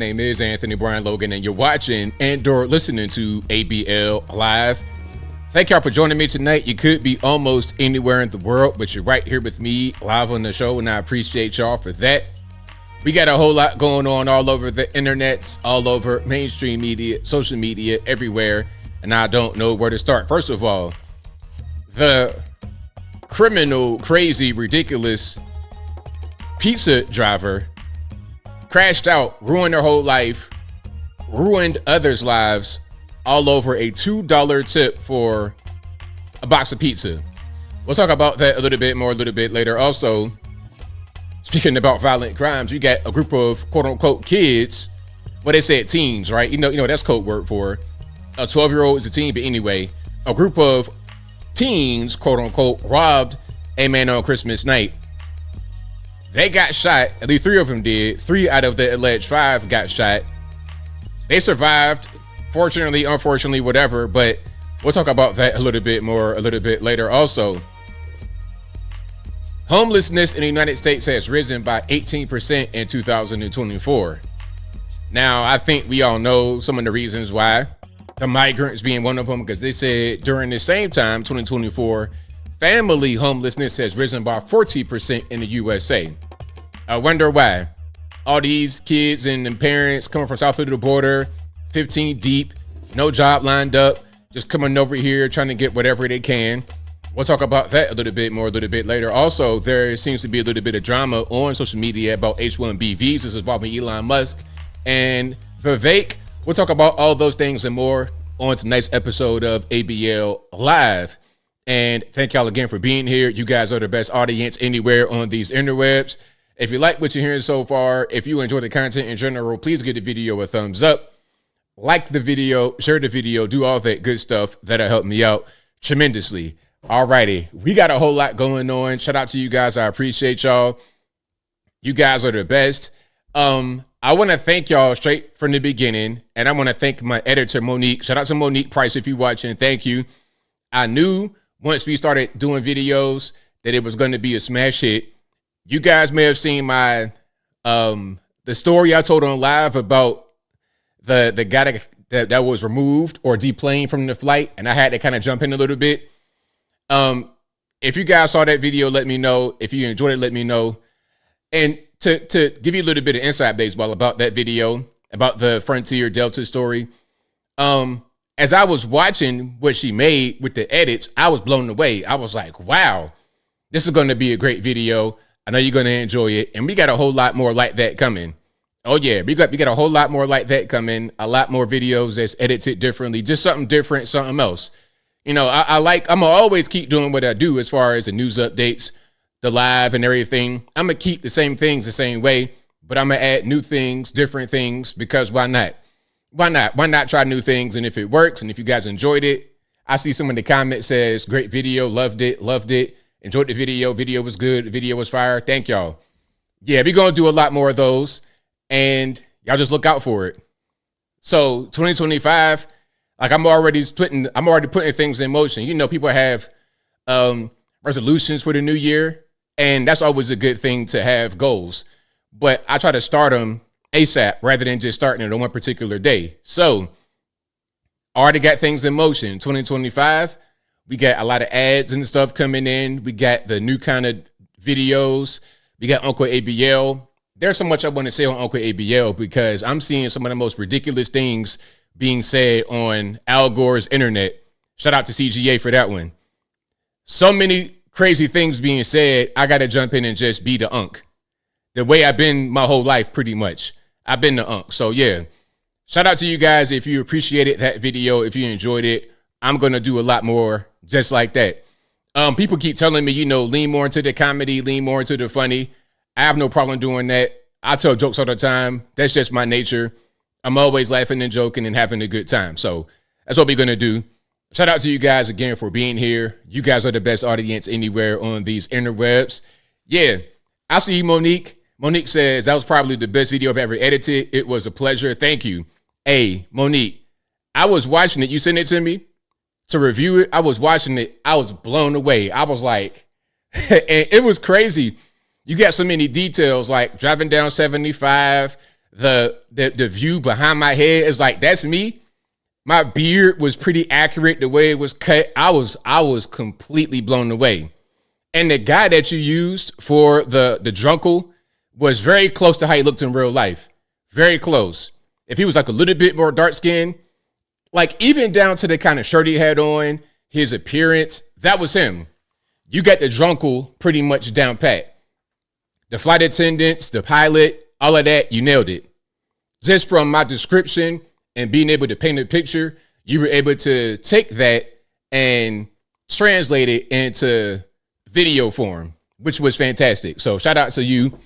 Name is Anthony Brian Logan, and you're watching and/or listening to ABL Live. Thank y'all for joining me tonight. You could be almost anywhere in the world, but you're right here with me live on the show, and I appreciate y'all for that. We got a whole lot going on all over the internets, all over mainstream media, social media, everywhere, and I don't know where to start. First of all, the criminal, crazy, ridiculous pizza driver crashed out, ruined their whole life, ruined others' lives, all over a $2 tip for a box of pizza. We'll talk about that a little bit more a little bit later. Also, speaking about violent crimes, you got a group of quote-unquote kids. Well, they said teens, right? You know that's code word for a 12-year-old is a teen. But anyway, a group of teens, quote-unquote, robbed a man on Christmas night. They got shot. At least 3 of them did. 3 out of the alleged 5 got shot. They survived. Fortunately, unfortunately, whatever. But we'll talk about that a little bit more a little bit later. Also, homelessness in the United States has risen by 18% in 2024. Now, I think we all know some of the reasons why. The migrants being one of them, because they said during the same time, 2024, family homelessness has risen by 40% in the USA. I wonder why. All these kids and parents coming from south of the border, 15 deep, no job lined up, just coming over here trying to get whatever they can. We'll talk about that a little bit more a little bit later. Also, there seems to be a little bit of drama on social media about H-1B visas involving Elon Musk and Vivek. We'll talk about all those things and more on tonight's episode of ABL Live. And thank y'all again for being here. You guys are the best audience anywhere on these interwebs. If you like what you're hearing so far, if you enjoy the content in general, please give the video a thumbs up. Like the video, share the video, do all that good stuff. That'll help me out tremendously. Alrighty, we got a whole lot going on. Shout out to you guys. I appreciate y'all. You guys are the best. I want to thank y'all straight from the beginning, and I want to thank my editor, Monique. Shout out to Monique Price if you're watching. Thank you. I knew once we started doing videos that it was going to be a smash hit. You guys may have seen my the story I told on live about the guy that was removed or deplaned from the flight, and I had to kind of jump in a little bit. If you guys saw that video, let me know. If you enjoyed it, let me know. And to give you a little bit of inside baseball about that video, about the Frontier Delta story, as I was watching what she made with the edits, I was blown away. I was like, wow, this is going to be a great video. I know you're going to enjoy it. And we got a whole lot more like that coming. Oh, yeah, we got a whole lot more like that coming. A lot more videos that's edited differently. Just something different, something else. You know, I'm going to always keep doing what I do as far as the news updates, the live and everything. I'm going to keep the same things the same way, but I'm going to add new things, different things, because why not? Why not? Why not try new things? And if it works, and if you guys enjoyed it, I see some in the comments says, great video, loved it, enjoyed the video was good, the video was fire. Thank y'all. Yeah, we're going to do a lot more of those, and y'all just look out for it. So 2025, like I'm already putting things in motion. You know, people have resolutions for the new year, and that's always a good thing to have goals. But I try to start them ASAP rather than just starting it on one particular day. So already got things in motion. 2025, we got a lot of ads and stuff coming in. We got the new kind of videos. We got Uncle ABL. There's so much I want to say on Uncle ABL because I'm seeing some of the most ridiculous things being said on Al Gore's internet. Shout out to CGA for that one. So many crazy things being said, I got to jump in and just be the unk. The way I've been my whole life, pretty much. I've been the unk. So, yeah. Shout out to you guys if you appreciated that video, if you enjoyed it. I'm going to do a lot more just like that. People keep telling me, lean more into the comedy, lean more into the funny. I have no problem doing that. I tell jokes all the time. That's just my nature. I'm always laughing and joking and having a good time. So that's what we're going to do. Shout out to you guys again for being here. You guys are the best audience anywhere on these interwebs. Yeah, I see you, Monique. Monique says, that was probably the best video I've ever edited. It was a pleasure. Thank you. Hey, Monique, I was watching it. You sent it to me to review it. I was watching it. I was blown away. I was like, and it was crazy. You got so many details, like driving down 75, the view behind my head is like, that's me. My beard was pretty accurate the way it was cut. I was completely blown away. And the guy that you used for the drunkle was very close to how he looked in real life. Very close. If he was like a little bit more dark skinned, like even down to the kind of shirt he had on, his appearance, that was him. You got the drunkle pretty much down pat. The flight attendants, the pilot, all of that, you nailed it. Just from my description and being able to paint a picture, you were able to take that and translate it into video form, which was fantastic. So shout out to you.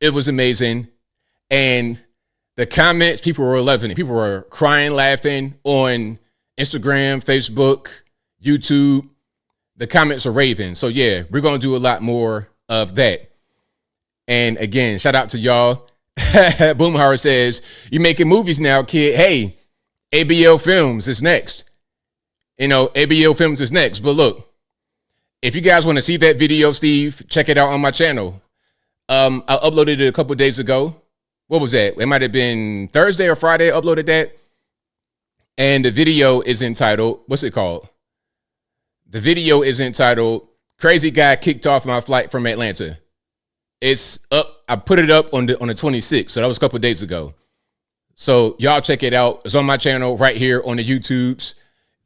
It was amazing. And the comments, people were loving it. People were crying, laughing on Instagram, Facebook, YouTube. The comments are raving. So yeah, we're going to do a lot more of that. And again, shout out to y'all. Boomhauer says, you're making movies now, kid. Hey, ABL Films is next. ABL Films is next. But look, if you guys want to see that video, Steve, check it out on my channel. I uploaded it a couple days ago. What was that? It might have been Thursday or Friday I uploaded that. And the video is entitled, what's it called? The video is entitled, Crazy Guy Kicked Off My Flight from Atlanta. It's up. I put it up on the 26th. So that was a couple days ago. So y'all check it out. It's on my channel right here on the YouTubes.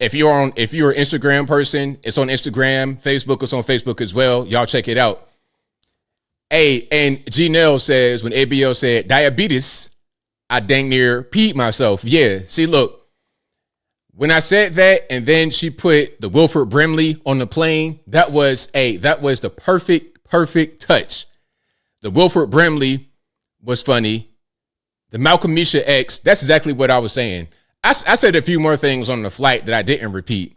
If you're an Instagram person, it's on Instagram. Facebook is on Facebook as well. Y'all check it out. Hey, and Janelle says, when ABL said diabetes, I dang near peed myself. Yeah. See, look, when I said that, and then she put the Wilford Brimley on the plane, that was the perfect touch. The Wilford Brimley was funny. The Malcolm Misha X, that's exactly what I was saying. I said a few more things on the flight that I didn't repeat.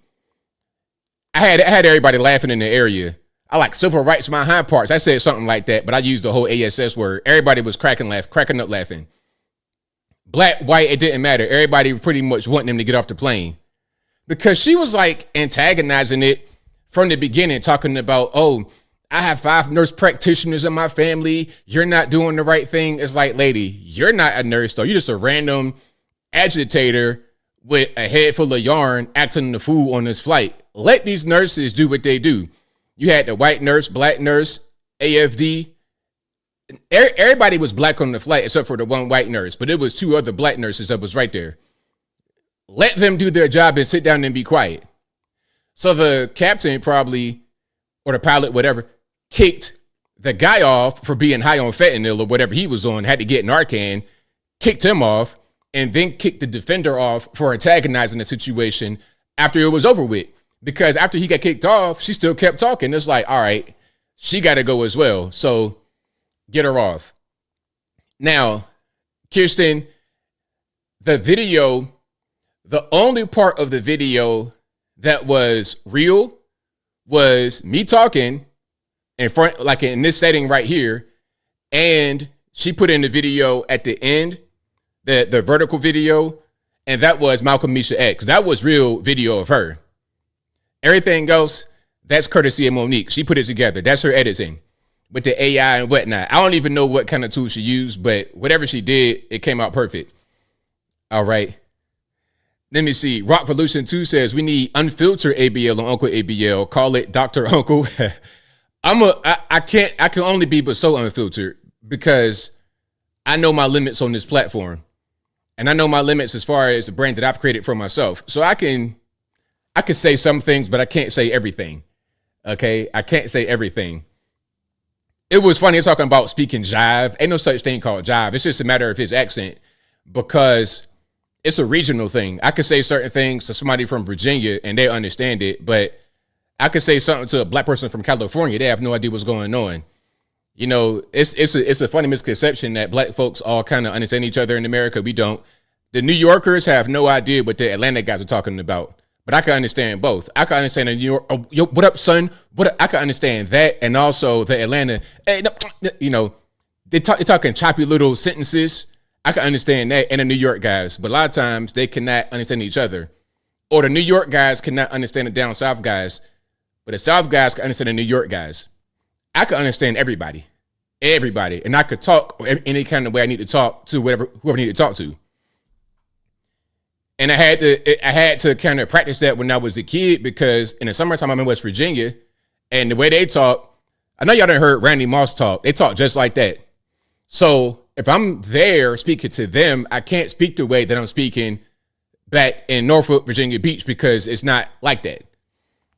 I had everybody laughing in the area. I like civil rights, my hind parts. I said something like that, but I used the whole ASS word. Everybody was cracking up laughing. Black, white, it didn't matter. Everybody pretty much wanting them to get off the plane. Because she was like antagonizing it from the beginning, talking about, oh, I have 5 nurse practitioners in my family. You're not doing the right thing. It's like, lady, you're not a nurse, though. You're just a random agitator with a head full of yarn acting the fool on this flight. Let these nurses do what they do. You had the white nurse, black nurse, AFD. Everybody was black on the flight except for the one white nurse, but it was 2 other black nurses that was right there. Let them do their job and sit down and be quiet. So the captain probably, or the pilot, whatever, kicked the guy off for being high on fentanyl or whatever he was on, had to get Narcan, kicked him off, and then kicked the defender off for antagonizing the situation after it was over with. Because after he got kicked off, she still kept talking. It's like, all right, she got to go as well. So get her off. Now, Kirsten, the video, the only part of the video that was real was me talking in front, like in this setting right here. And she put in the video at the end, the vertical video. And that was Malcolm Misha X. That was real video of her. Everything else, that's courtesy of Monique. She put it together. That's her editing with the AI and whatnot. I don't even know what kind of tool she used, but whatever she did, it came out perfect. All right. Let me see. Rockvolution 2 says we need unfiltered ABL on Uncle ABL. Call it Dr. Uncle. I can only be but so unfiltered because I know my limits on this platform. And I know my limits as far as the brand that I've created for myself. So I can say some things, but I can't say everything. Okay? I can't say everything. It was funny talking about speaking jive. Ain't no such thing called jive. It's just a matter of his accent because it's a regional thing. I could say certain things to somebody from Virginia and they understand it, but I could say something to a black person from California. They have no idea what's going on. You know, it's a funny misconception that black folks all kind of understand each other in America. We don't. The New Yorkers have no idea what the Atlanta guys are talking about. But I can understand both. I can understand the New York, oh, yo, what up, son? What up? I can understand that. And also the Atlanta, hey, no, you know, they're talking choppy little sentences. I can understand that. And the New York guys. But a lot of times they cannot understand each other. Or the New York guys cannot understand the down south guys. But the south guys can understand the New York guys. I can understand everybody. everybody, and I could talk any kind of way I need to talk to whoever I need to talk to. And I had to kind of practice that when I was a kid, because in the summertime I'm in West Virginia, and the way they talk, I know y'all done heard Randy Moss talk. They talk just like that. So if I'm there speaking to them, I can't speak the way that I'm speaking back in Norfolk, Virginia Beach, because it's not like that.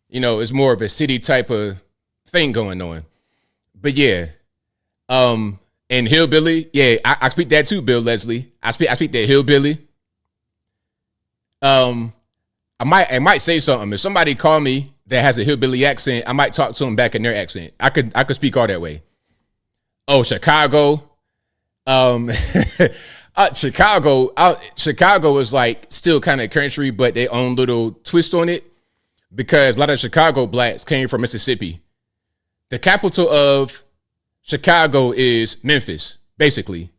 You know, it's more of a city type of thing going on. But yeah, and hillbilly, yeah, I speak that too, Bill Leslie. I speak that hillbilly. I might say something. If somebody call me that has a hillbilly accent, I might talk to them back in their accent. I could speak all that way. Oh, Chicago. Chicago is like still kind of country, but their own little twist on it, because a lot of Chicago blacks came from Mississippi. The capital of Chicago is Memphis, basically.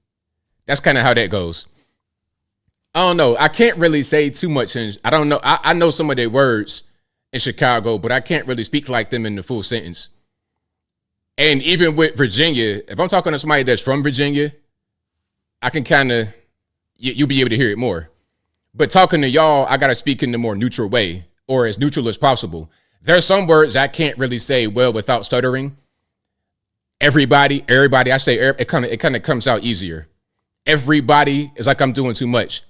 That's kind of how that goes. I don't know. I can't really say too much. I don't know. I know some of their words in Chicago, but I can't really speak like them in the full sentence. And even with Virginia, if I'm talking to somebody that's from Virginia, I can kind of, you'll be able to hear it more. But talking to y'all, I got to speak in the more neutral way, or as neutral as possible. There's some words I can't really say well without stuttering. Everybody, I say it kind of comes out easier. Everybody is like I'm doing too much.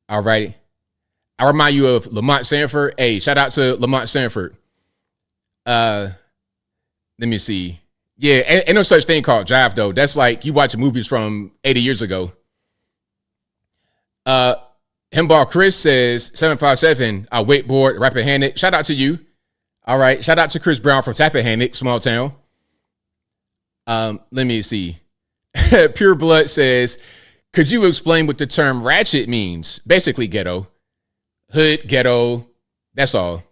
All right. I remind you of Lamont Sanford. Hey, shout out to Lamont Sanford. Let me see. Yeah, ain't no such thing called jive, though. That's like you watch movies from 80 years ago. Himball Chris says 757, wakeboard, Rappahannock. Shout out to you. All right. Shout out to Chris Brown from Tappahannock, small town. Let me see. Pure Blood says, could you explain what the term ratchet means? Basically ghetto. Hood, ghetto. That's all.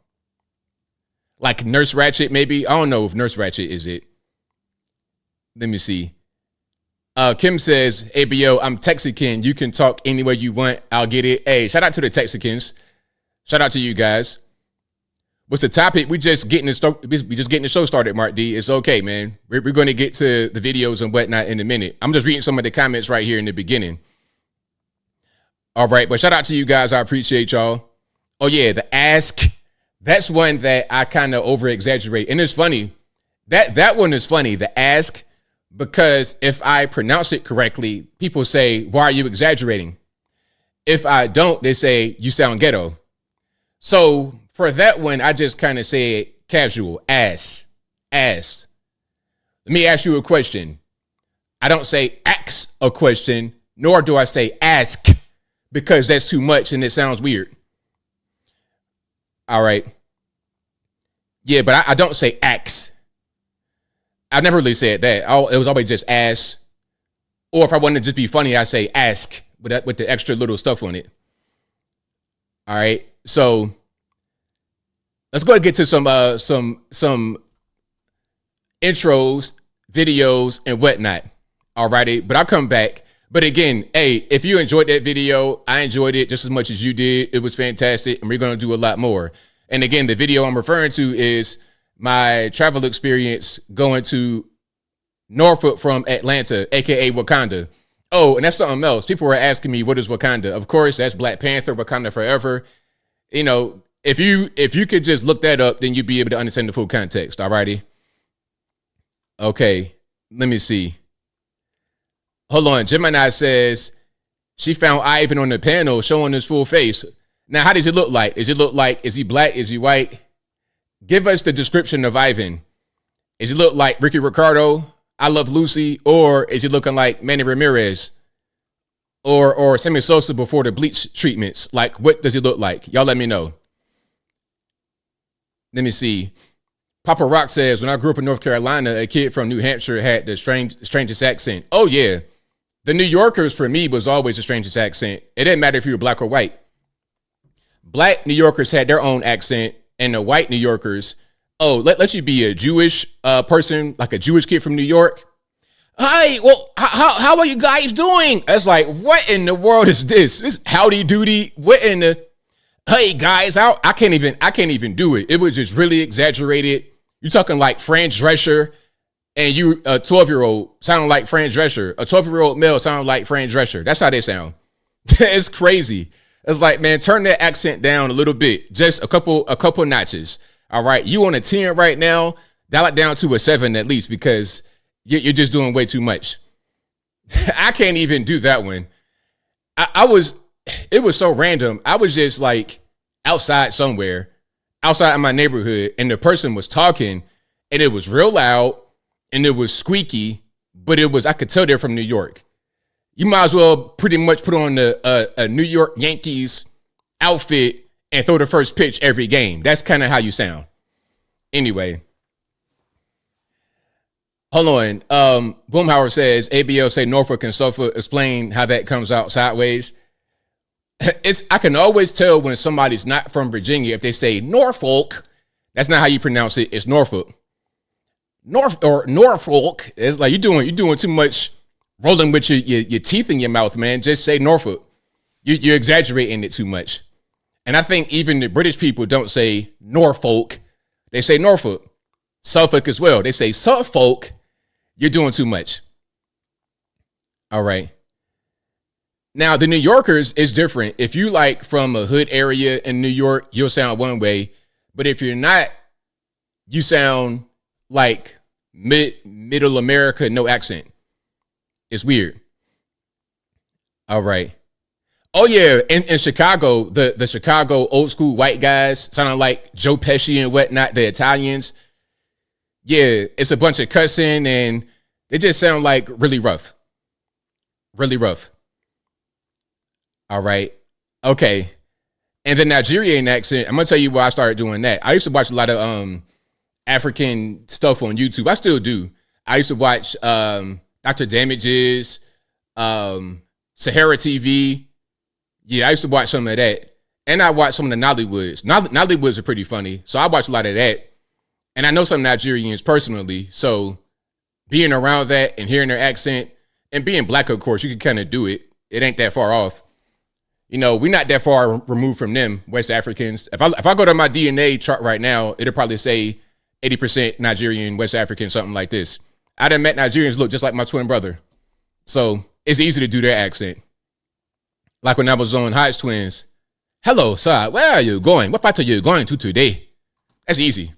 Like Nurse Ratchet, maybe. I don't know if Nurse Ratchet is it. Let me see. Kim says, ABL, I'm Texican. You can talk any way you want. I'll get it. Hey, shout out to the Texicans. Shout out to you guys. What's the topic? We just getting the show started, Mark D. It's okay, man. We're going to get to the videos and whatnot in a minute. I'm just reading some of the comments right here in the beginning. All right, but shout out to you guys. I appreciate y'all. Oh yeah, the ask. That's one that I kind of over exaggerate, and it's funny. That one is funny. The ask, because if I pronounce it correctly, people say, "Why are you exaggerating?" If I don't, they say, "You sound ghetto." So for that one, I just kind of say it casual. Ask. Let me ask you a question. I don't say ask a question, nor do I say ask, because that's too much and it sounds weird. All right. Yeah, but I don't say ask. I never really said that. It was always just ask. Or if I wanted to just be funny, I say ask with the extra little stuff on it. All right. So let's go ahead and get to some intros, videos, and whatnot. All righty. But I'll come back. But again, hey, if you enjoyed that video, I enjoyed it just as much as you did. It was fantastic. And we're going to do a lot more. And again, the video I'm referring to is my travel experience going to Norfolk from Atlanta, aka Wakanda. Oh, and that's something else. People were asking me, what is Wakanda? Of course, that's Black Panther, Wakanda Forever. You know, if you could just look that up, then you'd be able to understand the full context. All righty. Okay, let me see. Hold on. Gemini says she found Ivan on the panel showing his full face. Now, how does it look like? Is he black? Is he white? Give us the description of Ivan. Is he look like Ricky Ricardo, I Love Lucy, or is he looking like Manny Ramirez or Sammy Sosa before the bleach treatments? Like, what does he look like? Y'all let me know. Let me see. Papa Rock says, when I grew up in North Carolina, a kid from New Hampshire had the strangest accent. Oh, yeah. The New Yorkers, for me, was always the strangest accent. It didn't matter if you were black or white. Black New Yorkers had their own accent, and the white New Yorkers, let you be a Jewish person, like a Jewish kid from New York. Hi, well, how are you guys doing? It's like, what in the world is this? This howdy doody. What in the, hey guys, I can't even do it. It was just really exaggerated. You're talking like Fran Drescher, and you a 12-year-old sounding like Fran Drescher, a 12-year-old male sounding like Fran Drescher. That's how they sound. It's crazy. It's like, man, turn that accent down a little bit, just a couple notches. All right, you on a 10 right now, dial it down to a 7 at least, because you're just doing way too much. I can't even do that one. It was so random. I was just like outside somewhere, outside of my neighborhood, and the person was talking, and it was real loud, and it was squeaky, but I could tell they're from New York. You might as well pretty much put on a New York Yankees outfit and throw the first pitch every game. That's kind of how you sound. Anyway, hold on. Boomhauer says, ABL say Norfolk and Suffolk. Explain how that comes out sideways. I can always tell when somebody's not from Virginia if they say Norfolk. That's not how you pronounce it. It's Norfolk. Norfolk. It's like you're doing too much rolling with your teeth in your mouth, man. Just say Norfolk. You're exaggerating it too much. And I think even the British people don't say Norfolk. They say Norfolk. Suffolk as well. They say Suffolk. You're doing too much. All right. Now, the New Yorkers is different. If you like from a hood area in New York, you'll sound one way. But if you're not, you sound like middle America, no accent. It's weird. All right. Oh, yeah. In Chicago, the Chicago old school white guys sounding like Joe Pesci and whatnot, the Italians. Yeah, it's a bunch of cussing and they just sound like really rough. Really rough. All right. Okay. And the Nigerian accent, I'm going to tell you why I started doing that. I used to watch a lot of African stuff on YouTube. I still do. I used to watch Dr. Damages, Sahara TV. Yeah, I used to watch some of that. And I watched some of the Nollywoods. Nollywoods are pretty funny. So I watched a lot of that. And I know some Nigerians personally. So being around that and hearing their accent and being black, of course, you can kind of do it. It ain't that far off. You know, we're not that far removed from them, West Africans. If I go to my DNA chart right now, it'll probably say 80% Nigerian, West African, something like this. I done met Nigerians look just like my twin brother. So it's easy to do their accent. Like when I was on Hodge Twins. Hello, sir. Where are you going? What part are you going to today? That's easy.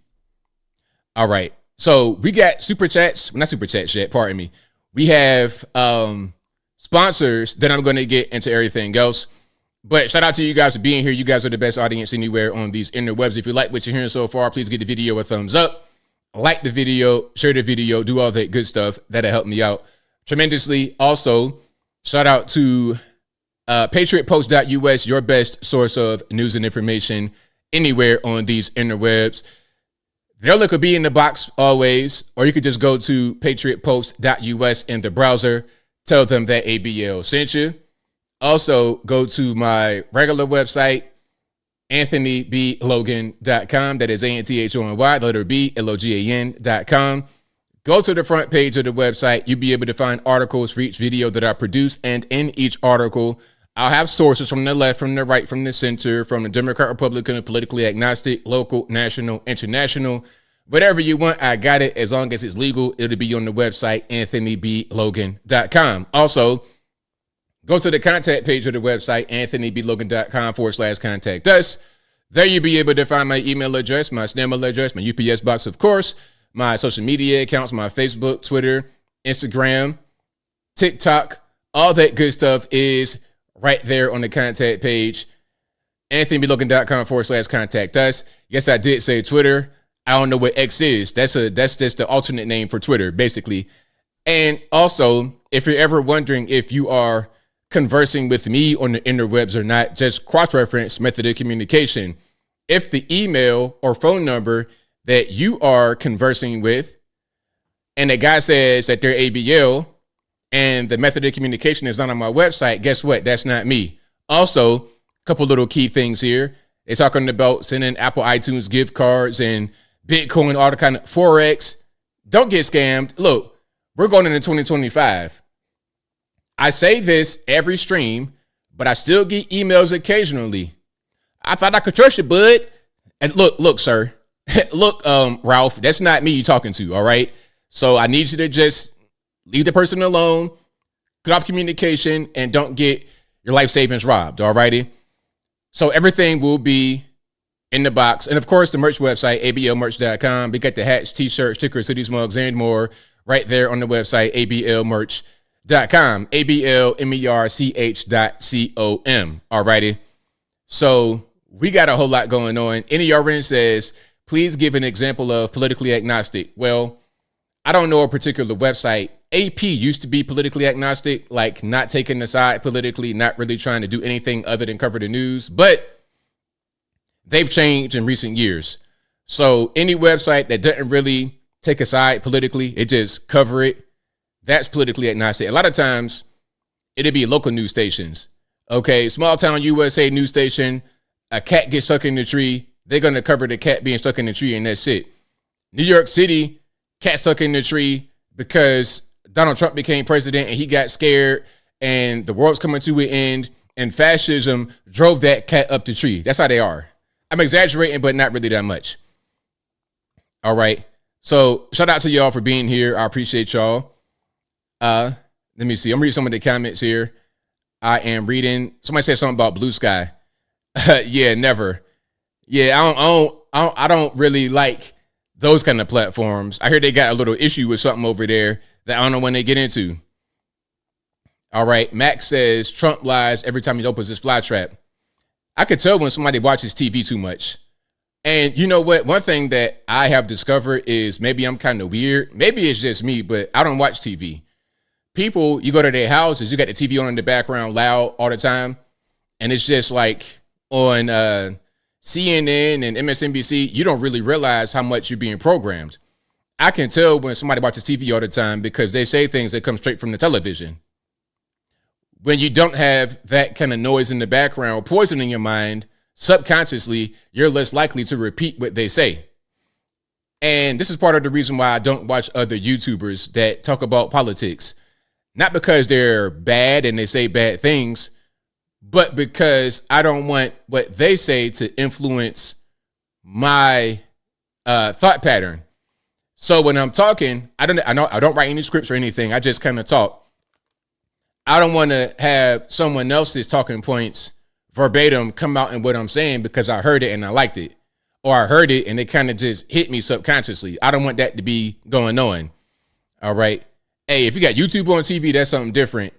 All right. So we got super chats. Not super chats yet. Pardon me. We have sponsors. Then I'm going to get into everything else. But shout out to you guys for being here. You guys are the best audience anywhere on these interwebs. If you like what you're hearing so far, please give the video a thumbs up. Like the video, share the video, do all that good stuff. That'll help me out tremendously. Also, shout out to patriotpost.us, your best source of news and information anywhere on these interwebs. Their link will be in the box always, or you could just go to patriotpost.us in the browser. Tell them that ABL sent you. Also, go to my regular website, AnthonyBLogan.com. That is ANTHONY, the letter B, LOGAN.com. Go to the front page of the website. You'll be able to find articles for each video that I produce. And in each article, I'll have sources from the left, from the right, from the center, from the Democrat, Republican, politically agnostic, local, national, international. Whatever you want, I got it. As long as it's legal, it'll be on the website, AnthonyBLogan.com. Also, go to the contact page of the website, anthonyblogan.com/contact us. There you'll be able to find my email address, my snail address, my UPS box, of course, my social media accounts, my Facebook, Twitter, Instagram, TikTok. All that good stuff is right there on the contact page, anthonyblogan.com/contact us. Yes, I did say Twitter. I don't know what X is. That's just the alternate name for Twitter, basically. And also, if you're ever wondering if you are conversing with me on the interwebs or not, just cross-reference method of communication. If the email or phone number that you are conversing with and the guy says that they're ABL and the method of communication is not on my website, guess what? That's not me. Also, a couple little key things here. They're talking about sending Apple iTunes gift cards and Bitcoin, all the kind of Forex. Don't get scammed. Look, we're going into 2025. I say this every stream, but I still get emails occasionally. I thought I could trust you, bud. And look, sir. Look, Ralph, that's not me you talking to, all right? So I need you to just leave the person alone, cut off communication, and don't get your life savings robbed. All righty. So everything will be in the box. And of course, the merch website, ablmerch.com. We got the hats, t-shirts, stickers, hoodies, mugs, and more right there on the website, ablmerch.com. ablmerch.com. All righty. So we got a whole lot going on. NERN says, please give an example of politically agnostic. Well, I don't know a particular website. AP used to be politically agnostic, like not taking the side politically, not really trying to do anything other than cover the news, but they've changed in recent years. So any website that doesn't really take a side politically, it just cover it, that's politically agnostic. A lot of times it'd be local news stations. Okay, small town USA news station, a cat gets stuck in the tree, they're going to cover the cat being stuck in the tree, and that's it. New York City, cat stuck in the tree because Donald Trump became president and he got scared and the world's coming to an end and fascism drove that cat up the tree. That's how they are. I'm exaggerating, but not really that much. All right. So shout out to y'all for being here. I appreciate y'all. Let me see. I'm reading some of the comments here. I am reading. Somebody said something about blue sky. Yeah, never. Yeah, I don't really like those kind of platforms. I hear they got a little issue with something over there that I don't know when they get into. All right. Max says Trump lies every time he opens his fly trap. I could tell when somebody watches TV too much. And you know what? One thing that I have discovered is maybe I'm kind of weird. Maybe it's just me, but I don't watch TV. People, you go to their houses, you got the TV on in the background loud all the time. And it's just like on CNN and MSNBC, you don't really realize how much you're being programmed. I can tell when somebody watches TV all the time because they say things that come straight from the television. When you don't have that kind of noise in the background, poison in your mind, subconsciously, you're less likely to repeat what they say. And this is part of the reason why I don't watch other YouTubers that talk about politics. Not because they're bad and they say bad things, but because I don't want what they say to influence my thought pattern. So when I'm talking, I don't write any scripts or anything. I just kind of talk. I don't want to have someone else's talking points verbatim come out in what I'm saying because I heard it and I liked it, or I heard it and it kind of just hit me subconsciously. I don't want that to be going on. All right. Hey, if you got YouTube on TV, that's something different.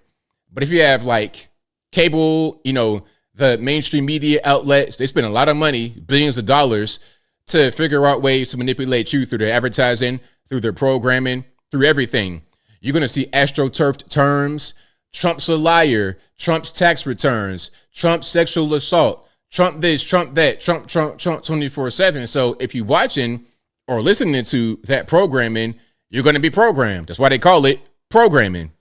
But if you have like cable, the mainstream media outlets, they spend a lot of money, billions of dollars to figure out ways to manipulate you through their advertising, through their programming, through everything. You're going to see astroturfed terms. Trump's a liar, Trump's tax returns, Trump's sexual assault, Trump this, Trump that, Trump 24/7. So if you're watching or listening to that programming, you're going to be programmed. That's why they call it programming.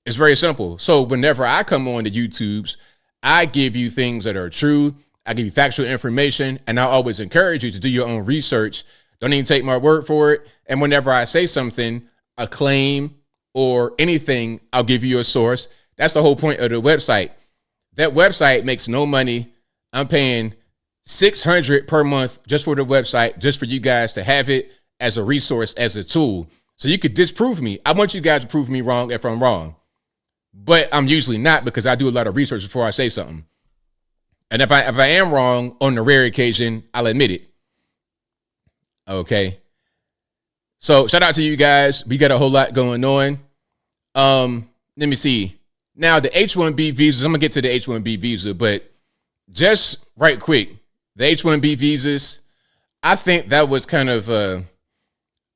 It's very simple. So whenever I come on to YouTubes, I give you things that are true. I give you factual information, and I always encourage you to do your own research. Don't even take my word for it. And whenever I say something, a claim, or anything, I'll give you a source. That's the whole point of the website. That website makes no money. I'm paying $600 per month just for the website, just for you guys to have it as a resource, as a tool. So you could disprove me. I want you guys to prove me wrong if I'm wrong. But I'm usually not because I do a lot of research before I say something. And if I am wrong on the rare occasion, I'll admit it. Okay. So shout out to you guys. We got a whole lot going on. Let me see. Now the H-1B visas, I'm gonna get to the H-1B visa, but just right quick, the H-1B visas, I think that was kind of a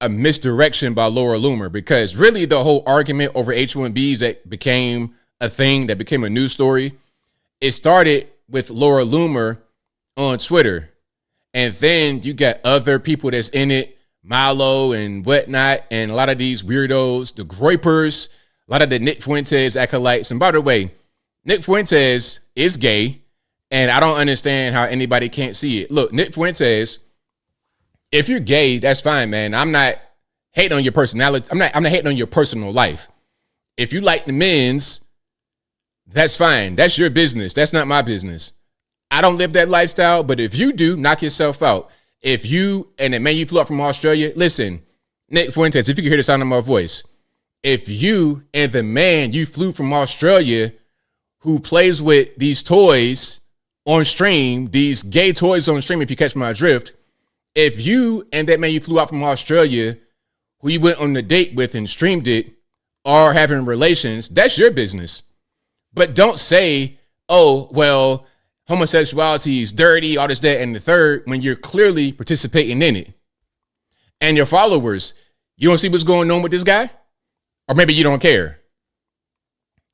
misdirection by Laura Loomer, because really the whole argument over H-1Bs that became a thing, that became a news story, it started with Laura Loomer on Twitter. And then you got other people that's in it, Milo and whatnot, and a lot of these weirdos, the Groypers, a lot of the Nick Fuentes acolytes. And by the way, Nick Fuentes is gay, and I don't understand how anybody can't see it. Look, Nick Fuentes, if you're gay, that's fine, man. I'm not hating on your personality. I'm not hating on your personal life. If you like the men's, that's fine. That's your business. That's not my business. I don't live that lifestyle, but if you do, knock yourself out. If you, and man, you flew up from Australia, listen, Nick Fuentes, if you can hear the sound of my voice, if you and the man you flew from Australia who plays with these toys on stream, these gay toys on stream, if you catch my drift, if you and that man you flew out from Australia who you went on a date with and streamed it are having relations, that's your business. But don't say, oh, well, homosexuality is dirty, all this, that, and the third, when you're clearly participating in it. And your followers, you don't see what's going on with this guy? Or maybe you don't care.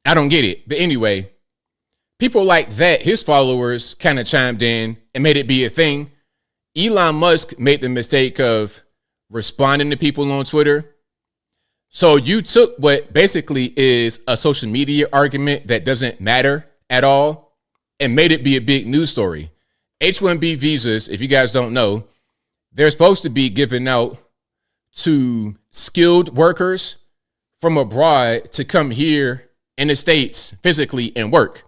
I don't get it. But anyway, people like that, his followers kind of chimed in and made it be a thing. Elon Musk made the mistake of responding to people on Twitter. So you took what basically is a social media argument that doesn't matter at all and made it be a big news story. H-1B visas, if you guys don't know, they're supposed to be given out to skilled workers from abroad to come here in the States physically and work.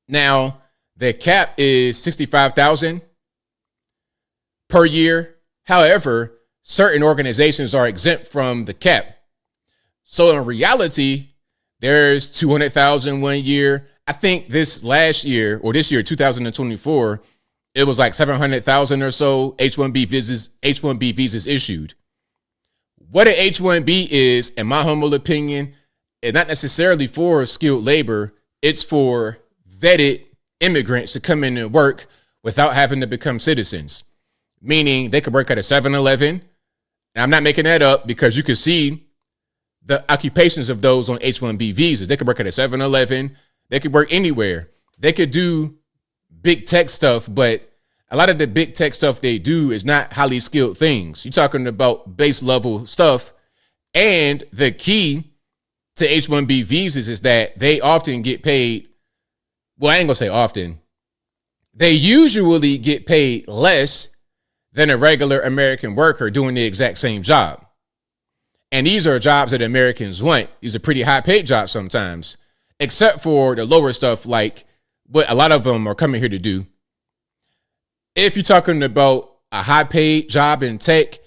Now, the cap is $65,000 per year. However, certain organizations are exempt from the cap. So in reality, there's 200,000 one year. I think this year, 2024, it was like 700,000 or so H-1B visas issued. What an H-1B is, in my humble opinion, is not necessarily for skilled labor. It's for vetted immigrants to come in and work without having to become citizens. Meaning they could work at a 7-Eleven. And I'm not making that up because you can see the occupations of those on H-1B visas. They could work at a 7-Eleven. They could work anywhere. They could do big tech stuff, but a lot of the big tech stuff they do is not highly skilled things. You're talking about base level stuff. And the key to H-1B visas is that they often get paid. Well, I ain't gonna say often. They usually get paid less than a regular American worker doing the exact same job. And these are jobs that Americans want. These are pretty high paid jobs sometimes, except for the lower stuff like what a lot of them are coming here to do. If you're talking about a high paid job in tech,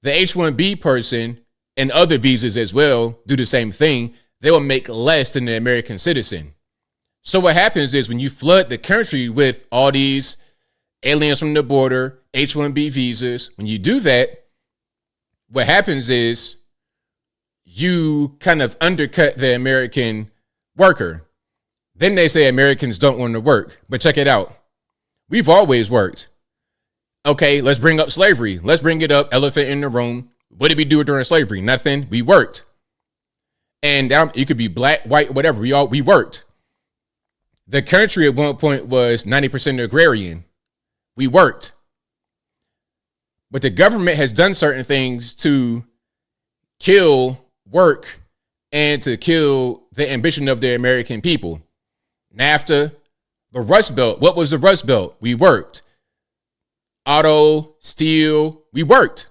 the H-1B person and other visas as well do the same thing. They will make less than the American citizen. So what happens is when you flood the country with all these aliens from the border, H-1B visas, when you do that, what happens is you kind of undercut the American worker. Then they say Americans don't want to work. But check it out. We've always worked. Okay, let's bring up slavery. Let's bring it up, elephant in the room. What did we do during slavery? Nothing. We worked. And you could be black, white, whatever. We worked. The country at one point was 90% agrarian. We worked. But the government has done certain things to kill work and to kill the ambition of the American people. NAFTA, the Rust Belt. What was the Rust Belt? We worked. Auto, steel, we worked.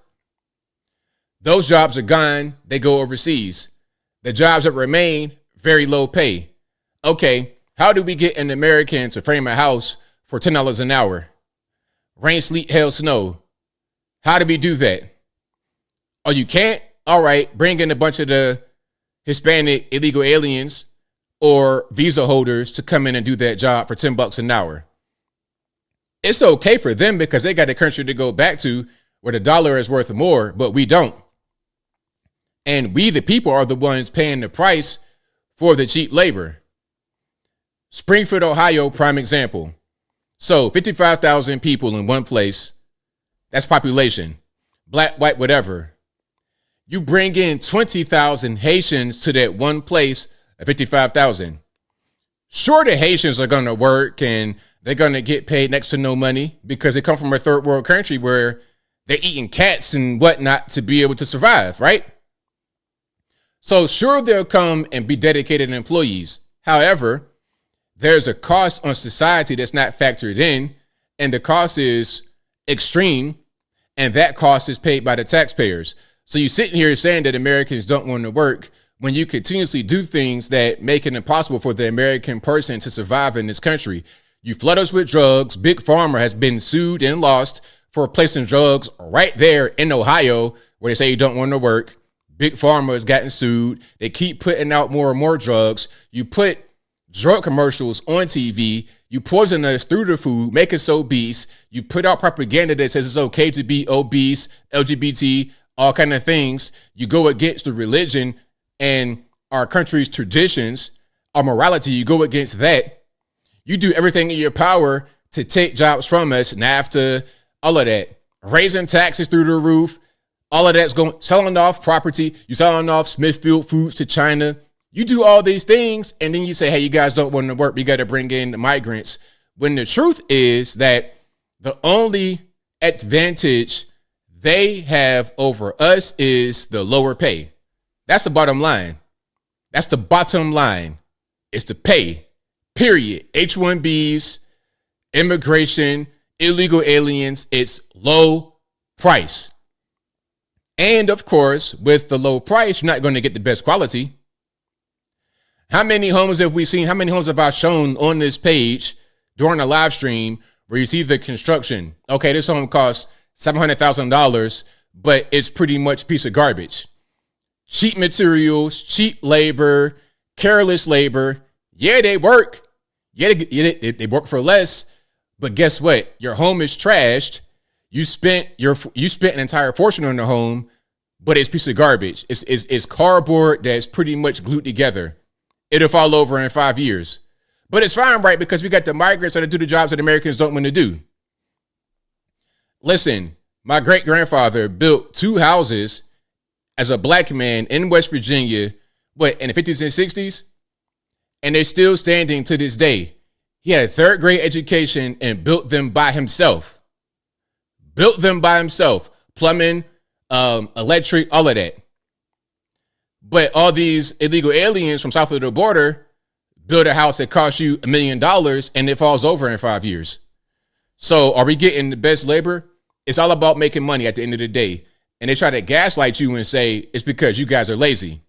Those jobs are gone. They go overseas. The jobs that remain, very low pay. Okay, how do we get an American to frame a house for $10 an hour? Rain, sleet, hail, snow. How do we do that? Oh, you can't? All right, bring in a bunch of the Hispanic illegal aliens or visa holders to come in and do that job for $10 an hour. It's okay for them because they got a country to go back to where the dollar is worth more, but we don't. And we, the people, are the ones paying the price for the cheap labor. Springfield, Ohio, prime example. So 55,000 people in one place. That's population. Black, white, whatever. You bring in 20,000 Haitians to that one place at 55,000. Sure, the Haitians are going to work and they're going to get paid next to no money because they come from a third world country where they're eating cats and whatnot to be able to survive, right? So sure, they'll come and be dedicated employees. However, there's a cost on society that's not factored in, and the cost is extreme, and that cost is paid by the taxpayers. So you're sitting here saying that Americans don't want to work when you continuously do things that make it impossible for the American person to survive in this country. You flood us with drugs. Big Pharma has been sued and lost for placing drugs right there in Ohio where they say you don't want to work. Big Pharma has gotten sued. They keep putting out more and more drugs. You put drug commercials on TV. You poison us through the food, make us obese. You put out propaganda that says it's okay to be obese, LGBT, all kind of things. You go against the religion and our country's traditions, our morality. You go against that. You do everything in your power to take jobs from us, NAFTA, all of that. Raising taxes through the roof. All of that's going, selling off property. You selling off Smithfield Foods to China. You do all these things, and then you say, hey, you guys don't want to work. We got to bring in the migrants. When the truth is that the only advantage they have over us is the lower pay. That's the bottom line. That's the bottom line. It's the pay, period. H-1Bs, immigration, illegal aliens, it's low price. And of course, with the low price, you're not going to get the best quality. How many homes have we seen? How many homes have I shown on this page during a live stream where you see the construction? Okay, this home costs $700,000, but it's pretty much a piece of garbage. Cheap materials, cheap labor, careless labor. Yeah, they work. Yeah, they work for less. But guess what? Your home is trashed. You spent an entire fortune on the home, but it's a piece of garbage. It's cardboard that's pretty much glued together. It'll fall over in 5 years. But it's fine, right? Because we got the migrants that do the jobs that Americans don't want to do. Listen, my great-grandfather built 2 houses as a black man in West Virginia, in the 50s and 60s? And they're still standing to this day. He had a 3rd grade education and built them by himself. Built them by himself. Plumbing, electric, all of that. But all these illegal aliens from south of the border build a house that costs you $1 million and it falls over in 5 years. So are we getting the best labor? It's all about making money at the end of the day. And they try to gaslight you and say it's because you guys are lazy.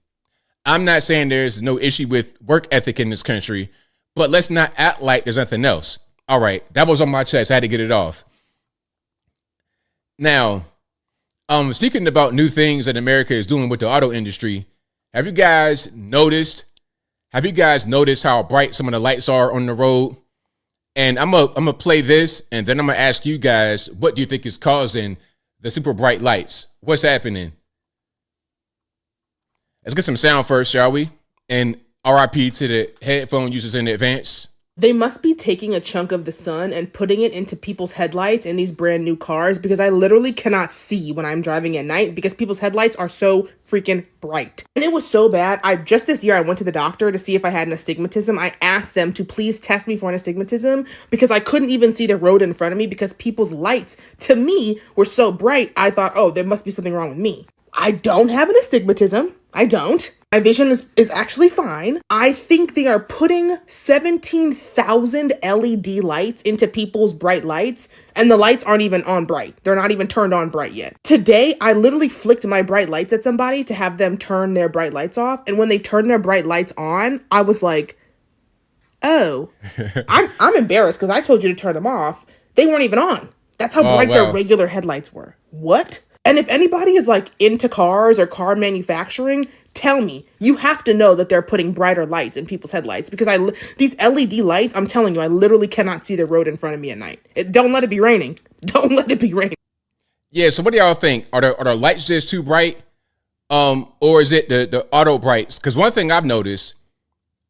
I'm not saying there's no issue with work ethic in this country, but let's not act like there's nothing else. All right, that was on my chest. I had to get it off. Now, speaking about new things that America is doing with the auto industry, have you guys noticed how bright some of the lights are on the road? And I'm gonna play this, and then I'm gonna ask you guys, what do you think is causing the super bright lights? What's happening? Let's get some sound first, shall we? And RIP to the headphone users in advance. They must be taking a chunk of the sun and putting it into people's headlights in these brand new cars, because I literally cannot see when I'm driving at night because people's headlights are so freaking bright. And it was so bad. Just this year, I went to the doctor to see if I had an astigmatism. I asked them to please test me for an astigmatism because I couldn't even see the road in front of me because people's lights, to me, were so bright. I thought, oh, there must be something wrong with me. I don't have an astigmatism. I don't. My vision is actually fine. I think they are putting 17,000 LED lights into people's bright lights, and the lights aren't even on bright. They're not even turned on bright yet. Today, I literally flicked my bright lights at somebody to have them turn their bright lights off, and when they turned their bright lights on, I was like, oh, I'm embarrassed because I told you to turn them off. They weren't even on. That's how bright their regular headlights were. What? And if anybody is like into cars or car manufacturing, tell me. You have to know that they're putting brighter lights in people's headlights because these LED lights, I'm telling you, I literally cannot see the road in front of me at night. Don't let it be raining. Don't let it be raining. Yeah, so what do y'all think? Are the lights just too bright? Or is it the auto brights? Because one thing I've noticed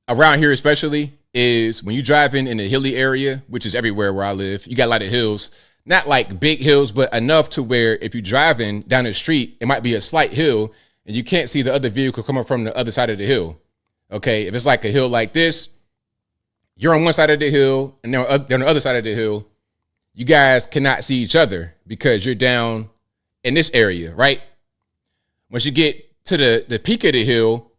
around here especially is when you drive in the hilly area, which is everywhere where I live, you got a lot of hills. Not like big hills, but enough to where if you're driving down the street, it might be a slight hill and you can't see the other vehicle coming from the other side of the hill. Okay, if it's like a hill like this, you're on one side of the hill and they're on the other side of the hill. You guys cannot see each other because you're down in this area, right? Once you get to the peak of the hill,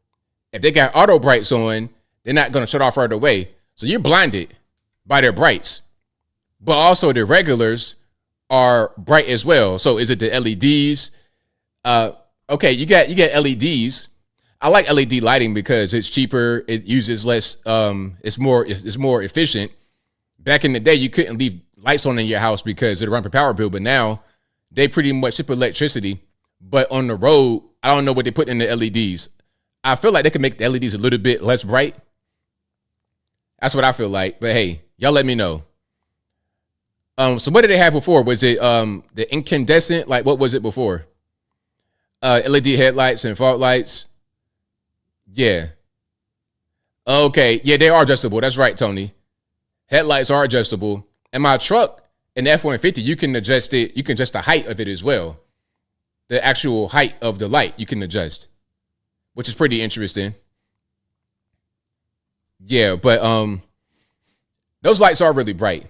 if they got auto brights on, they're not going to shut off right away. So you're blinded by their brights. But also the regulars are bright as well. So is it the LEDs? Okay, you got LEDs. I like LED lighting because it's cheaper. It uses less. It's more efficient. Back in the day, you couldn't leave lights on in your house because it'd run per power bill. But now they pretty much ship electricity But on the road, I don't know what they put in the LEDs. I feel like they can make the LEDs a little bit less bright. That's what I feel like. But hey, y'all let me know. So what did they have before? Was it the incandescent? Like, what was it before? LED headlights and fog lights. Yeah. Okay. Yeah, they are adjustable. That's right, Tony. Headlights are adjustable. And my truck, an F-150, you can adjust it. You can adjust the height of it as well. The actual height of the light you can adjust, which is pretty interesting. Yeah, but those lights are really bright.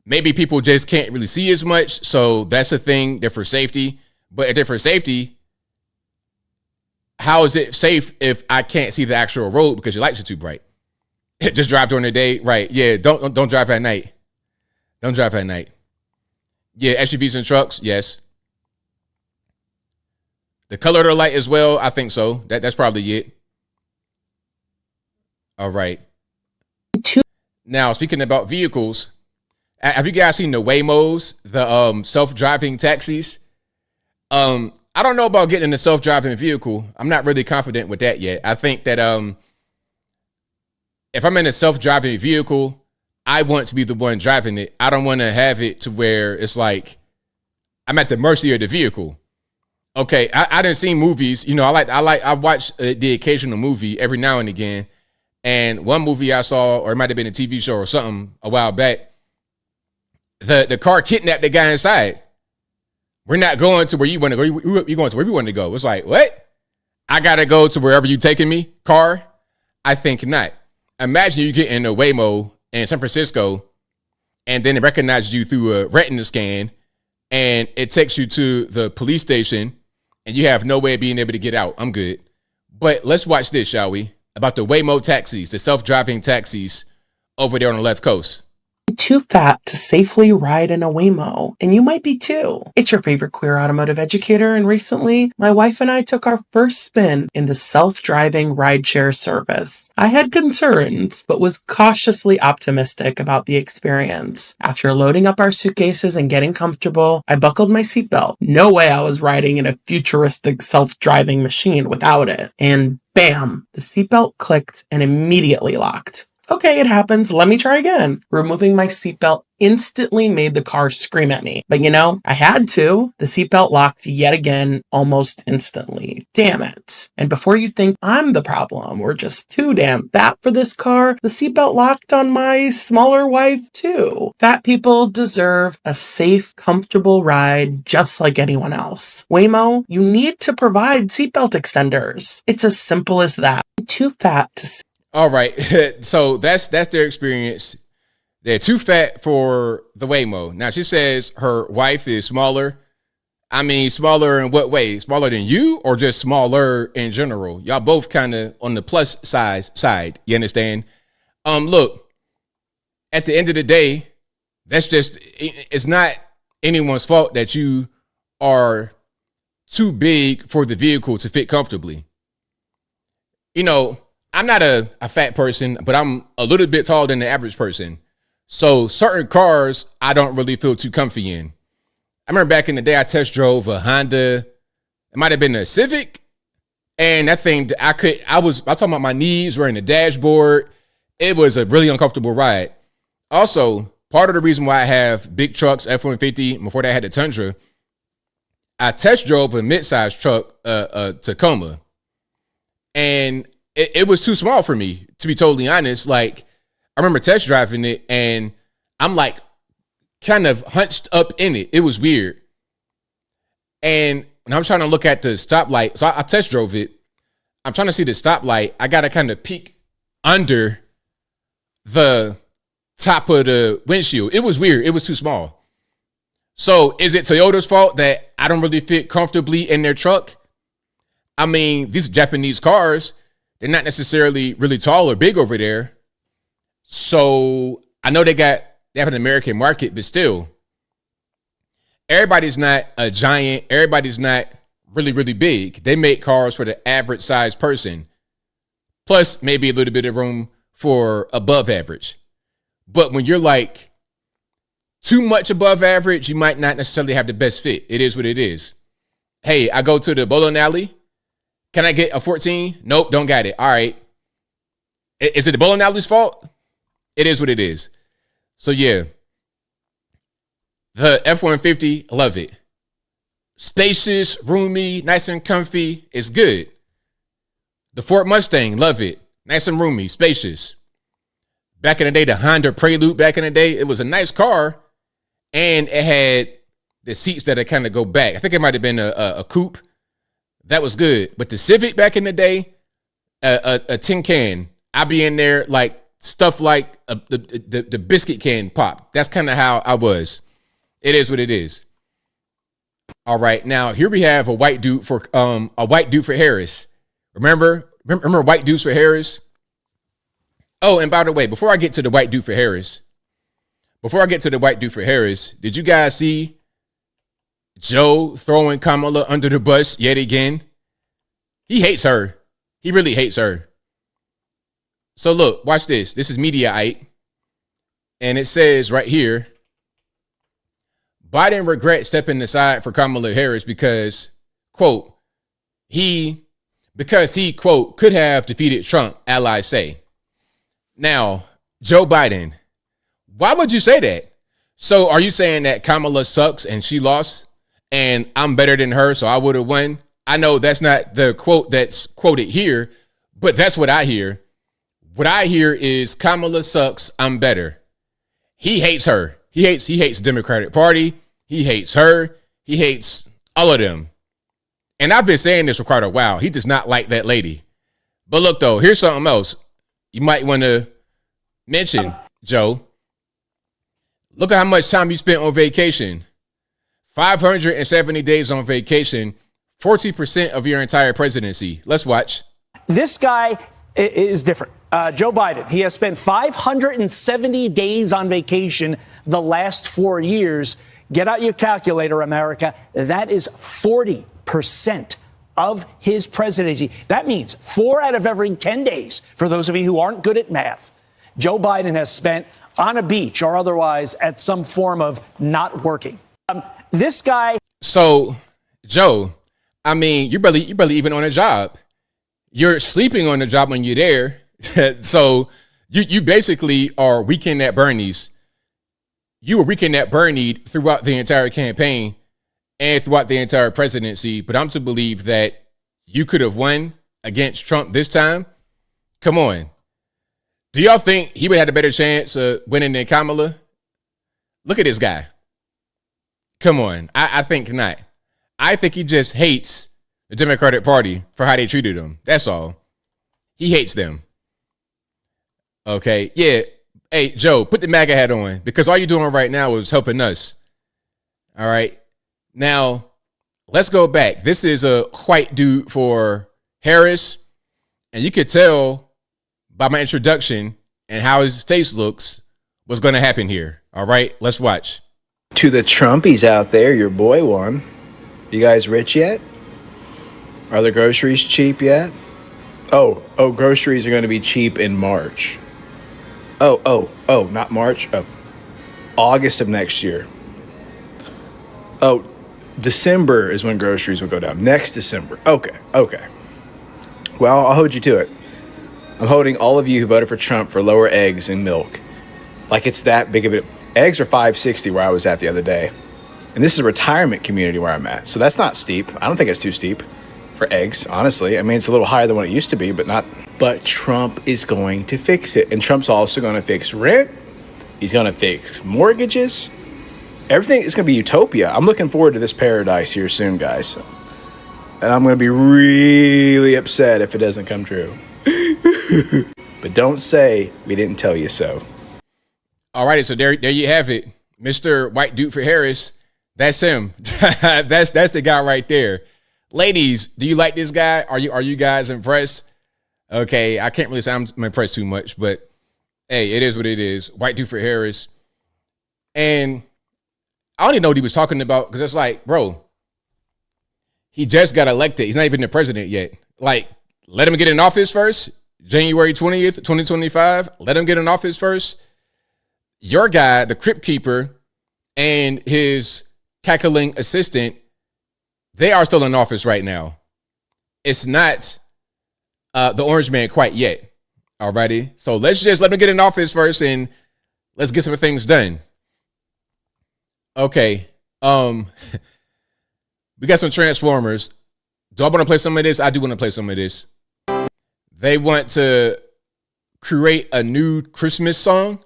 Maybe people just can't really see as much, so that's a thing. They're for safety. But if they're for safety, how is it safe if I can't see the actual road because your lights are too bright? Just drive during the day, right? Yeah, don't drive at night. Don't drive at night. Yeah, SUVs and trucks, yes. The color of the light as well, I think so. That's probably it. All right. Now, speaking about vehicles, have you guys seen the Waymos, the self-driving taxis? I don't know about getting in a self-driving vehicle. I'm not really confident with that yet. I think that if I'm in a self-driving vehicle, I want to be the one driving it. I don't want to have it to where it's like I'm at the mercy of the vehicle. Okay, I didn't see movies. You know, I watch the occasional movie every now and again. And one movie I saw, or it might have been a TV show or something a while back, the car kidnapped the guy inside. We're not going to where you want to go. You're going to where we want to go. It's like, what? I got to go to wherever you're taking me, car? I think not. Imagine you get in a Waymo in San Francisco, and then it recognizes you through a retina scan, and it takes you to the police station, and you have no way of being able to get out. I'm good. But let's watch this, shall we? About the Waymo taxis, the self-driving taxis over there on the left coast. Too fat to safely ride in a Waymo, and you might be too. It's your favorite queer automotive educator, and recently, my wife and I took our first spin in the self-driving rideshare service. I had concerns, but was cautiously optimistic about the experience. After loading up our suitcases and getting comfortable, I buckled my seatbelt. No way I was riding in a futuristic self-driving machine without it. And bam, the seatbelt clicked and immediately locked. Okay, it happens. Let me try again. Removing my seatbelt instantly made the car scream at me. But you know, I had to. The seatbelt locked yet again almost instantly. Damn it. And before you think I'm the problem, we're just too damn fat for this car, the seatbelt locked on my smaller wife too. Fat people deserve a safe, comfortable ride just like anyone else. Waymo, you need to provide seatbelt extenders. It's as simple as that. Too fat to All right. So that's their experience. They're too fat for the Waymo. Now, she says her wife is smaller. I mean, smaller in what way? Smaller than you or just smaller in general? Y'all both kind of on the plus size side. You understand? Look, at the end of the day, it's not anyone's fault that you are too big for the vehicle to fit comfortably. You know, I'm not a fat person, but I'm a little bit taller than the average person. So certain cars, I don't really feel too comfy in. I remember back in the day, I test drove a Honda. It might have been a Civic. And that thing, I'm talking about my knees were in the dashboard. It was a really uncomfortable ride. Also, part of the reason why I have big trucks, F-150, before that I had the Tundra, I test drove a mid-sized truck, Tacoma. And it was too small for me, to be totally honest. Like, I remember test driving it, and I'm like kind of hunched up in it. It was weird. And when I'm trying to look at the stoplight, so I test drove it. I'm trying to see the stoplight. I got to kind of peek under the top of the windshield. It was weird. It was too small. So is it Toyota's fault that I don't really fit comfortably in their truck? I mean, these Japanese cars, they're not necessarily really tall or big over there. So I know they have an American market, but still, everybody's not a giant. Everybody's not really, really big. They make cars for the average size person, plus maybe a little bit of room for above average. But when you're like too much above average, you might not necessarily have the best fit. It is what it is. Hey, I go to the bowling alley. Can I get a 14? Nope, don't got it. All right. Is it the bowling alley's fault? It is what it is. So yeah, the F-150, love it. Spacious, roomy, nice and comfy. It's good. The Ford Mustang, love it. Nice and roomy, spacious. Back in the day, the Honda Prelude back in the day, it was a nice car. And it had the seats that kind of go back. I think it might have been a coupe. That was good. But the Civic back in the day, a tin can, I'd be in there like stuff like the biscuit can pop. That's kind of how I was. It is what it is. All right. Now here we have a white dude for Harris. Remember white dudes for Harris? Oh, and by the way, before I get to the white dude for Harris, did you guys see Joe throwing Kamala under the bus yet again? He hates her. He really hates her. So look, watch this. This is Mediaite. And it says right here, Biden regrets stepping aside for Kamala Harris because, quote, he, quote, could have defeated Trump, allies say. Now, Joe Biden, why would you say that? So are you saying that Kamala sucks and she lost and I'm better than her, so I would have won? I know that's not the quote that's quoted here, but that's what I hear. What I hear is Kamala sucks, I'm better. He hates her. He hates the Democratic Party. He hates her. He hates all of them. And I've been saying this for quite a while. He does not like that lady. But look, though, here's something else you might want to mention, Joe. Look at how much time you spent on vacation. 570 days on vacation, 40% of your entire presidency. Let's watch. This guy is different. Joe Biden, he has spent 570 days on vacation the last 4 years. Get out your calculator, America. That is 40% of his presidency. That means 4 out of every 10 days, for those of you who aren't good at math, Joe Biden has spent on a beach or otherwise at some form of not working. This guy. So, Joe, I mean, you're barely even on a job. You're sleeping on the job when you're there. So you basically are weekend at Bernie's. You were weekend at Bernie throughout the entire campaign and throughout the entire presidency. But I'm to believe that you could have won against Trump this time. Come on. Do y'all think he would have a better chance of winning than Kamala? Look at this guy. Come on. I think not. I think he just hates the Democratic Party for how they treated him. That's all. He hates them. Okay. Yeah. Hey, Joe, put the MAGA hat on because all you're doing right now is helping us. All right. Now, let's go back. This is a white dude for Harris. And you could tell by my introduction and how his face looks what's going to happen here. All right. Let's watch. To the Trumpies out there, your boy won. You guys rich yet? Are the groceries cheap yet? Oh, groceries are going to be cheap in March. Oh, not March. Oh, August of next year. Oh, December is when groceries will go down. Next December. Okay. Well, I'll hold you to it. I'm holding all of you who voted for Trump for lower eggs and milk. Like it's that big of it. Eggs are $5.60 where I was at the other day. And this is a retirement community where I'm at. So that's not steep. I don't think it's too steep for eggs, honestly. I mean, it's a little higher than what it used to be, but not. But Trump is going to fix it. And Trump's also going to fix rent. He's going to fix mortgages. Everything is going to be utopia. I'm looking forward to this paradise here soon, guys. And I'm going to be really upset if it doesn't come true. But don't say we didn't tell you so. All right, so there you have it. Mr. White Dude for Harris. That's him. that's the guy right there. Ladies, do you like this guy? Are you guys impressed? Okay, I can't really say I'm impressed too much, but hey, it is what it is. White Dude for Harris. And I don't even know what he was talking about because it's like, bro, he just got elected. He's not even the president yet. Like, let him get in office first. January 20th, 2025. Let him get in office first. Your guy, the Crypt Keeper, and his cackling assistant, they are still in office right now. It's not the orange man quite yet. Alrighty. So let's just let him get in office first and let's get some things done. Okay. We got some Transformers. Do I want to play some of this? I do want to play some of this. They want to create a new Christmas song,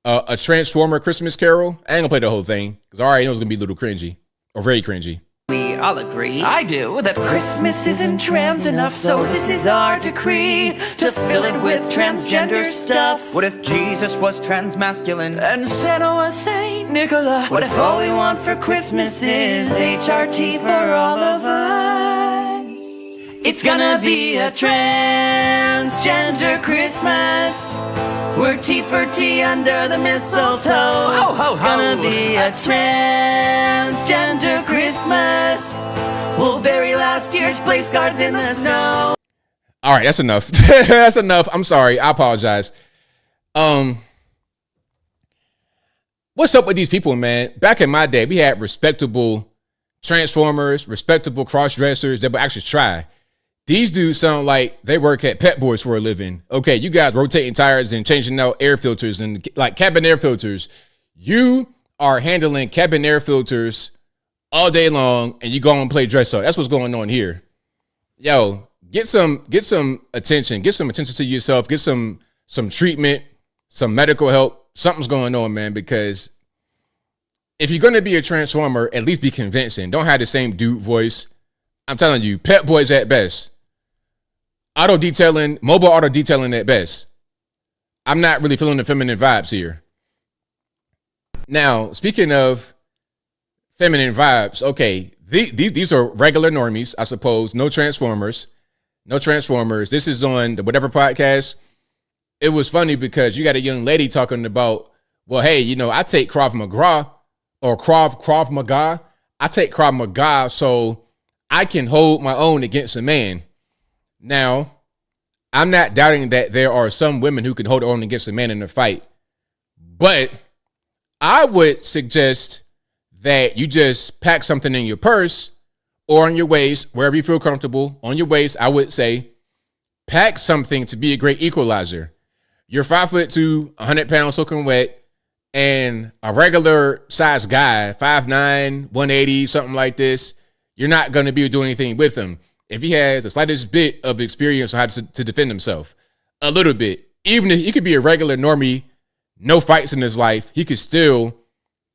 a Transformer Christmas Carol. I ain't gonna play the whole thing because I already know it's gonna be a little cringy or very cringy. We all agree, I do, that Christmas isn't trans enough, so this is our decree to fill it with transgender stuff. What if Jesus was transmasculine and Santa was Saint Nicola? What if all we want for Christmas is HRT for all of us? It's gonna be a transgender Christmas. We're T for T under the mistletoe. Ho, ho, ho. It's gonna be a transgender Christmas. We'll bury last year's place cards in the snow. All right, that's enough. That's enough. I'm sorry. I apologize. What's up with these people, man? Back in my day, we had respectable Transformers, respectable cross-dressers that would actually try. These dudes sound like they work at Pet Boys for a living. Okay, you guys rotating tires and changing out air filters and like cabin air filters. You are handling cabin air filters all day long and you go and play dress up. That's what's going on here. Yo, get some attention. Get some attention to yourself. Get some treatment, some medical help. Something's going on, man, because if you're going to be a Transformer, at least be convincing. Don't have the same dude voice. I'm telling you, Pet Boys at best. Auto detailing, mobile auto detailing at best. I'm not really feeling the feminine vibes here. Now, speaking of feminine vibes, okay, these are regular normies, I suppose. No Transformers. No Transformers. This is on the Whatever podcast. It was funny because you got a young lady talking about, well, hey, you know, I take Krav Maga or Krav Maga. I take Krav Maga so I can hold my own against a man. Now, I'm not doubting that there are some women who can hold their own against a man in a fight, but I would suggest that you just pack something in your purse or on your waist, wherever you feel comfortable. On your waist, I would say pack something to be a great equalizer. You're 5'2", 100 pounds soaking wet, and a regular size guy, 5'9", 180, something like this, you're not going to be able to do anything with him if he has the slightest bit of experience on how to defend himself. A little bit. Even if he could be a regular normie, no fights in his life, he could still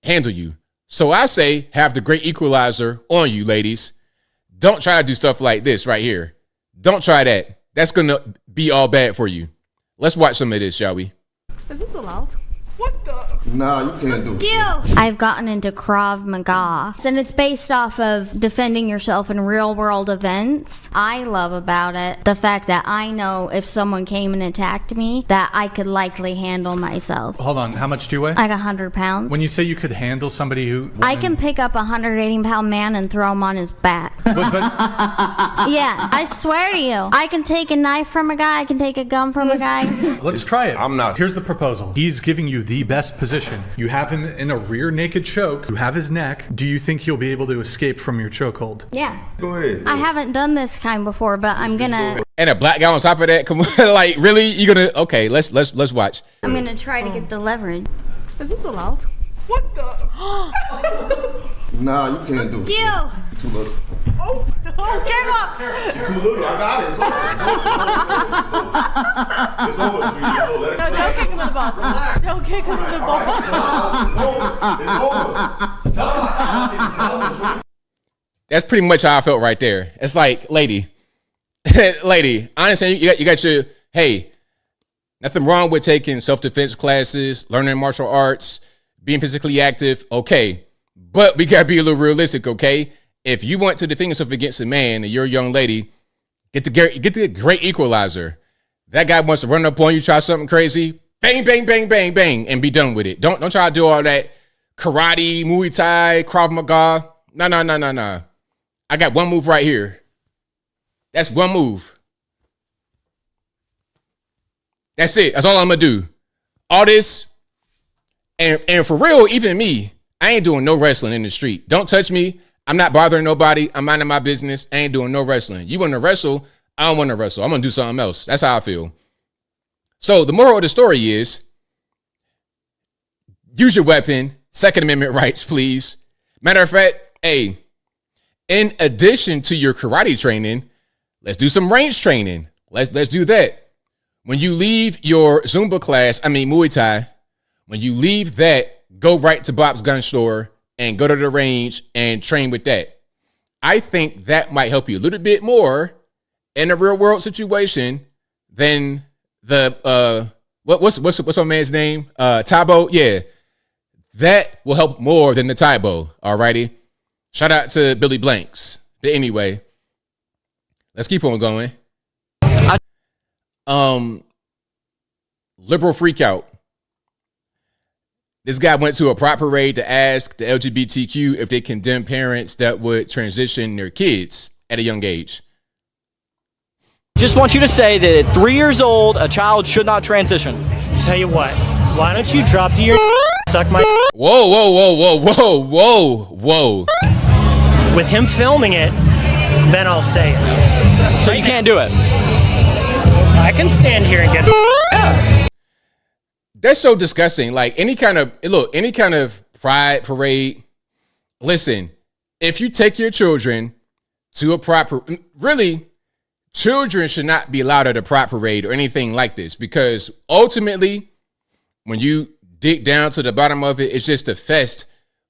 handle you. So I say have the great equalizer on you, ladies. Don't try to do stuff like this right here. Don't try that. That's going to be all bad for you. Let's watch some of this, shall we? Is this allowed? What the? Nah, you can't do it. I've gotten into Krav Maga, and it's based off of defending yourself in real world events. I love about it the fact that I know if someone came and attacked me, that I could likely handle myself. Hold on, how much do you weigh? Like 100 pounds. When you say you could handle somebody who... I can pick up a 180-pound man and throw him on his back. But Yeah, I swear to you. I can take a knife from a guy, I can take a gun from a guy. let's try it. I'm not. Here's the proposal. He's giving you the best position. You have him in a rear naked choke. You have his neck. Do you think you'll be able to escape from your chokehold? Yeah. Go ahead. I haven't done this kind before, but I'm gonna... And a black guy on top of that? Come on, like really? You gonna? Okay, let's watch. I'm gonna try to get the leverage. Is this allowed? What the? Nah, you can't do it. Ew. Too little. Oh, get up. Too little. I got it. It's over. It's over. No, don't kick him in the ball. Don't kick him in the ball. It's over. Stop. That's pretty much how I felt right there. It's like, lady, lady, I understand you got your, hey, nothing wrong with taking self-defense classes, learning martial arts, being physically active, okay. But we gotta be a little realistic, okay? If you want to defend yourself against a man and you're a young lady, get the great equalizer. That guy wants to run up on you, try something crazy, bang, bang, bang, bang, bang, and be done with it. Don't try to do all that karate, Muay Thai, Krav Maga. No. I got one move right here. That's one move. That's it. That's all I'm gonna do. All this, and for real, even me, I ain't doing no wrestling in the street. Don't touch me. I'm not bothering nobody. I'm minding my business. I ain't doing no wrestling. You want to wrestle? I don't want to wrestle. I'm going to do something else. That's how I feel. So the moral of the story is use your weapon. Second Amendment rights, please. Matter of fact, hey, in addition to your karate training, let's do some range training. Let's do that. When you leave your Zumba class, Muay Thai, when you leave that, go right to Bob's gun store and go to the range and train with that. I think that might help you a little bit more in a real world situation than the what's my man's name? Taibo. Yeah. That will help more than the Taibo. Alrighty. Shout out to Billy Blanks. But anyway, let's keep on going. Liberal freak out. This guy went to a pride parade to ask the LGBTQ if they condemn parents that would transition their kids at a young age. Just want you to say that at 3 years old, a child should not transition. Tell you what, why don't you drop to your suck my Whoa, whoa, whoa, whoa, whoa, whoa, whoa. With him filming it, then I'll say it. So you can't do it? I can stand here and get it. That's so disgusting. Like any kind of pride parade. Listen, if you take your children to a pride parade, really, children should not be allowed at a pride parade or anything like this, because ultimately, when you dig down to the bottom of it, it's just a fest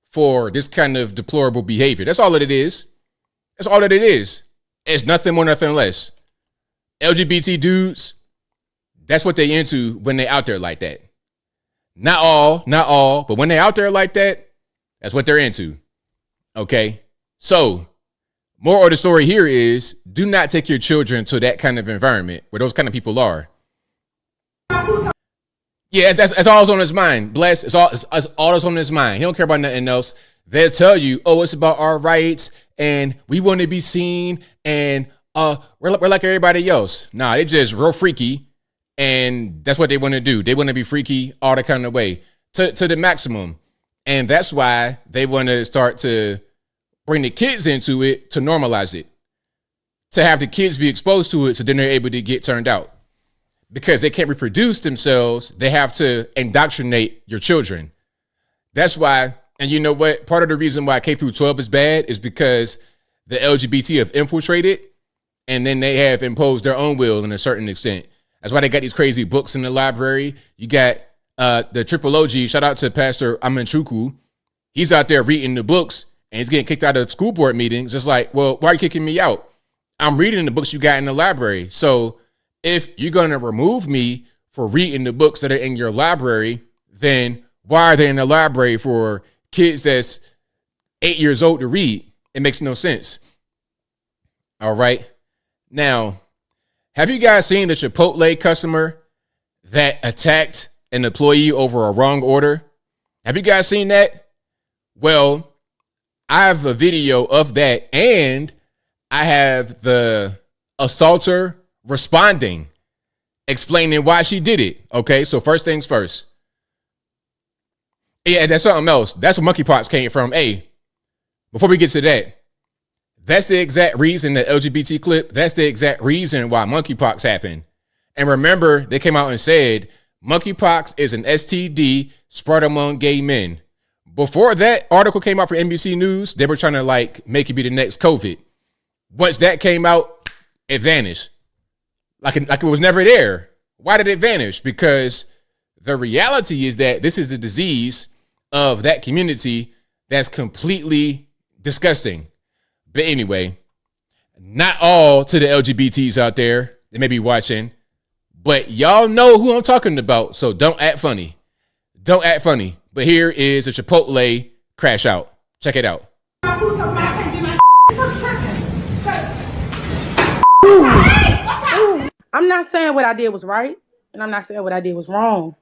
for this kind of deplorable behavior. That's all that it is. That's all that it is. It's nothing more, nothing less. LGBT dudes, that's what they into when they out there like that. Not all, but when they out there like that, that's what they're into. Okay? So, moral of the story here is do not take your children to that kind of environment where those kind of people are. Yeah, that's all that's on his mind. Bless, it's all that's on his mind. He don't care about nothing else. They'll tell you, oh, it's about our rights and we want to be seen and we're like everybody else. Nah, they're just real freaky. And that's what they want to do. They want to be freaky all the kind of way to the maximum. And that's why they want to start to bring the kids into it to normalize it, to have the kids be exposed to it so then they're able to get turned out. Because they can't reproduce themselves, they have to indoctrinate your children. That's why, and you know what? Part of the reason why K through 12 is bad is because the LGBT have infiltrated and then they have imposed their own will in a certain extent. That's why they got these crazy books in the library. You got the Triple OG. Shout out to Pastor Amanchuku. He's out there reading the books and he's getting kicked out of school board meetings. It's like, well, why are you kicking me out? I'm reading the books you got in the library. So if you're going to remove me for reading the books that are in your library, then why are they in the library for kids that's 8 years old to read? It makes no sense. All right. Now, have you guys seen the Chipotle customer that attacked an employee over a wrong order? Have you guys seen that? Well, I have a video of that, and I have the assaulter responding, explaining why she did it. Okay, so first things first. Yeah, that's something else. That's where monkeypox came from. Hey, before we get to that, that's the exact reason, the LGBT clip, that's the exact reason why monkeypox happened. And remember, they came out and said, monkeypox is an STD spread among gay men. Before that article came out for NBC News, they were trying to make it be the next COVID. Once that came out, it vanished. Like it was never there. Why did it vanish? Because the reality is that this is a disease of that community that's completely disgusting. But anyway, not all to the LGBTs out there that may be watching, but y'all know who I'm talking about. So don't act funny. Don't act funny. But here is a Chipotle crash out. Check it out. I'm not saying what I did was right, and I'm not saying what I did was wrong,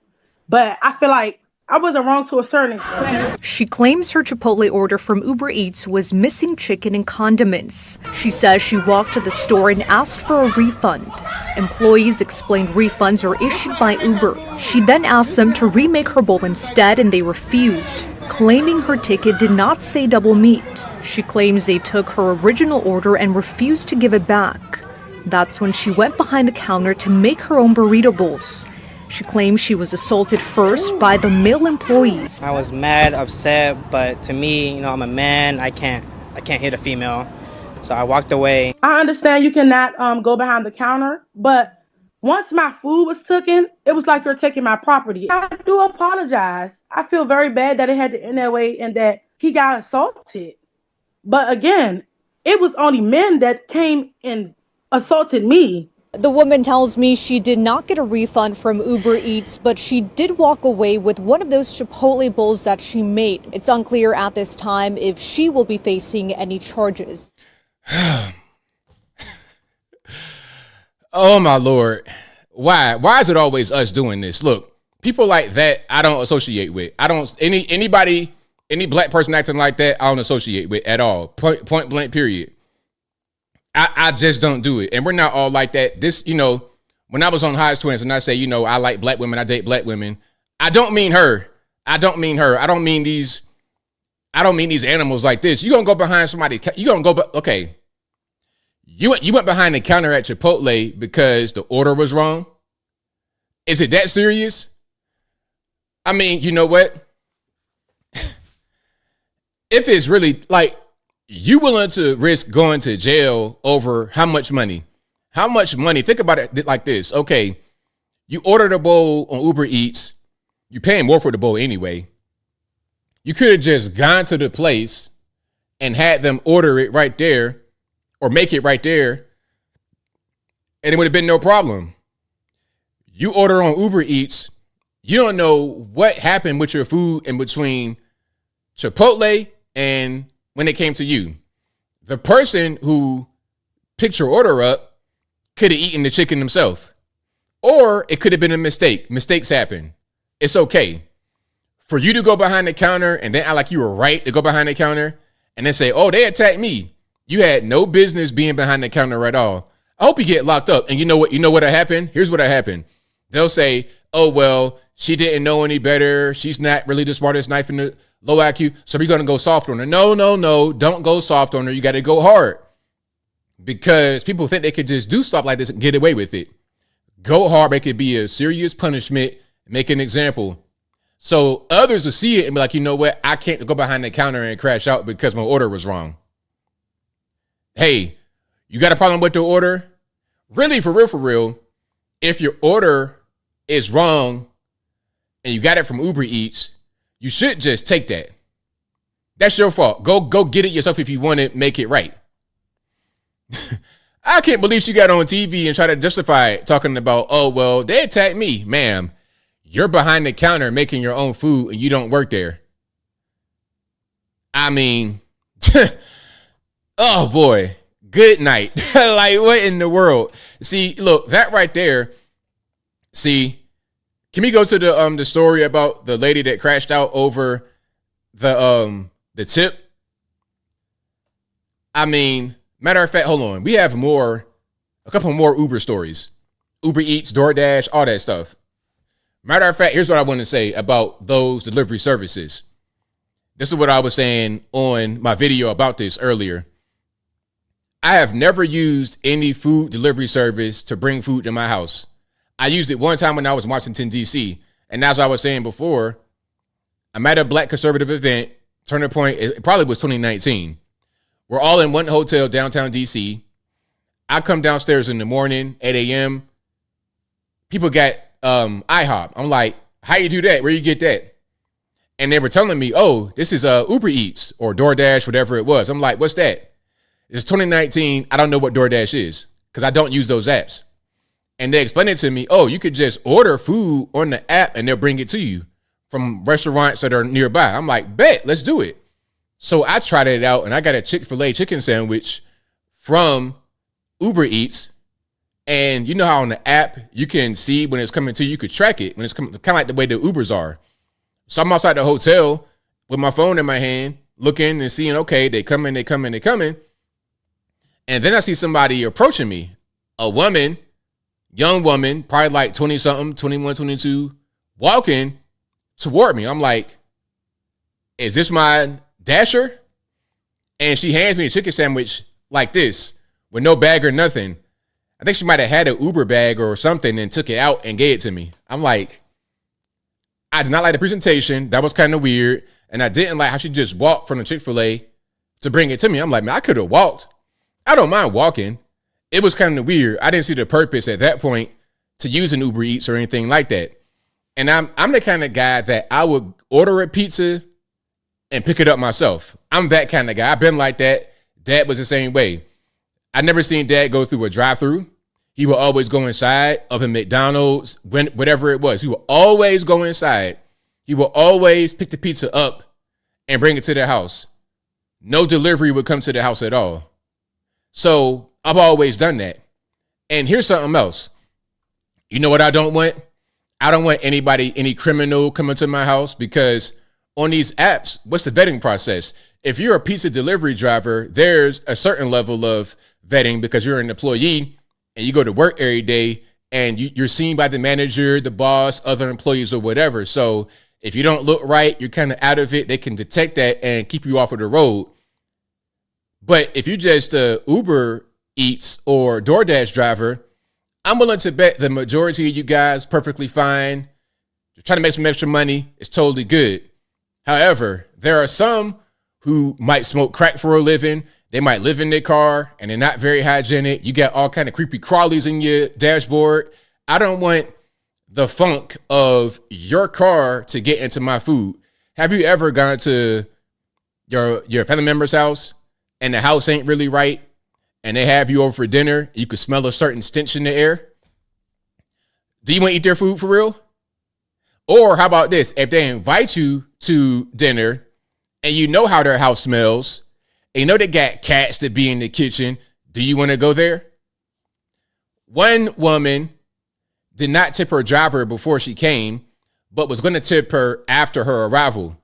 but I feel like I wasn't wrong to a certain extent. She claims her Chipotle order from Uber Eats was missing chicken and condiments. She says she walked to the store and asked for a refund. Employees explained refunds are issued by Uber. She then asked them to remake her bowl instead, and they refused. claiming her ticket did not say double meat. She claims they took her original order and refused to give it back. That's when she went behind the counter to make her own burrito bowls. She claims she was assaulted first by the male employees. I was mad, upset, but to me, I'm a man. I can't hit a female. So I walked away. I understand you cannot go behind the counter, but once my food was taken, it was like you're taking my property. I do apologize. I feel very bad that it had to end that way and that he got assaulted. But again, it was only men that came and assaulted me. The woman tells me she did not get a refund from Uber Eats, but she did walk away with one of those Chipotle bowls that she made. It's unclear at this time if she will be facing any charges. Oh my Lord. Why is it always us doing this? Look, people like that I don't associate with. I don't any black person acting like that I don't associate with at all. Point blank period. I just don't do it. And we're not all like that. This, when I was on Highs Twins and I say, I like black women, I date black women. I don't mean her. I don't mean these animals like this. You're going to go behind somebody. Okay. You went behind the counter at Chipotle because the order was wrong. Is it that serious? I mean, you know what? If it's really like, you willing to risk going to jail over how much money? How much money? Think about it like this. Okay, you ordered a bowl on Uber Eats. You're paying more for the bowl anyway. You could have just gone to the place and had them order it right there or make it right there, and it would have been no problem. You order on Uber Eats. You don't know what happened with your food in between Chipotle and when it came to you. The person who picked your order up could have eaten the chicken himself. Or it could have been a mistake. Mistakes happen. It's okay. For you to go behind the counter and then act like you were right to go behind the counter and then say, oh, they attacked me. You had no business being behind the counter at all. I hope you get locked up. And you know what happened? Here's what happened. They'll say, oh, well, she didn't know any better. She's not really the smartest knife in the low IQ, so we're going to go soft on her. No, don't go soft on her. You got to go hard because people think they could just do stuff like this and get away with it. Go hard, make it be a serious punishment, make an example. So others will see it and be like, you know what? I can't go behind the counter and crash out because my order was wrong. Hey, you got a problem with the order? Really, for real, if your order is wrong and you got it from Uber Eats, you should just take that. That's your fault. Go get it yourself if you want to make it right. I can't believe she got on TV and try to justify it, talking about, oh, well, they attacked me. Ma'am, you're behind the counter making your own food and you don't work there. I mean, oh, boy. Good night. Like, what in the world? See, look, that right there. See, can we go to the story about the lady that crashed out over the tip? I mean, matter of fact, hold on. We have a couple more Uber stories. Uber Eats, DoorDash, all that stuff. Matter of fact, here's what I want to say about those delivery services. This is what I was saying on my video about this earlier. I have never used any food delivery service to bring food to my house. I used it one time when I was in Washington, D.C. And as I was saying before, I'm at a black conservative event, Turning Point. It probably was 2019. We're all in one hotel downtown D.C. I come downstairs in the morning, 8 a.m. People got IHOP. I'm like, how you do that? Where you get that? And they were telling me, oh, this is Uber Eats or DoorDash, whatever it was. I'm like, what's that? It's 2019. I don't know what DoorDash is because I don't use those apps. And they explained it to me, oh, you could just order food on the app and they'll bring it to you from restaurants that are nearby. I'm like, bet, let's do it. So I tried it out and I got a Chick-fil-A chicken sandwich from Uber Eats. And you know how on the app you can see when it's coming to you, you could track it when it's coming, kind of like the way the Ubers are. So I'm outside the hotel with my phone in my hand, looking and seeing, okay, they coming. And then I see somebody approaching me, a woman, young woman, probably like 20 something, 21, 22, walking toward me. I'm like, is this my Dasher? And she hands me a chicken sandwich like this with no bag or nothing. I think she might have had an Uber bag or something and took it out and gave it to me. I'm like, I did not like the presentation. That was kind of weird. And I didn't like how she just walked from the Chick-fil-A to bring it to me. I'm like, man, I could have walked. I don't mind walking. It was kind of weird. I didn't see the purpose at that point to use an Uber Eats or anything like that. And I'm the kind of guy that I would order a pizza and pick it up myself. I'm that kind of guy. I've been like that. Dad was the same way. I never seen Dad go through a drive-through. He would always go inside of a McDonald's, whatever it was. He would always go inside. He would always pick the pizza up and bring it to the house. No delivery would come to the house at all. So I've always done that. And here's something else. You know what I don't want? I don't want anybody, any criminal coming to my house, because on these apps, what's the vetting process? If you're a pizza delivery driver, there's a certain level of vetting because you're an employee and you go to work every day and you're seen by the manager, the boss, other employees or whatever. So if you don't look right, you're kind of out of it. They can detect that and keep you off of the road. But if you just Uber Eats or DoorDash driver, I'm willing to bet the majority of you guys perfectly fine. Just trying to make some extra money. It's totally good. However, there are some who might smoke crack for a living. They might live in their car and they're not very hygienic. You got all kind of creepy crawlies in your dashboard. I don't want the funk of your car to get into my food. Have you ever gone to your family member's house and the house ain't really right and they have you over for dinner? You could smell a certain stench in the air. Do you want to eat their food for real? Or how about this? If they invite you to dinner and you know how their house smells, and you know they got cats that be in the kitchen, do you want to go there? One woman did not tip her driver before she came, but was going to tip her after her arrival.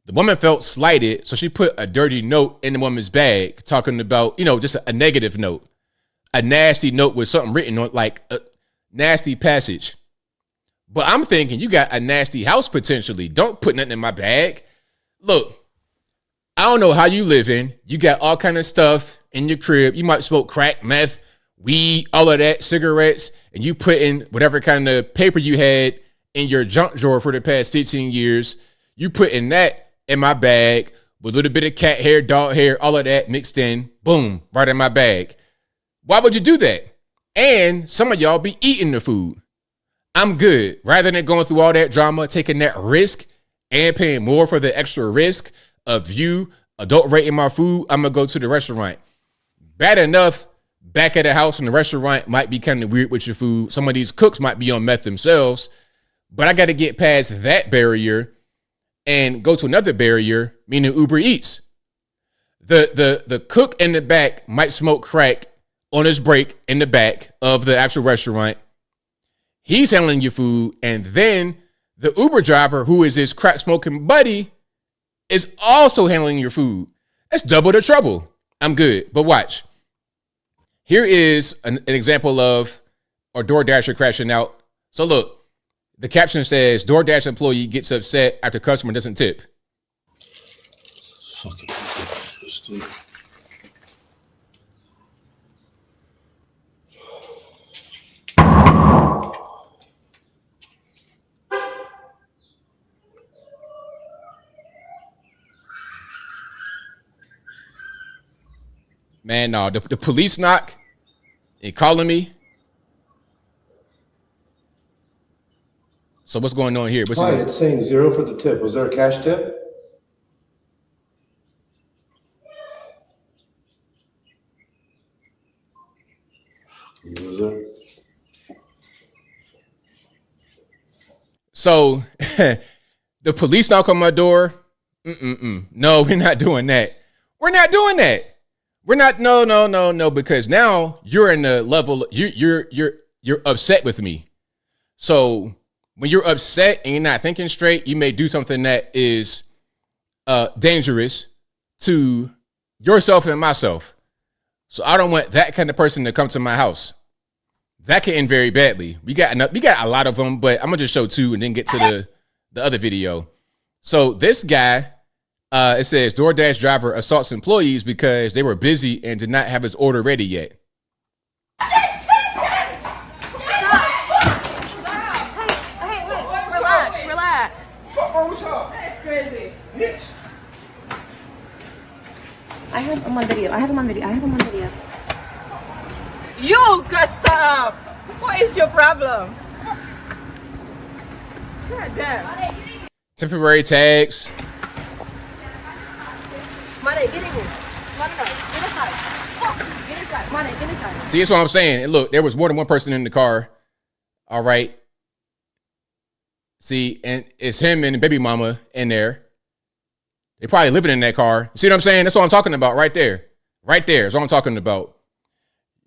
The woman felt slighted, so she put a dirty note in the woman's bag talking about, just a negative note, a nasty note with something written on, like a nasty passage. But I'm thinking, you got a nasty house potentially. Don't put nothing in my bag. Look, I don't know how you live in. You got all kind of stuff in your crib. You might smoke crack, meth, weed, all of that, cigarettes, and you put in whatever kind of paper you had in your junk drawer for the past 15 years. You put in that in my bag with a little bit of cat hair, dog hair, all of that mixed in. Boom, right in my bag. Why would you do that? And some of y'all be eating the food. I'm good. Rather than going through all that drama, taking that risk and paying more for the extra risk of you adulterating my food, I'm going to go to the restaurant. Bad enough, back at the house in the restaurant might be kind of weird with your food. Some of these cooks might be on meth themselves, but I got to get past that barrier and go to another barrier, meaning Uber Eats. The cook in the back might smoke crack on his break in the back of the actual restaurant. He's handling your food, and then the Uber driver, who is his crack smoking buddy, is also handling your food. That's double the trouble. I'm good, but watch. Here is an example of a DoorDasher crashing out. So look, the caption says, DoorDash employee gets upset after customer doesn't tip. Fucking ridiculous, dude. Man, no, the police knock and calling me. So what's going on here? Fine, it's saying 0 for the tip. Was there a cash tip? Loser. So the police knock on my door. No, we're not doing that. We're not doing that. We're not. No. Because now you're in the level. You're upset with me. So when you're upset and you're not thinking straight, you may do something that is dangerous to yourself and myself. So I don't want that kind of person to come to my house. That can end very badly. We got a lot of them, but I'm gonna just show two and then get to the other video. So this guy It says DoorDash driver assaults employees because they were busy and did not have his order ready yet. Relax. Fuck wrong with y'all? That's crazy. Bitch. I have him on video. You got stop. What is your problem? God damn. Temporary tags. Money, get in here. Money, get inside. Get inside. Money, get inside. See, that's what I'm saying. And look, there was more than one person in the car. All right. See, and it's him and the baby mama in there. They probably living in that car. See what I'm saying? That's what I'm talking about right there. Right there is what I'm talking about.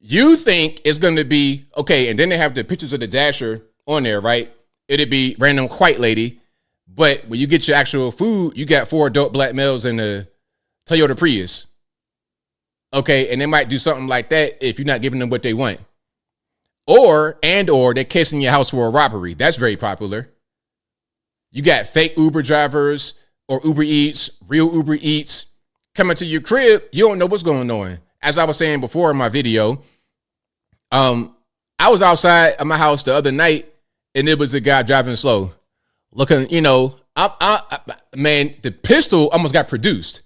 You think it's going to be, okay, and then they have the pictures of the dasher on there, right? It'd be random white lady. But when you get your actual food, you got 4 adult black males in the Toyota Prius. Okay, and they might do something like that if you're not giving them what they want. Or they're casing your house for a robbery. That's very popular. You got fake Uber drivers or Uber Eats, real Uber Eats coming to your crib. You don't know what's going on. As I was saying before in my video, I was outside of my house the other night and there was a guy driving slow, looking, man, the pistol almost got produced.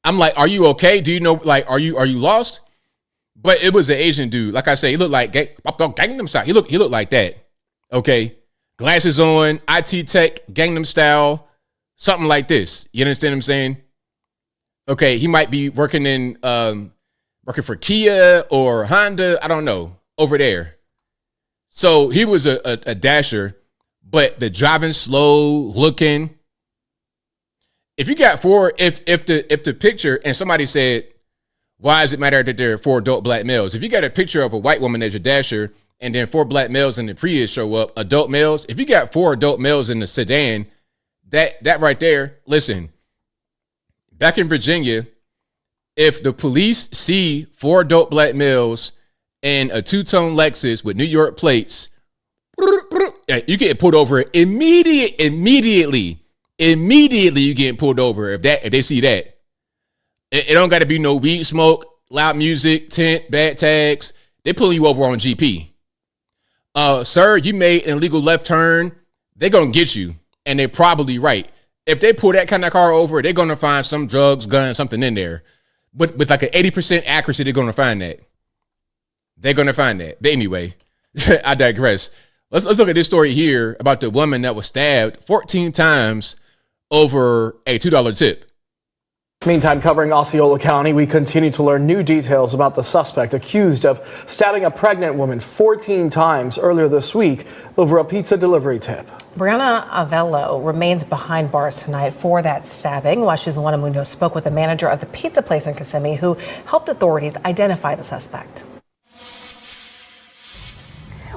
I'm like, are you okay? Do you know, like, are you lost? But it was an Asian dude. Like I say, he looked like Gangnam Style. He looked like that. Okay. Glasses on, IT tech, Gangnam Style, something like this. You understand what I'm saying? Okay. He might be working for Kia or Honda. I don't know, over there. So he was a dasher, but the driving slow, looking. If you got 4, if the picture, and somebody said, why does it matter that there are 4 adult black males? If you got a picture of a white woman as your dasher and then 4 black males in the Prius show up, adult males, if you got 4 adult males in the sedan, that right there, listen, back in Virginia, if the police see 4 adult black males in a 2-tone Lexus with New York plates, you get pulled over immediately. Immediately you get pulled over if they see that. It don't got to be no weed smoke, loud music, tent, bad tags. They pulling you over on GP. Sir, you made an illegal left turn. They're going to get you. And they're probably right. If they pull that kind of car over, they're going to find some drugs, guns, something in there. But with like an 80% accuracy, they're going to find that. They're going to find that. But anyway, I digress. Let's look at this story here about the woman that was stabbed 14 times over a $2 tip. Meantime, covering Osceola County, we continue to learn new details about the suspect accused of stabbing a pregnant woman 14 times earlier this week over a pizza delivery tip. Brianna Alvello remains behind bars tonight for that stabbing. Washington Juana Munoz spoke with the manager of the pizza place in Kissimmee who helped authorities identify the suspect.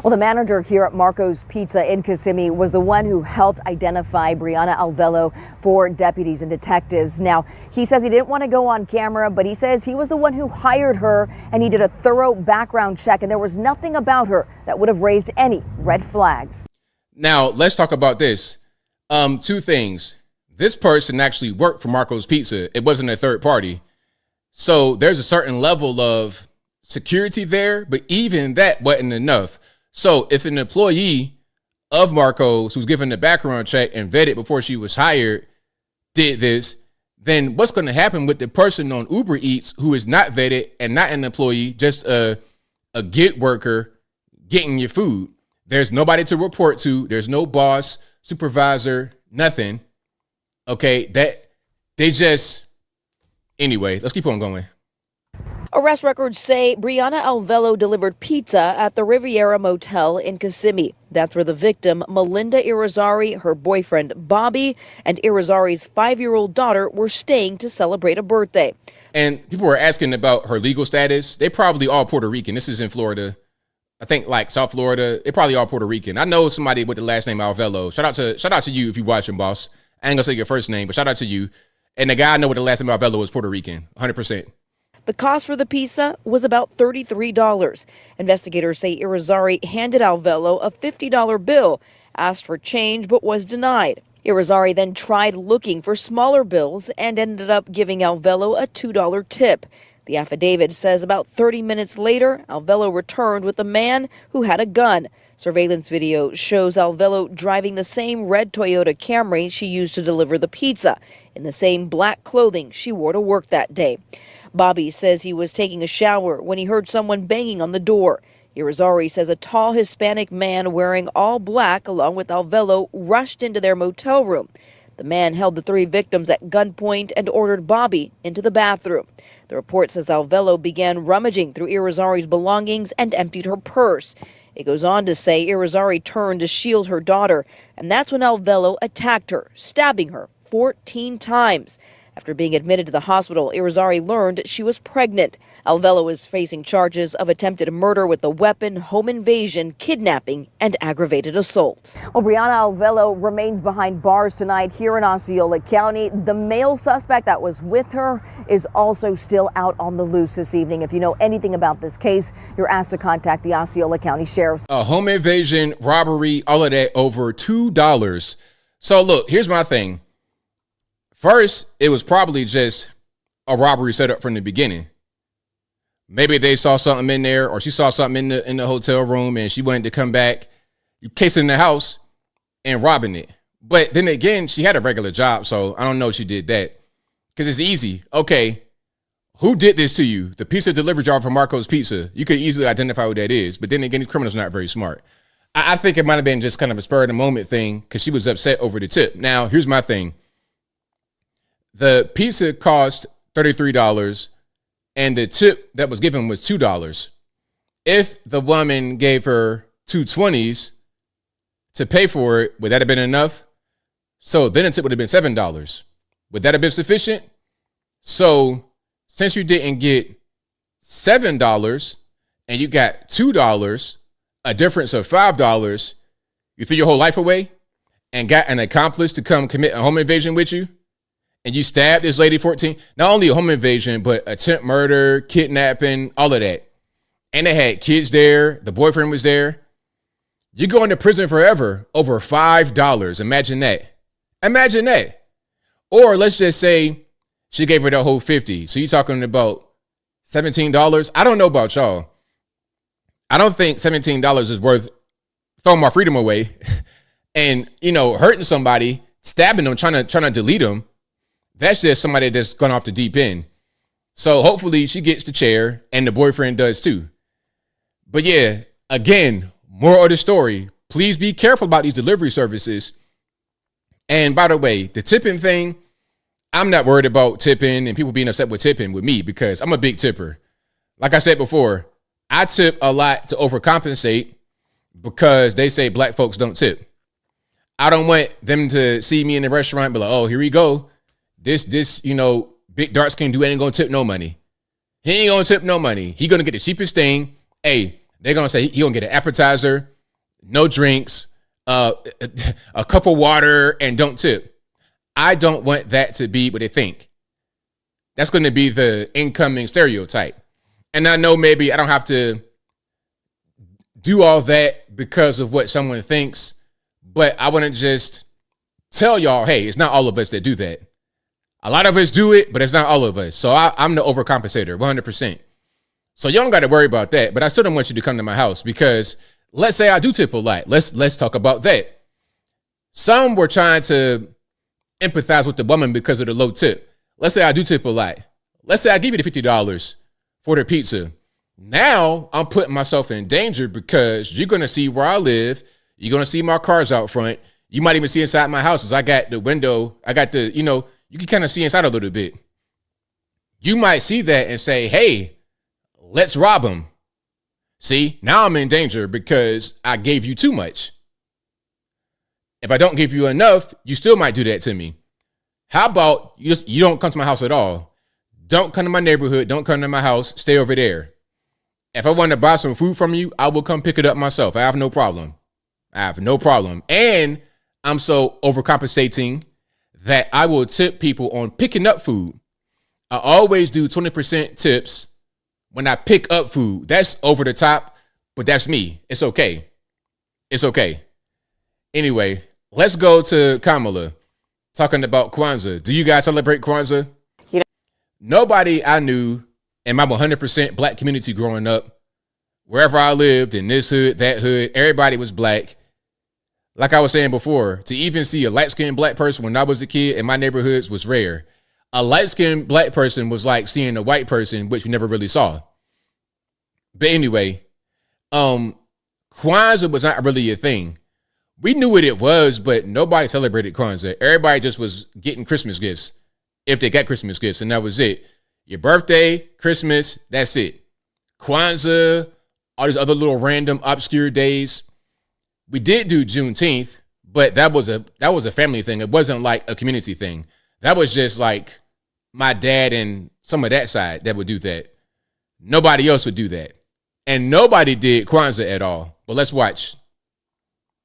Well, the manager here at Marco's Pizza in Kissimmee was the one who helped identify Brianna Alvello for deputies and detectives. Now, he says he didn't want to go on camera, but he says he was the one who hired her and he did a thorough background check and there was nothing about her that would have raised any red flags. Now, let's talk about this. 2 things. This person actually worked for Marco's Pizza. It wasn't a third party. So there's a certain level of security there, but even that wasn't enough. So if an employee of Marco's who's given the background check and vetted before she was hired did this, then what's going to happen with the person on Uber Eats who is not vetted and not an employee, just a gig worker getting your food? There's nobody to report to. There's no boss, supervisor, nothing. Okay, that they just, anyway, let's keep on going. Arrest records say Brianna Alvello delivered pizza at the Riviera Motel in Kissimmee. That's where the victim, Melinda Irizarry, her boyfriend Bobby, and Irizarry's 5-year-old daughter were staying to celebrate a birthday. And people were asking about her legal status. They probably all Puerto Rican. This is in Florida. I think like South Florida. They probably all Puerto Rican. I know somebody with the last name Alvello. Shout out to you if you're watching, boss. I ain't gonna say your first name, but shout out to you. And the guy I know with the last name Alvello is Puerto Rican, 100%. The cost for the pizza was about $33. Investigators say Irizarry handed Alvello a $50 bill, asked for change, but was denied. Irizarry then tried looking for smaller bills and ended up giving Alvello a $2 tip. The affidavit says about 30 minutes later, Alvello returned with a man who had a gun. Surveillance video shows Alvello driving the same red Toyota Camry she used to deliver the pizza, in the same black clothing she wore to work that day. Bobby says he was taking a shower when he heard someone banging on the door. Irizarry says a tall Hispanic man wearing all black along with Alvello rushed into their motel room. The man held the three victims at gunpoint and ordered Bobby into the bathroom. The report says Alvello began rummaging through Irizarry's belongings and emptied her purse. It goes on to say Irizarry turned to shield her daughter, and that's when Alvello attacked her, stabbing her 14 times. After being admitted to the hospital, Irizarry learned she was pregnant. Alvello is facing charges of attempted murder with a weapon, home invasion, kidnapping, and aggravated assault. Well, Brianna Alvello remains behind bars tonight here in Osceola County. The male suspect that was with her is also still out on the loose this evening. If you know anything about this case, you're asked to contact the Osceola County Sheriff's. A home invasion, robbery, all of that over $2. So look, here's my thing. First, it was probably just a robbery set up from the beginning. Maybe they saw something in there, or she saw something in the hotel room and she wanted to come back, casing the house and robbing it. But then again, she had a regular job, so I don't know if she did that. Because it's easy. Okay, who did this to you? The pizza delivery driver from Marco's Pizza. You could easily identify who that is. But then again, these criminals are not very smart. I think it might have been just kind of a spur of the moment thing because she was upset over the tip. Now, here's my thing. The pizza cost $33 and the tip that was given was $2. If the woman gave her $2.20s to pay for it, would that have been enough? So then the tip would have been $7. Would that have been sufficient? So since you didn't get $7 and you got $2, a difference of $5, you threw your whole life away and got an accomplice to come commit a home invasion with you? And you stabbed this lady 14, not only a home invasion, but attempt murder, kidnapping, all of that. And they had kids there. The boyfriend was there. You're going to prison forever over $5. Imagine that. Imagine that. Or let's just say she gave her the whole 50. So you're talking about $17. I don't know about y'all. I don't think $17 is worth throwing my freedom away and, hurting somebody, stabbing them, trying to delete them. That's just somebody that's gone off the deep end. So hopefully she gets the chair and the boyfriend does too. But yeah, again, moral of the story, please be careful about these delivery services. And by the way, the tipping thing, I'm not worried about tipping and people being upset with tipping with me because I'm a big tipper. Like I said before, I tip a lot to overcompensate because they say black folks don't tip. I don't want them to see me in the restaurant and be like, oh, here we go. This, big dark skin dude ain't gonna tip no money. He ain't gonna tip no money. He gonna get the cheapest thing. Hey, they're gonna say he gonna get an appetizer, no drinks, a cup of water, and don't tip. I don't want that to be what they think. That's gonna be the incoming stereotype. And I know maybe I don't have to do all that because of what someone thinks, but I wanna just tell y'all, hey, it's not all of us that do that. A lot of us do it, but it's not all of us. So I'm the overcompensator, 100%. So you don't got to worry about that. But I still don't want you to come to my house because let's say I do tip a lot. Let's talk about that. Some were trying to empathize with the woman because of the low tip. Let's say I do tip a lot. Let's say I give you the $50 for the pizza. Now I'm putting myself in danger because you're going to see where I live. You're going to see my cars out front. You might even see inside my house as I got the window. I got the, you can kind of see inside a little bit. You might see that and say, hey, let's rob him. See, now I'm in danger because I gave you too much. If I don't give you enough, you still might do that to me. How about you don't come to my house at all? Don't come to my neighborhood. Don't come to my house. Stay over there. If I want to buy some food from you, I will come pick it up myself. I have no problem. And I'm so overcompensating that I will tip people on picking up food. I always do 20% tips when I pick up food. That's over the top, but that's me. It's okay. Anyway, let's go to Kamala talking about Kwanzaa. Do you guys celebrate Kwanzaa? Nobody I knew in my 100% black community growing up, wherever I lived, in this hood, that hood, everybody was black. Like I was saying before, to even see a light-skinned black person when I was a kid in my neighborhoods was rare. A light-skinned black person was like seeing a white person, which we never really saw. But anyway, Kwanzaa was not really a thing. We knew what it was, but nobody celebrated Kwanzaa. Everybody just was getting Christmas gifts, if they got Christmas gifts, and that was it. Your birthday, Christmas, that's it. Kwanzaa, all these other little random obscure days. We did do Juneteenth, but that was a family thing. It wasn't like a community thing. That was just like my dad and some of that side that would do that. Nobody else would do that. And nobody did Kwanzaa at all. But let's watch.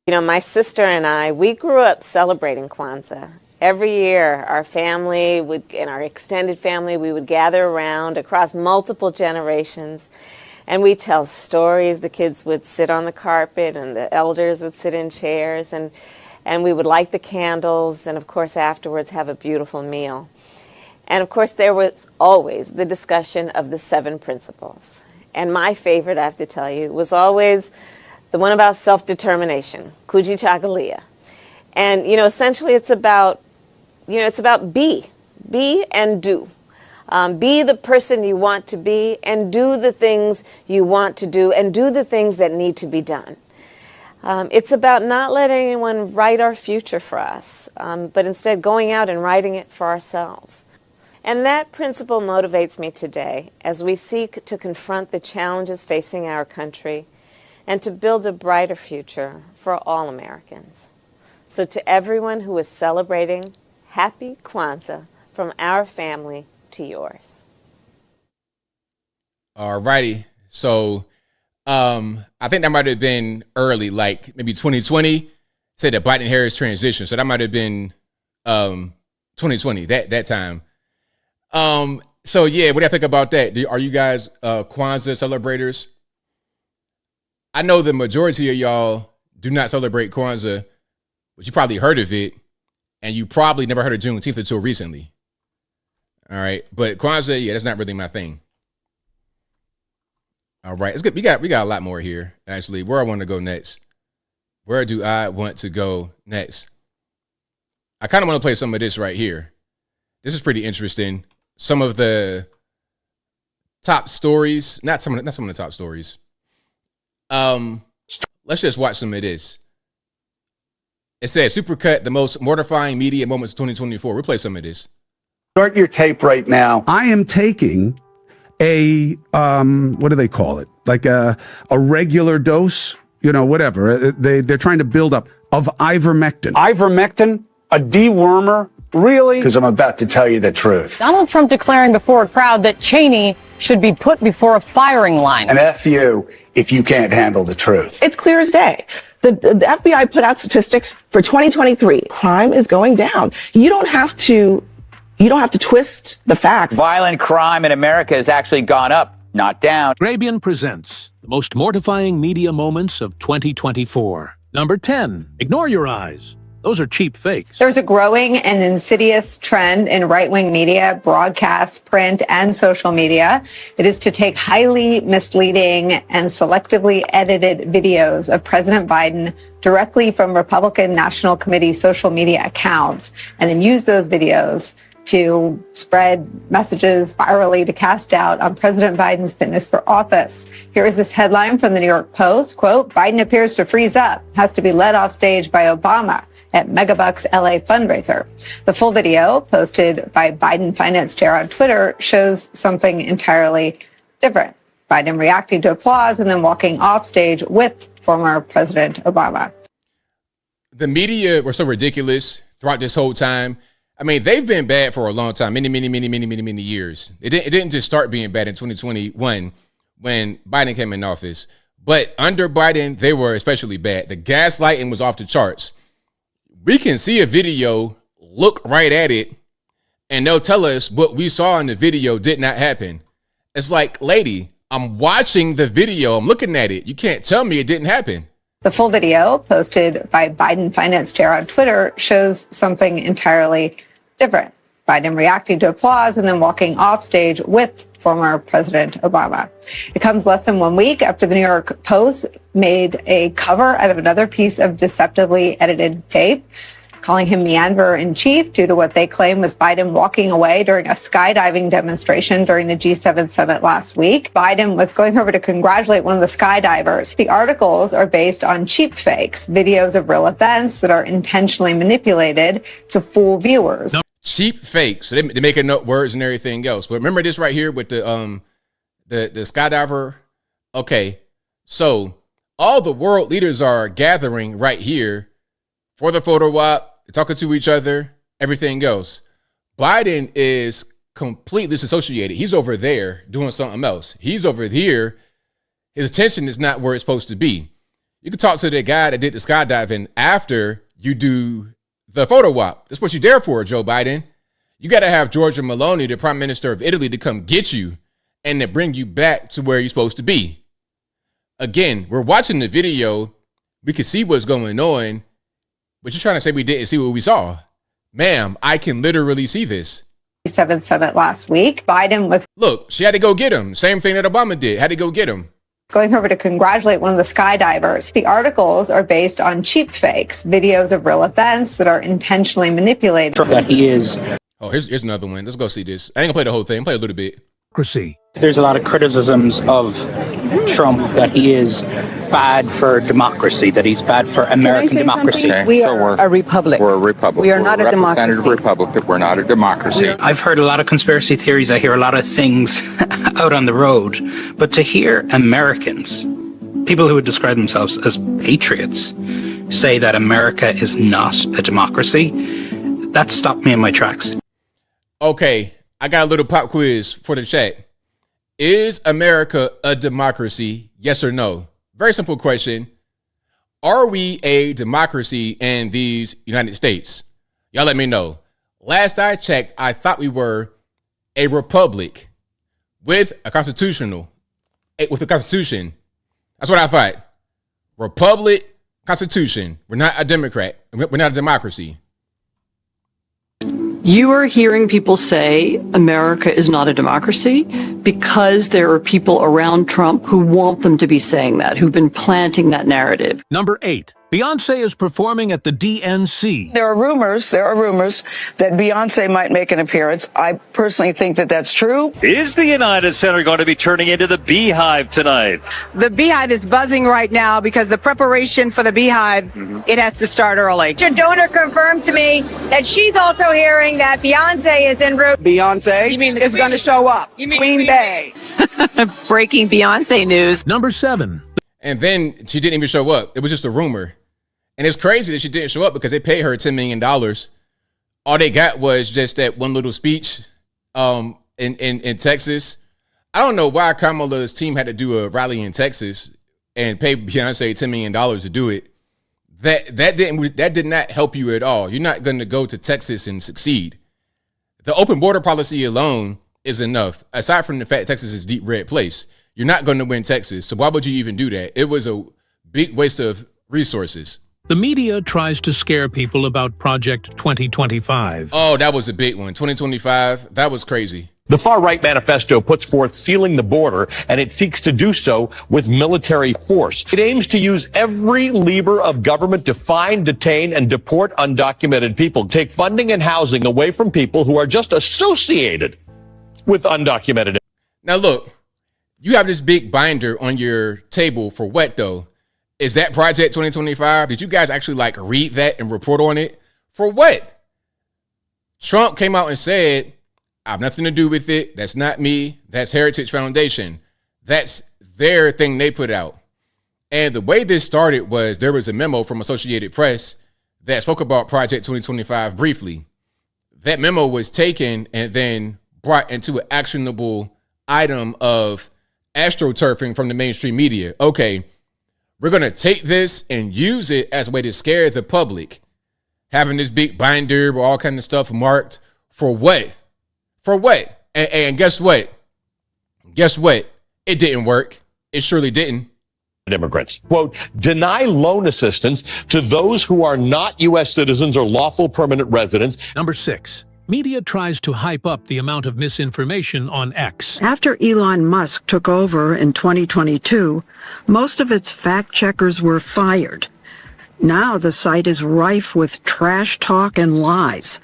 You know, my sister and I, we grew up celebrating Kwanzaa. Every year, our family and our extended family, we would gather around across multiple generations, and we tell stories. The kids would sit on the carpet, and the elders would sit in chairs, and we would light the candles, and of course, afterwards, have a beautiful meal. And of course, there was always the discussion of the 7 principles. And my favorite, I have to tell you, was always the one about self-determination, Kujichagulia. And, you know, essentially it's about be and do. Be the person you want to be and do the things you want to do and do the things that need to be done. It's about not letting anyone write our future for us, but instead going out and writing it for ourselves. And that principle motivates me today as we seek to confront the challenges facing our country and to build a brighter future for all Americans. So to everyone who is celebrating, happy Kwanzaa from our family to yours. All righty. So I think that might have been early, like maybe 2020, said the Biden-Harris transition. So that might have been 2020, that time. So yeah, what do you think about that? Are you guys Kwanzaa celebrators? I know the majority of y'all do not celebrate Kwanzaa, but you probably heard of it, and you probably never heard of Juneteenth until recently. All right, but Kwanzaa, yeah, that's not really my thing. All right, it's good. We got a lot more here. Actually, where I want to go next? Where do I want to go next? I kind of want to play some of this right here. This is pretty interesting. Some of the top stories, not some of the top stories. Let's just watch some of this. It says Supercut, the most mortifying media moments of 2024. We'll play some of this. Start your tape right now. I am taking a what do they call it? Like a regular dose, you know, whatever. They're trying to build up of ivermectin. Ivermectin, a dewormer. Really? Because I'm about to tell you the truth. Donald Trump declaring before a crowd that Cheney should be put before a firing line. And F you if you can't handle the truth. It's clear as day. The FBI put out statistics for 2023. Crime is going down. You don't have to twist the facts. Violent crime in America has actually gone up, not down. Grabian presents the most mortifying media moments of 2024. Number 10, ignore your eyes. Those are cheap fakes. There's a growing and insidious trend in right-wing media, broadcast, print, and social media. It is to take highly misleading and selectively edited videos of President Biden directly from Republican National Committee social media accounts and then use those videos to spread messages virally to cast doubt on President Biden's fitness for office. Here is this headline from the New York Post, quote, Biden appears to freeze up, has to be led off stage by Obama at Megabucks LA fundraiser. The full video posted by Biden finance chair on Twitter shows something entirely different. Biden reacting to applause and then walking off stage with former President Obama. The media were so ridiculous throughout this whole time. I mean, they've been bad for a long time, many years. It didn't just start being bad in 2021 when Biden came in office. But under Biden, they were especially bad. The gaslighting was off the charts. We can see a video, look right at it, and they'll tell us what we saw in the video did not happen. It's like, lady, I'm watching the video. I'm looking at it. You can't tell me it didn't happen. The full video posted by Biden finance chair on Twitter shows something entirely different. Biden reacting to applause and then walking off stage with former President Obama. It comes less than 1 week after the New York Post made a cover out of another piece of deceptively edited tape, calling him meanderer-in-chief due to what they claim was Biden walking away during a skydiving demonstration during the G7 summit last week. Biden was going over to congratulate one of the skydivers. The articles are based on cheap fakes, videos of real events that are intentionally manipulated to fool viewers. Cheap fakes. So they making up words and everything else. But remember this right here with the skydiver. Okay, so all the world leaders are gathering right here for the photo op. They're talking to each other. Everything else. Biden is completely disassociated. He's over there doing something else. He's over here. His attention is not where it's supposed to be. You can talk to the guy that did the skydiving after you do the photo op. That's what you're there for, Joe Biden. You got to have Giorgia Meloni, the prime minister of Italy, to come get you and to bring you back to where you're supposed to be. Again, we're watching the video. We can see what's going on, but you're trying to say we didn't see what we saw. Ma'am, I can literally see this. G7 summit last week. Biden was... Look, she had to go get him. Same thing that Obama did. Had to go get him. Going over to congratulate one of the skydivers. The articles are based on cheap fakes, videos of real events that are intentionally manipulated. That he is. Oh, here's another one. Let's go see this. I ain't gonna play the whole thing. Play a little bit. There's a lot of criticisms of Trump that he is bad for democracy, that he's bad for American democracy. Okay, we are a republic. We're a republic. We are not a democracy. Republic. We're not a democracy. I've heard a lot of conspiracy theories. I hear a lot of things out on the road. But to hear Americans, people who would describe themselves as patriots, say that America is not a democracy, that stopped me in my tracks. Okay, I got a little pop quiz for the chat. Is America a democracy? Yes or no? Very simple question. Are we a democracy in these United States? Y'all let me know. Last I checked, I thought we were a republic with a constitution. That's what I thought. Republic, constitution. We're not a Democrat. We're not a democracy. You are hearing people say America is not a democracy because there are people around Trump who want them to be saying that, who've been planting that narrative. Number 8. Beyonce is performing at the DNC. There are rumors that Beyonce might make an appearance. I personally think that that's true. Is the United Center going to be turning into the Beehive tonight? The Beehive is buzzing right now because the preparation for the Beehive, it has to start early. A donor confirmed to me that she's also hearing that Beyonce is en route. Beyonce is going to show up. Queen Bey. Breaking Beyonce news. Number 7. And then she didn't even show up. It was just a rumor. And it's crazy that she didn't show up because they paid her $10 million. All they got was just that one little speech in Texas. I don't know why Kamala's team had to do a rally in Texas and pay Beyonce $10 million to do it. That did not help you at all. You're not going to go to Texas and succeed. The open border policy alone is enough. Aside from the fact Texas is a deep red place, you're not going to win Texas. So why would you even do that? It was a big waste of resources. The media tries to scare people about Project 2025. Oh, that was a big one. 2025, that was crazy. The far-right manifesto puts forth sealing the border, and it seeks to do so with military force. It aims to use every lever of government to find, detain, and deport undocumented people, take funding and housing away from people who are just associated with undocumented. Now, look, you have this big binder on your table for what, though? Is that Project 2025? Did you guys actually read that and report on it? For what? Trump came out and said, I have nothing to do with it. That's not me. That's Heritage Foundation. That's their thing they put out. And the way this started was there was a memo from Associated Press that spoke about Project 2025 briefly. That memo was taken and then brought into an actionable item of astroturfing from the mainstream media. Okay, we're going to take this and use it as a way to scare the public. Having this big binder with all kinds of stuff marked for what? For what? And guess what? Guess what? It didn't work. It surely didn't. immigrants. Quote, deny loan assistance to those who are not U.S. citizens or lawful permanent residents. Number 6. Media tries to hype up the amount of misinformation on X. After Elon Musk took over in 2022, most of its fact checkers were fired. Now the site is rife with trash talk and lies.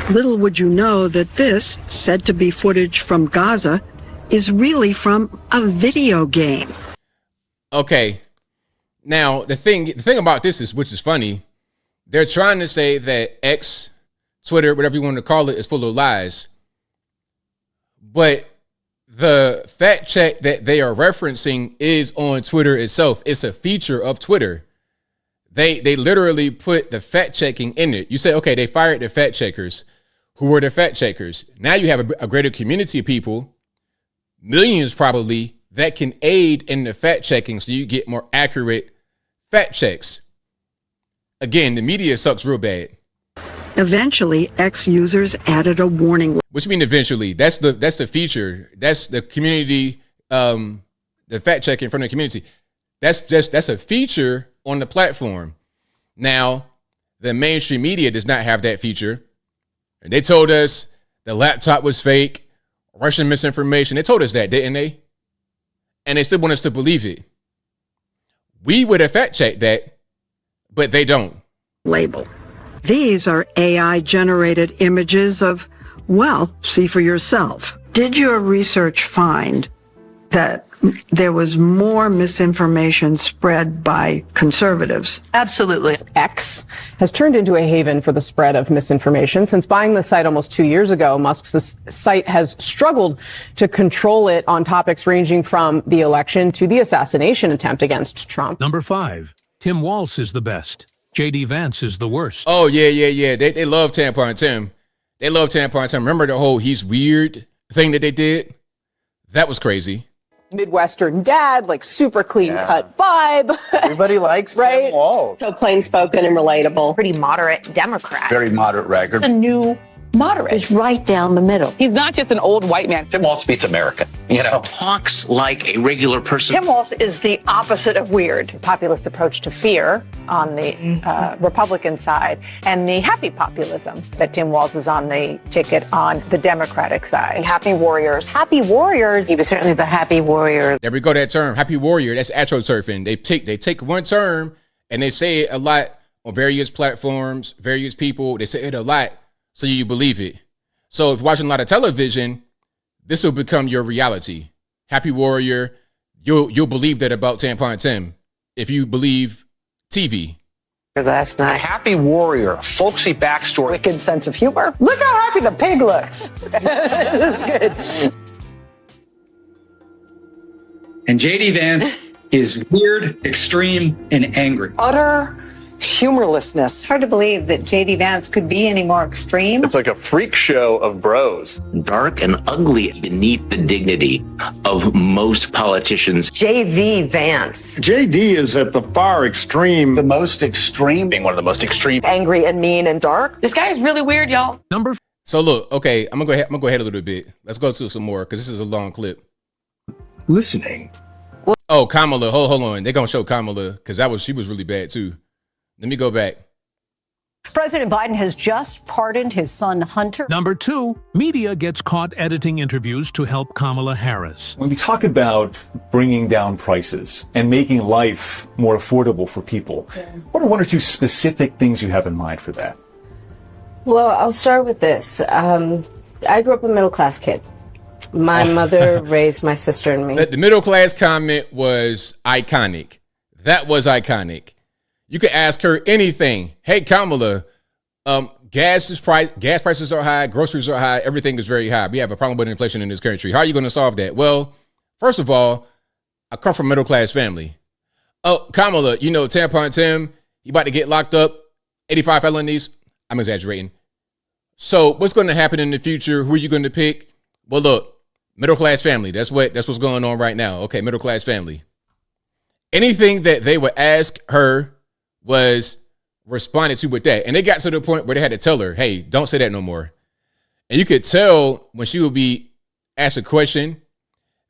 Little would you know that this, said to be footage from Gaza, is really from a video game. Okay. Now, the thing about this is, which is funny, they're trying to say that X, Twitter, whatever you want to call it, is full of lies. But the fact check that they are referencing is on Twitter itself. It's a feature of Twitter. They literally put the fact checking in it. You say, okay, they fired the fact checkers. Who were the fact checkers? Now you have a greater community of people, millions probably, that can aid in the fact checking so you get more accurate fact checks. Again, the media sucks real bad. Eventually, X users added a warning. What you mean eventually? That's the feature. That's the community, the fact checking from the community. That's a feature on the platform. Now, the mainstream media does not have that feature. And they told us the laptop was fake, Russian misinformation. They told us that, didn't they? And they still want us to believe it. We would have fact checked that, but they don't. Label. These are AI-generated images of, well, see for yourself. Did your research find that there was more misinformation spread by conservatives? Absolutely. X has turned into a haven for the spread of misinformation. Since buying the site almost 2 years ago, Musk's site has struggled to control it on topics ranging from the election to the assassination attempt against Trump. Number 5. Tim Walz is the best. J.D. Vance is the worst. Oh, yeah. They love Tampon Tim. They love Tampon Tim. Remember the whole he's weird thing that they did? That was crazy. Midwestern dad, like super clean cut vibe. Everybody likes right? Tim Walz. So plain spoken and relatable. Pretty moderate Democrat. Very moderate record. A new moderate. He's right down the middle. He's not just an old white man. Tim Walz beats America. You know, talks like a regular person. Tim Walz is the opposite of weird. Populist approach to fear on the Republican side, and the happy populism that Tim Walz is on the ticket on the Democratic side. Happy warriors. Happy warriors. he was certainly the happy warrior. There we go, that term, happy warrior. That's astroturfing. They take one term and they say it a lot on various platforms, various people. They say it a lot, so you believe it. So if you're watching a lot of television, this will become your reality. Happy warrior. You'll believe that about Tampon Tim if you believe TV. Last night. Happy warrior, folksy backstory. Wicked sense of humor. Look how happy the pig looks. That's good. And J.D. Vance is weird, extreme, and angry. Utter humorlessness. It's hard to believe that J.D. Vance could be any more extreme. It's like a freak show of bros. Dark and ugly beneath the dignity of most politicians. J.V. Vance. JD is at the far extreme. The most extreme. Being one of the most extreme. Angry and mean and dark. This guy is really weird, y'all. So look, okay, I'm gonna go ahead a little bit. Let's go to some more because this is a long clip. Listening. Oh, Kamala, hold on. They're gonna show Kamala because she was really bad too. Let me go back. President Biden has just pardoned his son Hunter. Number 2, media gets caught editing interviews to help Kamala Harris. When we talk about bringing down prices and making life more affordable for people, what are one or two specific things you have in mind for that? Well, I'll start with this. I grew up a middle-class kid. My mother raised my sister and me. The middle-class comment was iconic. That was iconic. You could ask her anything. Hey, Kamala, gas prices are high, groceries are high, everything is very high. We have a problem with inflation in this country. How are you going to solve that? Well, first of all, I come from a middle-class family. Oh, Kamala, Tampon Tim, he about to get locked up, 85 felonies. I'm exaggerating. So what's going to happen in the future? Who are you going to pick? Well, look, middle-class family. That's what's going on right now. Okay, middle-class family. Anything that they would ask her was responded to with that. And they got to the point where they had to tell her, hey, don't say that no more. And you could tell when she would be asked a question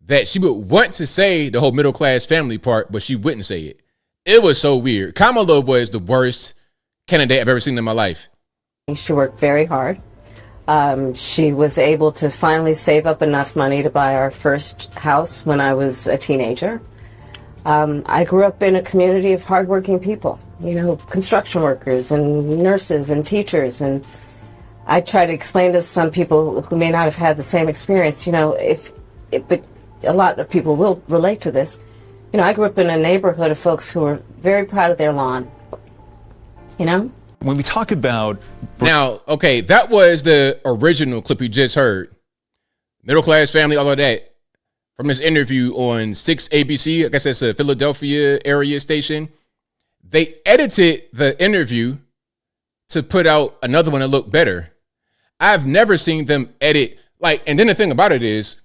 that she would want to say the whole middle class family part, but she wouldn't say it. It was so weird. Kamala was the worst candidate I've ever seen in my life. She worked very hard. She was able to finally save up enough money to buy our first house when I was a teenager. I grew up in a community of hardworking people, construction workers and nurses and teachers. And I try to explain to some people who may not have had the same experience, but a lot of people will relate to this. I grew up in a neighborhood of folks who were very proud of their lawn, When we talk about... Now, okay, that was the original clip you just heard. Middle class family, all of that. From this interview on 6 ABC, I guess that's a Philadelphia area station. They edited the interview to put out another one that looked better. I've never seen them edit, and then the thing about it is,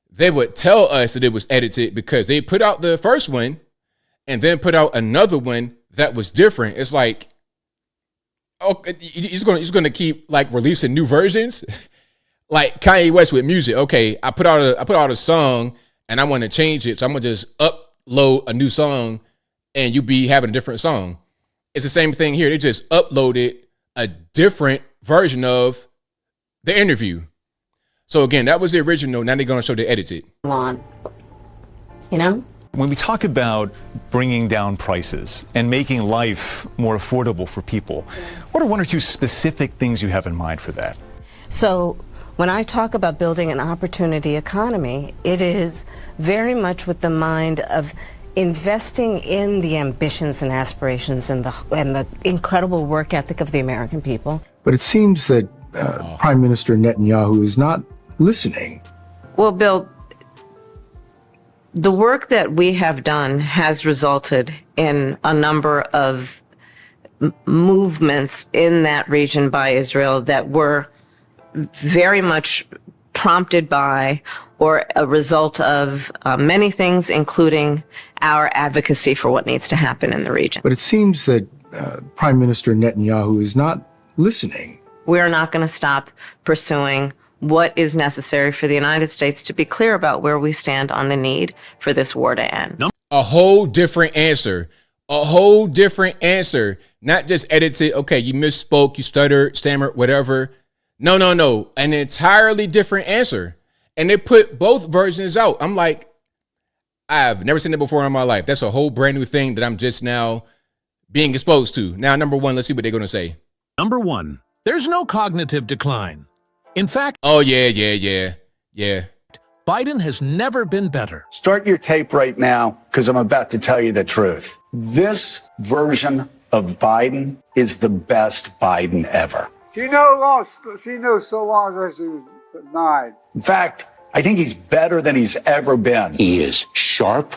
they would tell us that it was edited because they put out the first one and then put out another one that was different. It's like, okay, he's going to keep releasing new versions, like Kanye West with music. Okay, I put out a song and I want to change it, so I'm gonna just upload a new song, and you be having a different song. It's the same thing here. They just uploaded a different version of the interview. So again, that was the original. Now they're going to show the edited. When we talk about bringing down prices and making life more affordable for people, what are one or two specific things you have in mind for that? So when I talk about building an opportunity economy, it is very much with the mind of investing in the ambitions and aspirations and the incredible work ethic of the American people. But it seems that Prime Minister Netanyahu is not listening. Well, Bill, the work that we have done has resulted in a number of movements in that region by Israel that were very much prompted by or a result of many things, including our advocacy for what needs to happen in the region. But it seems that Prime Minister Netanyahu is not listening. We're not going to stop pursuing what is necessary for the United States to be clear about where we stand on the need for this war to end. A whole different answer. A whole different answer. Not just edited, okay, you misspoke, you stuttered, stammered, whatever. No. An entirely different answer. And they put both versions out. I'm like, I've never seen it before in my life. That's a whole brand new thing that I'm just now being exposed to. Now, number one, let's see what they're going to say. Number one, there's no cognitive decline. In fact, oh, yeah. Biden has never been better. Start your tape right now, because I'm about to tell you the truth. This version of Biden is the best Biden ever. She knows so long as she was 9. In fact, I think he's better than he's ever been. He is sharp,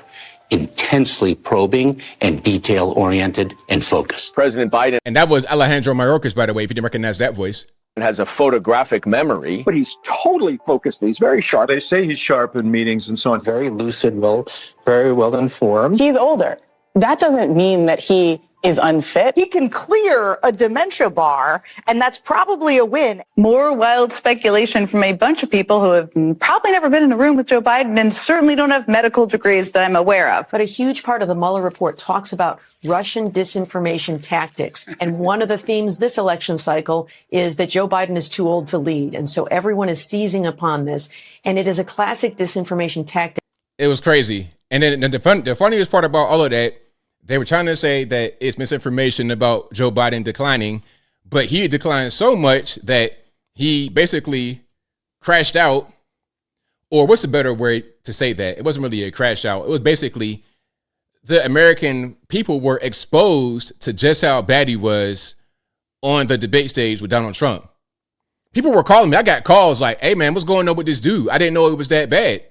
intensely probing, and detail-oriented and focused. President Biden. And that was Alejandro Mayorkas, by the way, if you didn't recognize that voice. Has a photographic memory. But he's totally focused. He's very sharp. They say he's sharp in meetings and so on. Very lucid, very well informed. He's older. That doesn't mean that he is unfit. He can clear a dementia bar, and that's probably a win. More wild speculation from a bunch of people who have probably never been in a room with Joe Biden and certainly don't have medical degrees that I'm aware of. But a huge part of the Mueller report talks about Russian disinformation tactics. And one of the themes this election cycle is that Joe Biden is too old to lead. And so everyone is seizing upon this. And it is a classic disinformation tactic. It was crazy. And then the funniest part about all of that, they were trying to say that it's misinformation about Joe Biden declining, but he declined so much that he basically crashed out. Or what's a better way to say that? It wasn't really a crash out. It was basically the American people were exposed to just how bad he was on the debate stage with Donald Trump. People were calling me. I got calls like, hey, man, what's going on with this dude? I didn't know it was that bad.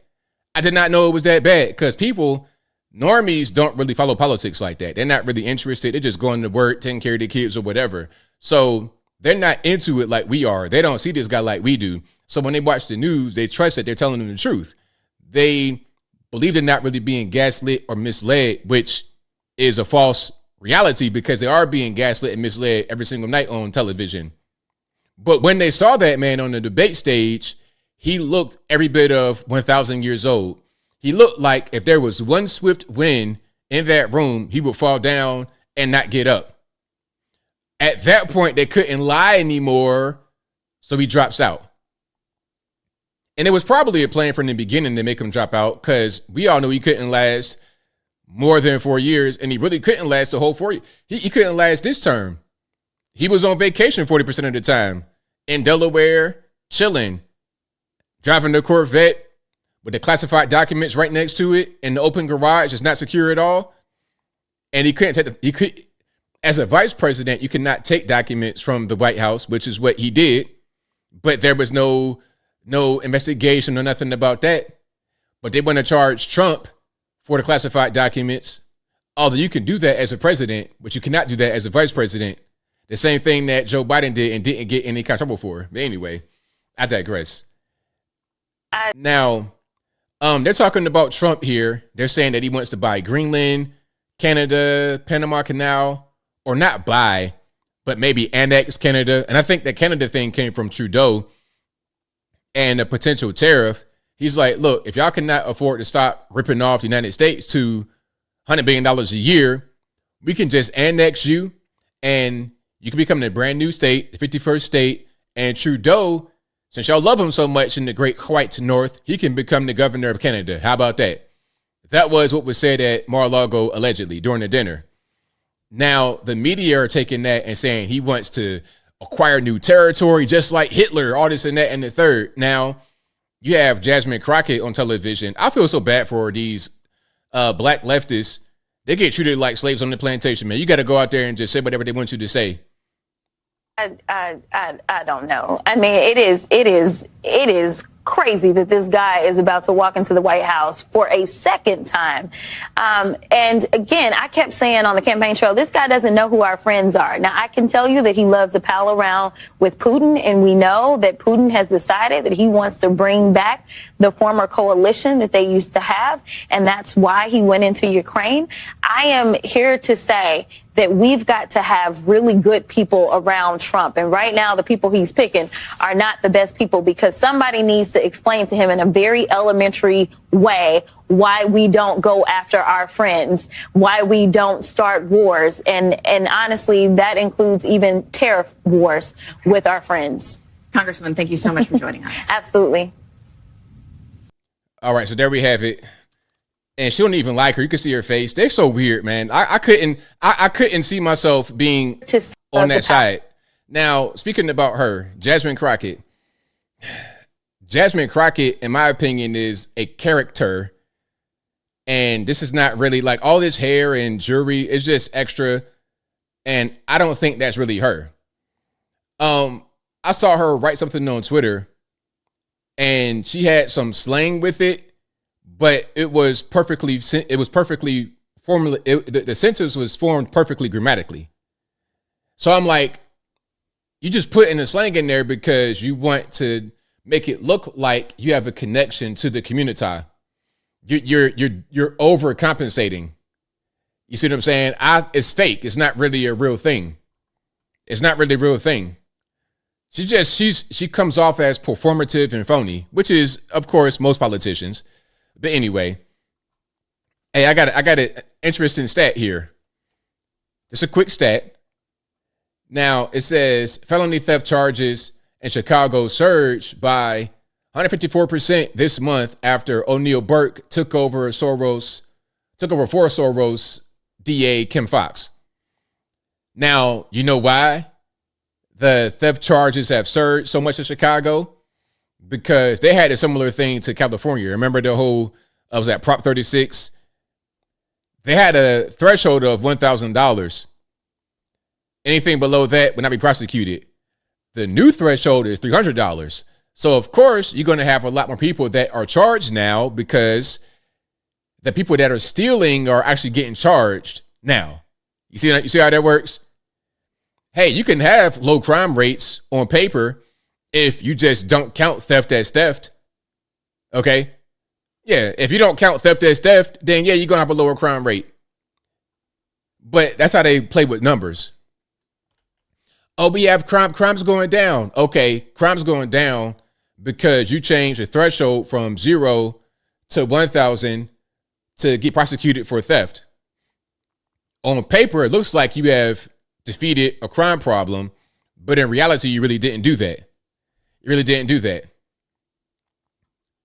I did not know it was that bad because normies don't really follow politics like that. They're not really interested. They're just going to work, taking care of their kids or whatever. So they're not into it like we are. They don't see this guy like we do. So when they watch the news, they trust that they're telling them the truth. They believe they're not really being gaslit or misled, which is a false reality because they are being gaslit and misled every single night on television. But when they saw that man on the debate stage, he looked every bit of 1,000 years old. He looked like if there was one swift wind in that room, he would fall down and not get up. At that point, they couldn't lie anymore, so he drops out. And it was probably a plan from the beginning to make him drop out, because we all knew he couldn't last more than 4 years, and he really couldn't last the whole 4 years. He couldn't last this term. He was on vacation 40% of the time in Delaware, chilling, driving the Corvette with the classified documents right next to it in the open garage. It's not secure at all. And he couldn't take as a vice president, you cannot take documents from the White House, which is what he did. But there was no investigation or nothing about that. But they want to charge Trump for the classified documents. Although you can do that as a president, but you cannot do that as a vice president. The same thing that Joe Biden did and didn't get any kind of trouble for. But anyway, I digress. Now, they're talking about Trump here. They're saying that he wants to buy Greenland, Canada, Panama Canal, or not buy, but maybe annex Canada. And I think the Canada thing came from Trudeau and a potential tariff. He's like, look, if y'all cannot afford to stop ripping off the United States to $100 billion a year, we can just annex you and you can become a brand new state, the 51st state. And Trudeau, since y'all love him so much in the great white north, he can become the governor of Canada. How about that? That was what was said at Mar-a-Lago allegedly during the dinner. Now, the media are taking that and saying he wants to acquire new territory, just like Hitler, all this and that and the third. Now, you have Jasmine Crockett on television. I feel so bad for these black leftists. They get treated like slaves on the plantation, man. You got to go out there and just say whatever they want you to say. I don't know. I mean, it is crazy that this guy is about to walk into the White House for a second time. And again, I kept saying on the campaign trail, this guy doesn't know who our friends are. Now, I can tell you that he loves to pal around with Putin, and we know that Putin has decided that he wants to bring back the former coalition that they used to have, and that's why he went into Ukraine. I am here to say that we've got to have really good people around Trump. And right now, the people he's picking are not the best people, because somebody needs to explain to him in a very elementary way why we don't go after our friends, why we don't start wars. And honestly, that includes even tariff wars with our friends. Congressman, thank you so much for joining us. Absolutely. All right, so there we have it. And she don't even like her. You can see her face. They're so weird, man. I couldn't see myself being on that side. Now, speaking about her, Jasmine Crockett. Jasmine Crockett, in my opinion, is a character. And this is not really like all this hair and jewelry is just extra. And I don't think that's really her. I saw her write something on Twitter and she had some slang with it. But it was perfectly formulated. The sentence was formed perfectly grammatically. So I'm like, you just put in the slang in there because you want to make it look like you have a connection to the community. You're overcompensating. You see what I'm saying? It's fake. It's not really a real thing. It's not really a real thing. She comes off as performative and phony, which is, of course, most politicians. But anyway, hey, I got an interesting stat here. Just a quick stat. Now, it says felony theft charges in Chicago surged by 154% this month after O'Neill Burke took over for Soros DA Kim Foxx. Now, you know why the theft charges have surged so much in Chicago? Because they had a similar thing to California. Remember the whole, was that Prop 36? They had a threshold of $1,000. Anything below that would not be prosecuted. The new threshold is $300. So, of course, you're going to have a lot more people that are charged now because the people that are stealing are actually getting charged now. You see how that works? Hey, you can have low crime rates on paper if you just don't count theft as theft. Okay? Yeah, if you don't count theft as theft, then yeah, you're going to have a lower crime rate. But that's how they play with numbers. Oh, we have crime's going down. Okay, crime's going down because you changed the threshold from 0 to 1,000 to get prosecuted for theft. On paper, it looks like you have defeated a crime problem, but in reality, you really didn't do that. You really didn't do that.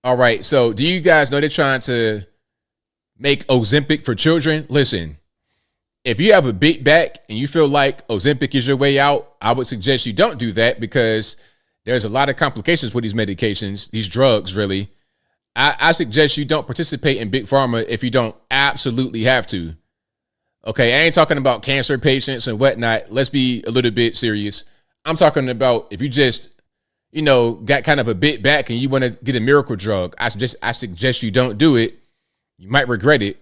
All right, so do you guys know they're trying to make Ozempic for children? Listen, if you have a big back and you feel like Ozempic is your way out, I would suggest you don't do that because there's a lot of complications with these medications, these drugs, really. I suggest you don't participate in Big Pharma if you don't absolutely have to. Okay, I ain't talking about cancer patients and whatnot. Let's be a little bit serious. I'm talking about if you just, got kind of a bit back and you want to get a miracle drug, I suggest you don't do it. You might regret it.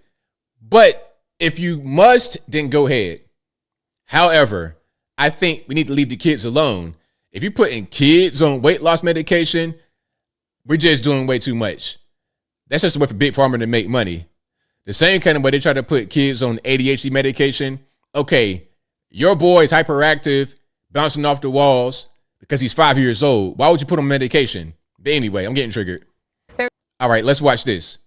But if you must, then go ahead. However, I think we need to leave the kids alone. If you're putting kids on weight loss medication, we're just doing way too much. That's just a way for Big Pharma to make money. The same kind of way they try to put kids on ADHD medication. Okay, your boy is hyperactive, bouncing off the walls because he's 5 years old. Why would you put him on medication? But anyway, I'm getting triggered. All right, let's watch this.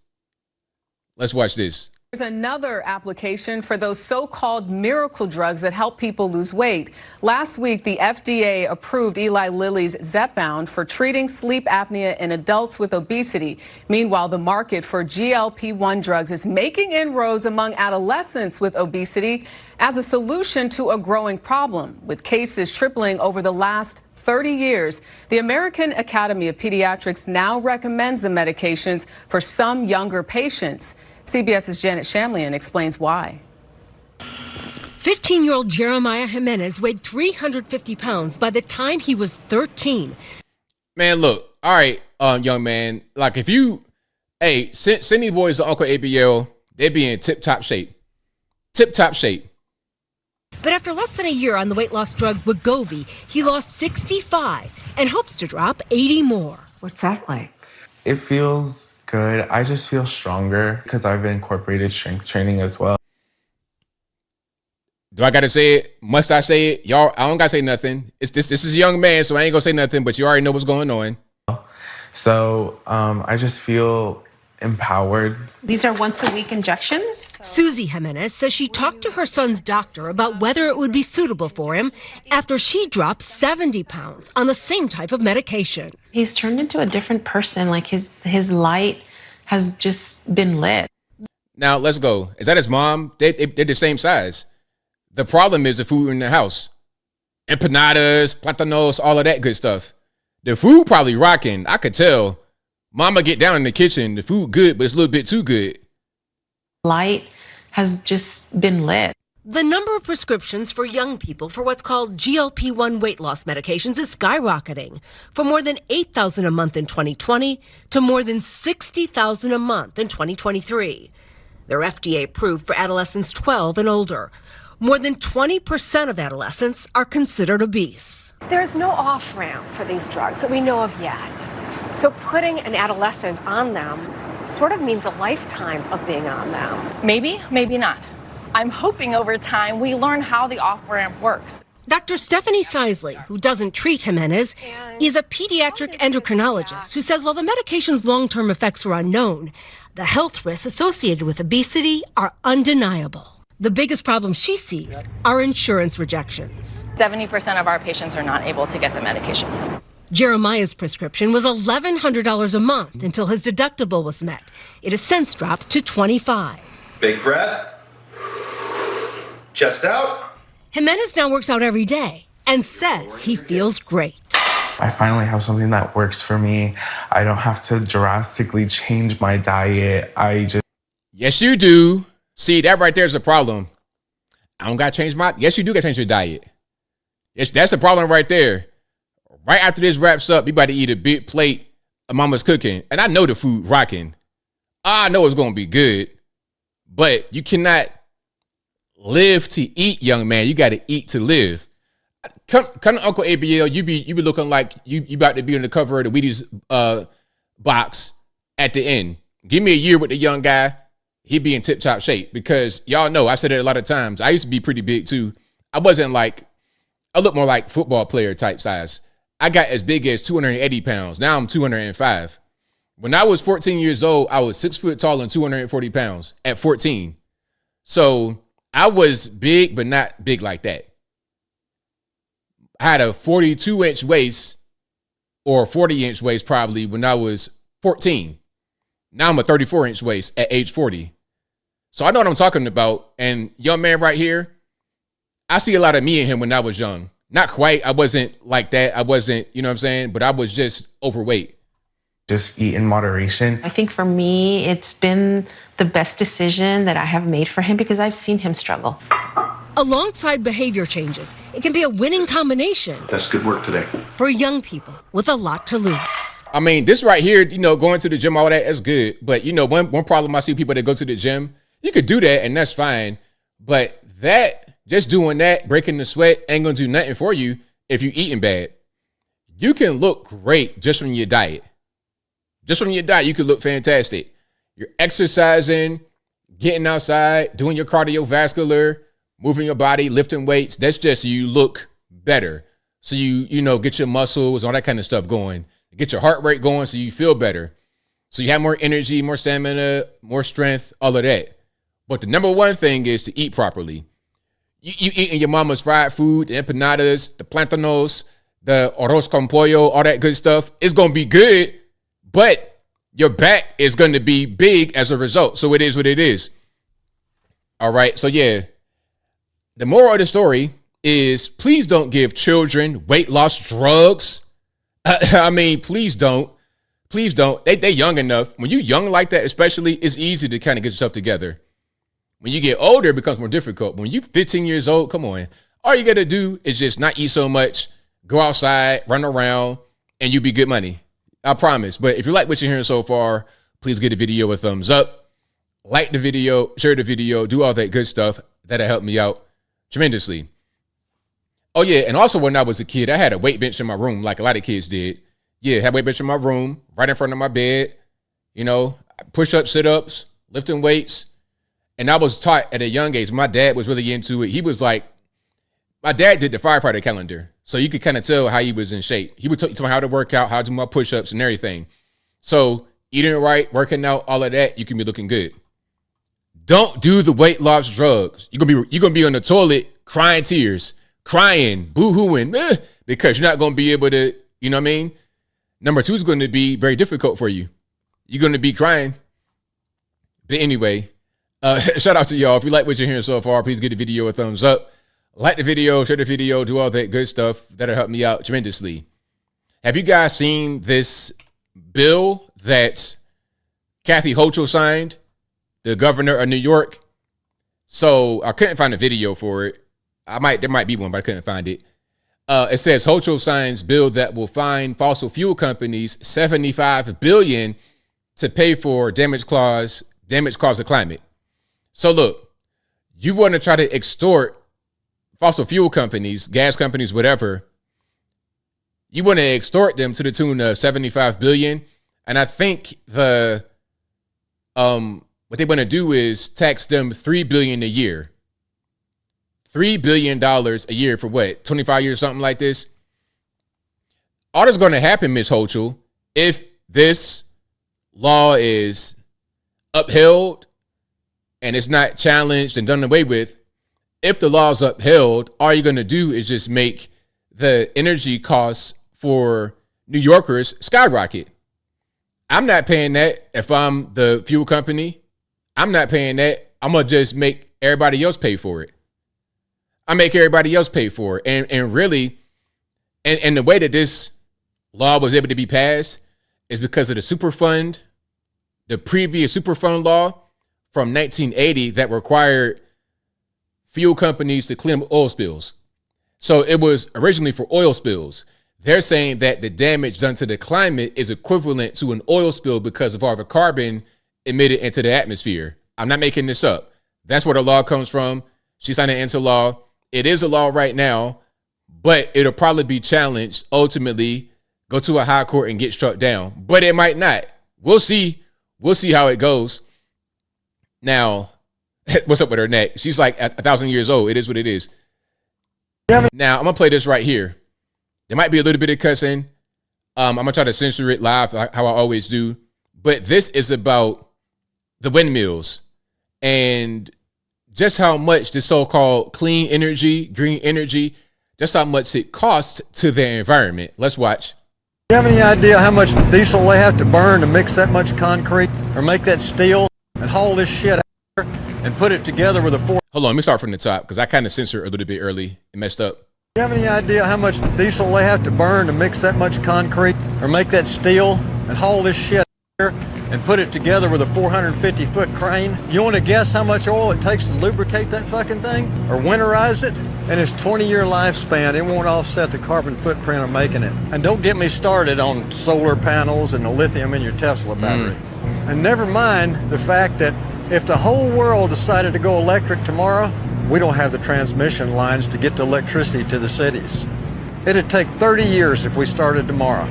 Let's watch this. There's another application for those so-called miracle drugs that help people lose weight. Last week, the FDA approved Eli Lilly's Zepbound for treating sleep apnea in adults with obesity. Meanwhile, the market for GLP-1 drugs is making inroads among adolescents with obesity as a solution to a growing problem, with cases tripling over the last 30 years. The American Academy of Pediatrics now recommends the medications for some younger patients. CBS's Janet Shamlian explains why. 15-year-old Jeremiah Jimenez weighed 350 pounds by the time he was 13. Man, look, all right, young man, like if you, send these boys to Uncle ABL, they'd be in tip-top shape. Tip-top shape. But after less than a year on the weight loss drug Wegovy, he lost 65 and hopes to drop 80 more. What's that like? It feels good. I just feel stronger because I've incorporated strength training as well. Do I gotta say it? Must I say it? Y'all, I don't gotta say nothing. This is a young man, so I ain't gonna say nothing, but you already know what's going on. So I just feel empowered. These are once-a-week injections? Susie Jimenez says she talked to her son's doctor about whether it would be suitable for him after she dropped 70 pounds on the same type of medication. He's turned into a different person. Like his light has just been lit. Now, let's go. Is that his mom? They're the same size. The problem is the food in the house. Empanadas, platanos, all of that good stuff. The food probably rocking. I could tell. Mama get down in the kitchen. The food good, but it's a little bit too good. Light has just been lit. The number of prescriptions for young people for what's called GLP-1 weight loss medications is skyrocketing, from more than 8,000 a month in 2020 to more than 60,000 a month in 2023. They're FDA approved for adolescents 12 and older. More than 20% of adolescents are considered obese. There is no off-ramp for these drugs that we know of yet. So putting an adolescent on them sort of means a lifetime of being on them. Maybe, maybe not. I'm hoping over time we learn how the off-ramp works. Dr. Stephanie Sisley, who doesn't treat Jimenez, is a pediatric endocrinologist who says while the medication's long-term effects are unknown, the health risks associated with obesity are undeniable. The biggest problem she sees are insurance rejections. 70% of our patients are not able to get the medication. Jeremiah's prescription was $1,100 a month until his deductible was met. It has since dropped to $25. Big breath. Chest out. Jimenez now works out every day and says he feels great. I finally have something that works for me. I don't have to drastically change my diet. Yes, you do. See, that right there is a problem. I don't got to change yes, you do got to change your diet. Yes, that's the problem right there. Right after this wraps up, you about to eat a big plate of mama's cooking. And I know the food rocking. I know it's going to be good. But you cannot live to eat, young man. You got to eat to live. Come to Uncle ABL. You be looking like you about to be on the cover of the Wheaties box at the end. Give me a year with the young guy. He'd be in tip-top shape because y'all know, I've said it a lot of times. I used to be pretty big too. I look more like football player type size. I got as big as 280 pounds. Now I'm 205. When I was 14 years old, I was 6 foot tall and 240 pounds at 14. So I was big, but not big like that. I had a 42-inch waist or 40-inch waist probably when I was 14. Now I'm a 34-inch waist at age 40. So I know what I'm talking about. And young man right here, I see a lot of me in him when I was young. Not quite. I wasn't like that. I wasn't, you know what I'm saying? But I was just overweight. Just eat in moderation. I think for me, it's been the best decision that I have made for him because I've seen him struggle. Alongside behavior changes, it can be a winning combination. That's good work today. For young people with a lot to lose. I mean, this right here, you know, going to the gym, all that is good. But, you know, one problem I see people that go to the gym, you could do that and that's fine. But just doing that, breaking the sweat, ain't going to do nothing for you if you're eating bad. You can look great just from your diet. Just from your diet, you could look fantastic. You're exercising, getting outside, doing your cardiovascular, moving your body, lifting weights. That's just you look better. So you know, get your muscles, all that kind of stuff going. Get your heart rate going so you feel better. So you have more energy, more stamina, more strength, all of that. But the number one thing is to eat properly. You eating your mama's fried food, the empanadas, the plantanos, the arroz con pollo, all that good stuff. It's going to be good, but your back is going to be big as a result. So it is what it is. All right. So yeah, the moral of the story is please don't give children weight loss drugs. I mean, please don't. Please don't. They're young enough. When you're young like that, especially, it's easy to kind of get yourself together. When you get older, it becomes more difficult. When you're 15 years old, come on. All you got to do is just not eat so much, go outside, run around, and you be good money. I promise. But if you like what you're hearing so far, please give the video a thumbs up. Like the video, share the video, do all that good stuff. That'll help me out tremendously. Oh, yeah. And also when I was a kid, I had a weight bench in my room like a lot of kids did. Yeah, had a weight bench in my room, right in front of my bed. You know, push-ups, sit-ups, lifting weights. And I was taught at a young age. My dad was really into it. He was like, my dad did the firefighter calendar. So you could kind of tell how he was in shape. He would tell me how to work out, how to do my push-ups and everything. So eating right, working out, all of that, you can be looking good. Don't do the weight loss drugs. You're gonna be on the toilet crying tears, crying, boo-hooing, because you're not gonna be able to, you know what I mean? Number two is going to be very difficult for you. You're going to be crying. But anyway, shout out to y'all. If you like what you're hearing so far, please give the video a thumbs up. Like the video, share the video, do all that good stuff. That'll help me out tremendously. Have you guys seen this bill that Kathy Hochul signed, the governor of New York? So I couldn't find a video for it. There might be one, but I couldn't find it. It says Hochul signs bill that will fine fossil fuel companies $75 billion to pay for damage caused to climate. So look, you want to try to extort fossil fuel companies, gas companies, whatever. You want to extort them to the tune of $75 billion. And I think what they want to do is tax them $3 billion a year. $3 billion a year for what? 25 years, something like this? All that's going to happen, Ms. Hochul, if this law is upheld and it's not challenged and done away with, if the law is upheld, all you're going to do is just make the energy costs for New Yorkers skyrocket. I'm not paying that if I'm the fuel company. I'm not paying that. I'm going to just make everybody else pay for it. I make everybody else pay for it. And really, and the way that this law was able to be passed is because of the Superfund, the previous Superfund law from 1980 that required fuel companies to clean up oil spills. So it was originally for oil spills. They're saying that the damage done to the climate is equivalent to an oil spill because of all the carbon emitted into the atmosphere. I'm not making this up. That's where the law comes from. She signed it into law. It is a law right now, but it'll probably be challenged, ultimately go to a high court and get struck down. But it might not. We'll see. We'll see how it goes. Now, what's up with her neck? She's like 1,000 years old. It is what it is. Now, I'm going to play this right here. There might be a little bit of cussing. I'm going to try to censor it live how I always do. But this is about the windmills and just how much the so-called clean energy, green energy, just how much it costs to the environment. Let's watch. Do you have any idea how much diesel they have to burn to mix that much concrete or make that steel and haul this shit out there and put it together with a Hold on, let me start from the top because I kind of censored a little bit early and messed up. Do you have any idea how much diesel they have to burn to mix that much concrete or make that steel and haul this shit out there and put it together with a 450-foot crane? You want to guess how much oil it takes to lubricate that fucking thing or winterize it? And its 20-year lifespan, it won't offset the carbon footprint of making it. And don't get me started on solar panels and the lithium in your Tesla battery. And never mind the fact that if the whole world decided to go electric tomorrow, we don't have the transmission lines to get the electricity to the cities. It'd take 30 years if we started tomorrow.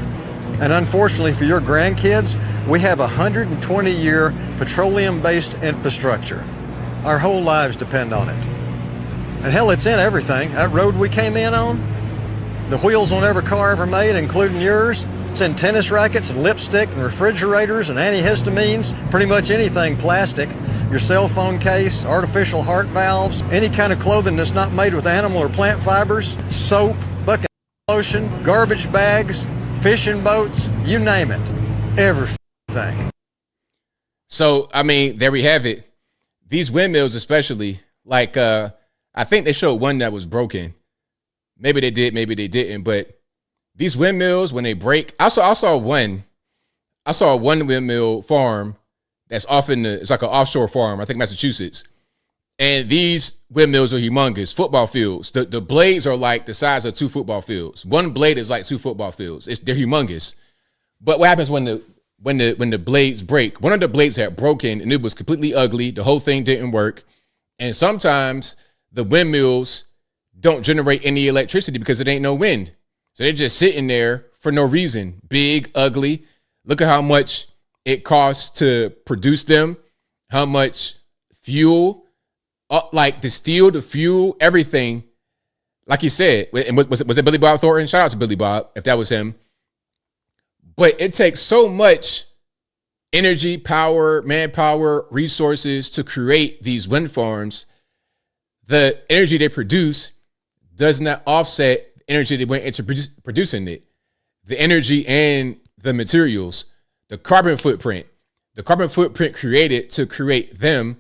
And unfortunately for your grandkids, we have a 120-year petroleum-based infrastructure. Our whole lives depend on it. And hell, it's in everything. That road we came in on, the wheels on every car ever made, including yours, it's in tennis rackets and lipstick and refrigerators and antihistamines, pretty much anything plastic. Your cell phone case, artificial heart valves, any kind of clothing that's not made with animal or plant fibers, soap, bucket lotion, garbage bags, fishing boats, you name it. Everything. So, I mean, there we have it. These windmills especially, like, I think they showed one that was broken. Maybe they did, maybe they didn't. But these windmills, when they break, I saw one windmill farm that's off it's like an offshore farm, I think Massachusetts. And these windmills are humongous, football fields. The blades are like the size of 2 football fields. One blade is like 2 football fields. They're humongous. But what happens when the blades break? One of the blades had broken and it was completely ugly. The whole thing didn't work. And sometimes the windmills don't generate any electricity because it ain't no wind. So they're just sitting there for no reason. Big, ugly. Look at how much it costs to produce them, how much fuel, like the steel, the fuel, everything. Like you said, and was it Billy Bob Thornton? Shout out to Billy Bob, if that was him. But it takes so much energy, power, manpower, resources to create these wind farms. The energy they produce does not offset the energy they went into producing it. The energy and the materials, the carbon footprint created to create them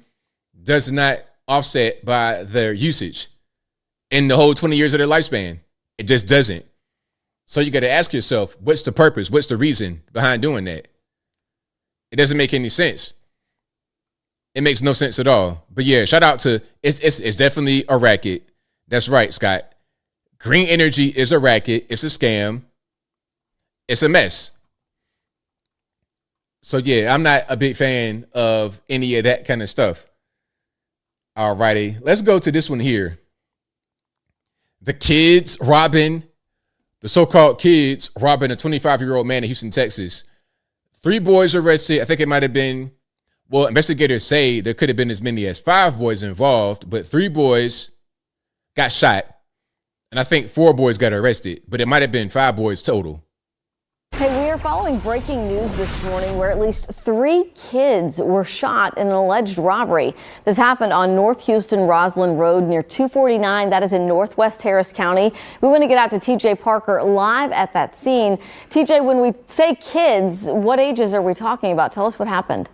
does not offset by their usage in the whole 20 years of their lifespan. It just doesn't. So you got to ask yourself, what's the purpose? What's the reason behind doing that? It doesn't make any sense. It makes no sense at all. But yeah, shout out to, it's definitely a racket. That's right, Scott. Green energy is a racket. It's a scam. It's a mess. So yeah, I'm not a big fan of any of that kind of stuff. All righty, let's go to this one here. The so-called kids robbing a 25-year-old man in Houston, Texas. 3 boys arrested. I think it might have been, well, investigators say there could have been as many as 5 boys involved, but 3 boys got shot. And I think 4 boys got arrested, but it might have been 5 boys total. Hey, we are following breaking news this morning where at least 3 kids were shot in an alleged robbery. This happened on North Houston Roslyn Road near 249. That is in Northwest Harris County. We want to get out to TJ Parker live at that scene. TJ, when we say kids, what ages are we talking about? Tell us what happened.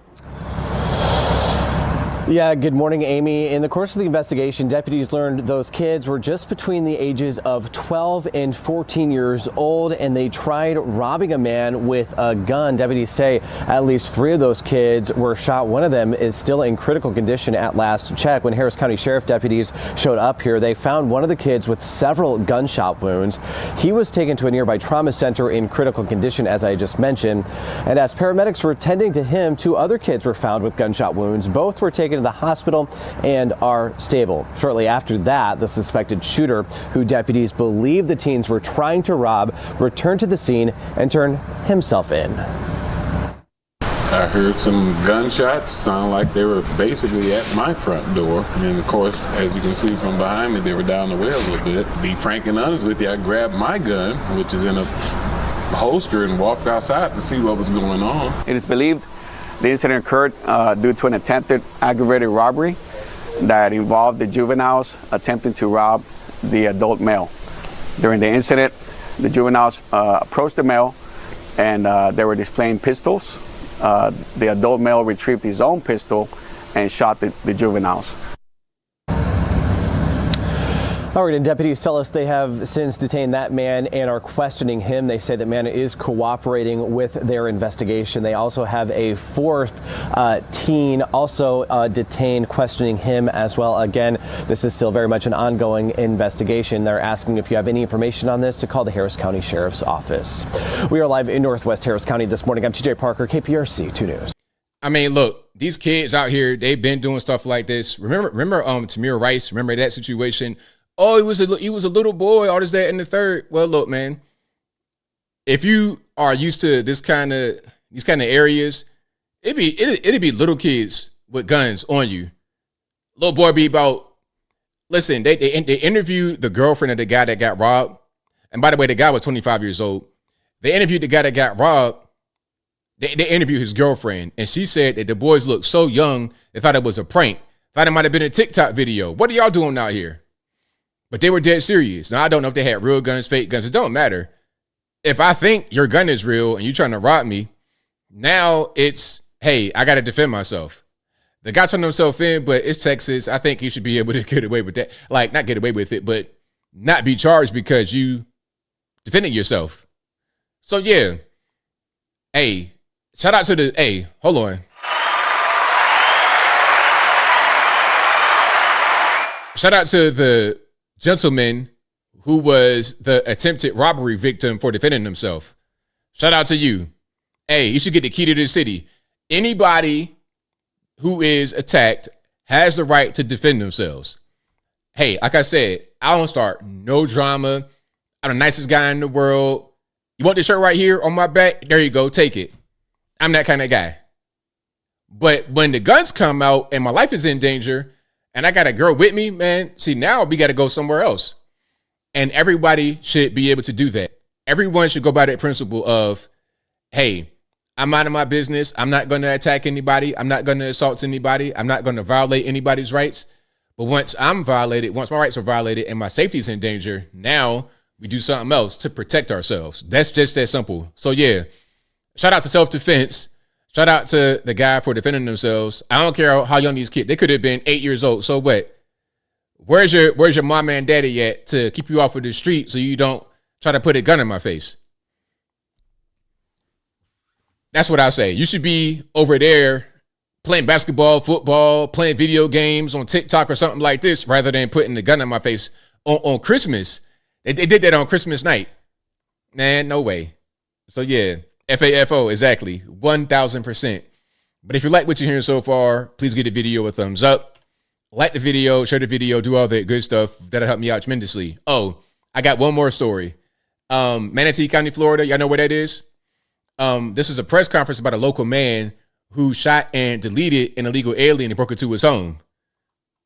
Yeah, good morning, Amy. In the course of the investigation, deputies learned those kids were just between the ages of 12 and 14 years old, and they tried robbing a man with a gun. Deputies say at least 3 of those kids were shot. One of them is still in critical condition at last check. When Harris County Sheriff deputies showed up here, they found one of the kids with several gunshot wounds. He was taken to a nearby trauma center in critical condition, as I just mentioned. And as paramedics were tending to him, 2 other kids were found with gunshot wounds. Both were taken to the hospital and are stable. Shortly after that, the suspected shooter, who deputies believe the teens were trying to rob, returned to the scene and turned himself in. I heard some gunshots sound like they were basically at my front door. And of course, as you can see from behind me, they were down the way a little bit. To be frank and honest with you, I grabbed my gun, which is in a holster, and walked outside to see what was going on. It is believed The incident occurred due to an attempted aggravated robbery that involved the juveniles attempting to rob the adult male. During the incident, the juveniles approached the male and they were displaying pistols. The adult male retrieved his own pistol and shot the juveniles. All right, and deputies tell us they have since detained that man and are questioning him. They say that man is cooperating with their investigation. They also have a fourth teen also detained, questioning him as well. Again, this is still very much an ongoing investigation. They're asking if you have any information on this to call the Harris County Sheriff's Office. We are live in Northwest Harris County this morning. I'm TJ Parker, KPRC 2 News. I mean, look, these kids out here, they've been doing stuff like this. Remember Tamir Rice? Remember that situation? Oh, he was a little boy, all this, that, and the third. Well, look, man, if you are used to these kind of areas, it'd be little kids with guns on you. Little boy be about. Listen, they interviewed the girlfriend of the guy that got robbed, and by the way, the guy was 25 years old. They interviewed the guy that got robbed. They interviewed his girlfriend, and she said that the boys looked so young, they thought it was a prank. Thought it might have been a TikTok video. What are y'all doing out here? But they were dead serious. Now, I don't know if they had real guns, fake guns. It don't matter. If I think your gun is real and you're trying to rob me, now it's, hey, I got to defend myself. The guy turned himself in, but it's Texas. I think he should be able to get away with that. Like, not get away with it, but not be charged because you defended yourself. So, yeah. Hey, shout out to the, hey, hold on. Shout out to the gentleman who was the attempted robbery victim for defending himself. Shout out to you. Hey, you should get the key to the city. Anybody who is attacked has the right to defend themselves. Hey, like I said, I don't start no drama. I'm the nicest guy in the world. You want this shirt right here on my back? There you go. Take it. I'm that kind of guy. But when the guns come out and my life is in danger, and I got a girl with me, man, see, now we got to go somewhere else. And everybody should be able to do that. Everyone should go by that principle of, hey, I'm minding my business. I'm not going to attack anybody. I'm not going to assault anybody. I'm not going to violate anybody's rights. But once my rights are violated and my safety is in danger, now we do something else to protect ourselves. That's just that simple. So, yeah, shout out to self-defense. Shout out to the guy for defending themselves. I don't care how young these kids. They could have been 8 years old. So what? Where's your mama and daddy at to keep you off of the street so you don't try to put a gun in my face? That's what I say. You should be over there playing basketball, football, playing video games on TikTok or something like this rather than putting the gun in my face on Christmas. They did that on Christmas night. Man, no way. So, yeah. FAFO, exactly, 1,000%. But if you like what you're hearing so far, please give the video a thumbs up. Like the video, share the video, do all that good stuff. That'll help me out tremendously. Oh, I got one more story. Manatee County, Florida. Y'all know where that is? This is a press conference about a local man who shot and deleted an illegal alien and broke into his home.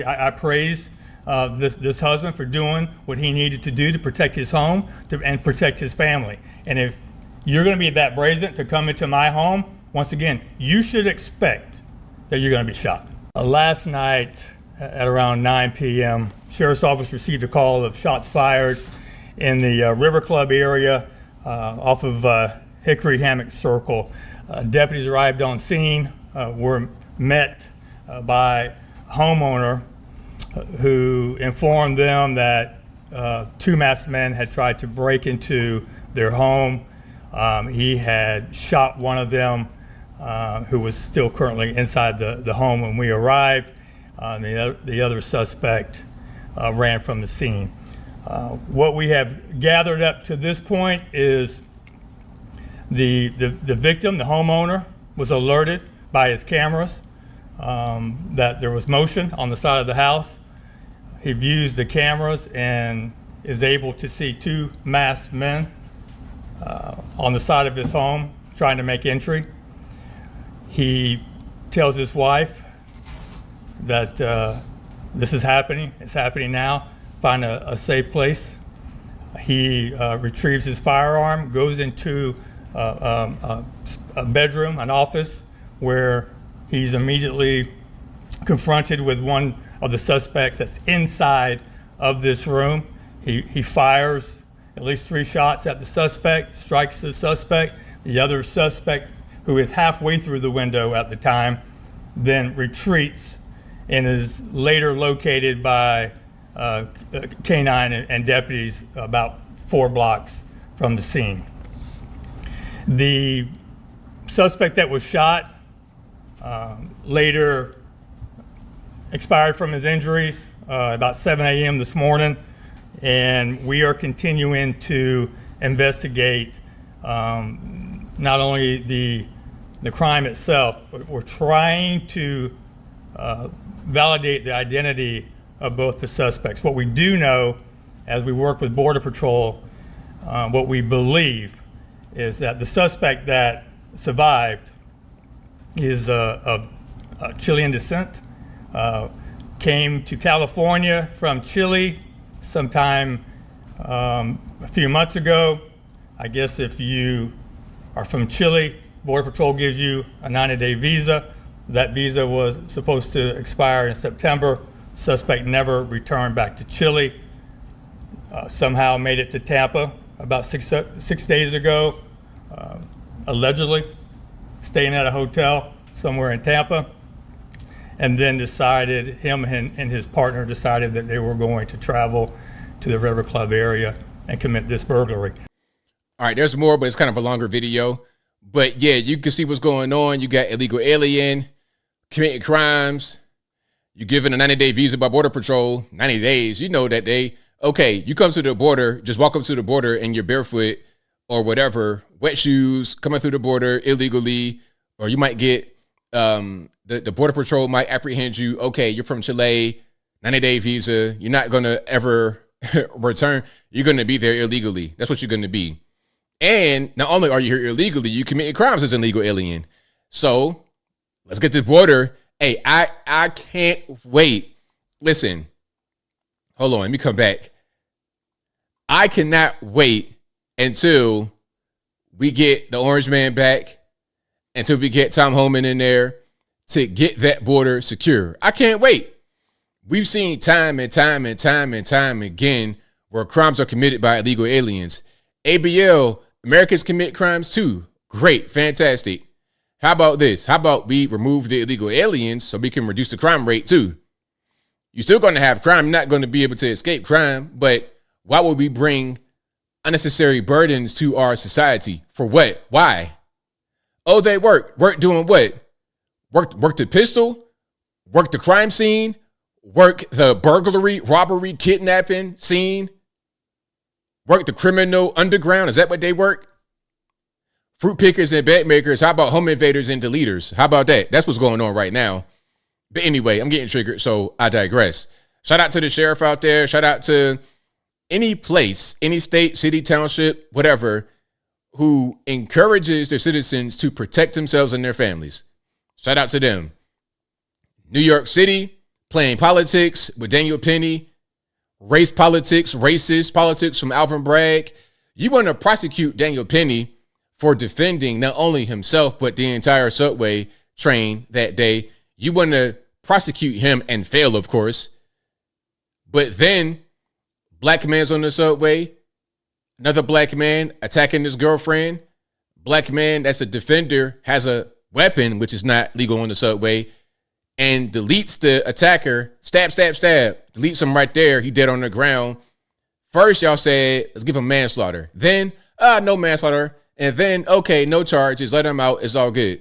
I praise this husband for doing what he needed to do to protect his home and protect his family. And if you're going to be that brazen to come into my home, once again, you should expect that you're going to be shot. Last night at around 9 p.m., Sheriff's Office received a call of shots fired in the River Club area off of Hickory Hammock Circle. Deputies arrived on scene, were met by a homeowner who informed them that two masked men had tried to break into their home. He had shot one of them who was still currently inside the home when we arrived. The other suspect ran from the scene. What we have gathered up to this point is the victim, the homeowner, was alerted by his cameras that there was motion on the side of the house. He views the cameras and is able to see two masked men on the side of his home trying to make entry. He tells his wife that this is happening. It's happening now. Find a safe place. He retrieves his firearm, goes into a bedroom, an office, where he's immediately confronted with one of the suspects that's inside of this room. He fires at least 3 shots at the suspect, strikes the suspect. The other suspect, who is halfway through the window at the time, then retreats and is later located by canine and deputies about 4 blocks from the scene. The suspect that was shot later expired from his injuries about 7 a.m. this morning, and we are continuing to investigate not only the crime itself, but we're trying to validate the identity of both the suspects. What we do know, as we work with Border Patrol, what we believe is that the suspect that survived is of Chilean descent, came to California from Chile sometime a few months ago. I guess if you are from Chile, Border Patrol gives you a 90-day visa. That visa was supposed to expire in September. Suspect never returned back to Chile. Somehow made it to Tampa about six days ago, allegedly staying at a hotel somewhere in Tampa, and then decided, him and his partner decided that they were going to travel to the River Club area and commit this burglary. All right, there's more, but it's kind of a longer video. But yeah, you can see what's going on. You got illegal alien committing crimes. You're given a 90-day visa by Border Patrol, 90 days. You know that you come to the border, just walk up to the border and you're barefoot or whatever, wet shoes, coming through the border illegally, or you might get, the Border Patrol might apprehend you. Okay, you're from Chile, 90-day visa. You're not going to ever return. You're going to be there illegally. That's what you're going to be. And not only are you here illegally, you committing crimes as an illegal alien. So let's get to the border. Hey, I can't wait. Listen, hold on, let me come back. I cannot wait until we get the Orange Man back, until we get Tom Homan in there to get that border secure. I can't wait. We've seen time and time again where crimes are committed by illegal aliens. ABL, Americans commit crimes too. Great, fantastic. How about this? How about we remove the illegal aliens so we can reduce the crime rate too? You're still going to have crime. You're not going to be able to escape crime, but why would we bring unnecessary burdens to our society? For what? Why? Oh, they work. Work doing what? Work the pistol? Work the crime scene? Work the burglary, robbery, kidnapping scene? Work the criminal underground? Is that what they work? Fruit pickers and bed makers. How about home invaders and deleters? How about that? That's what's going on right now. But anyway, I'm getting triggered, so I digress. Shout out to the sheriff out there. Shout out to any place, any state, city, township, whatever, who encourages their citizens to protect themselves and their families. Shout out to them. New York City, playing politics with Daniel Penny, race politics, racist politics from Alvin Bragg. You want to prosecute Daniel Penny for defending not only himself, but the entire subway train that day. You want to prosecute him and fail, of course. But then black man's on the subway, another black man attacking his girlfriend. Black man that's a defender has a weapon, which is not legal on the subway, and deletes the attacker. Stab, stab, stab. Deletes him right there. He dead on the ground. First, y'all said, let's give him manslaughter. Then, no manslaughter. And then, okay, no charges. Let him out. It's all good.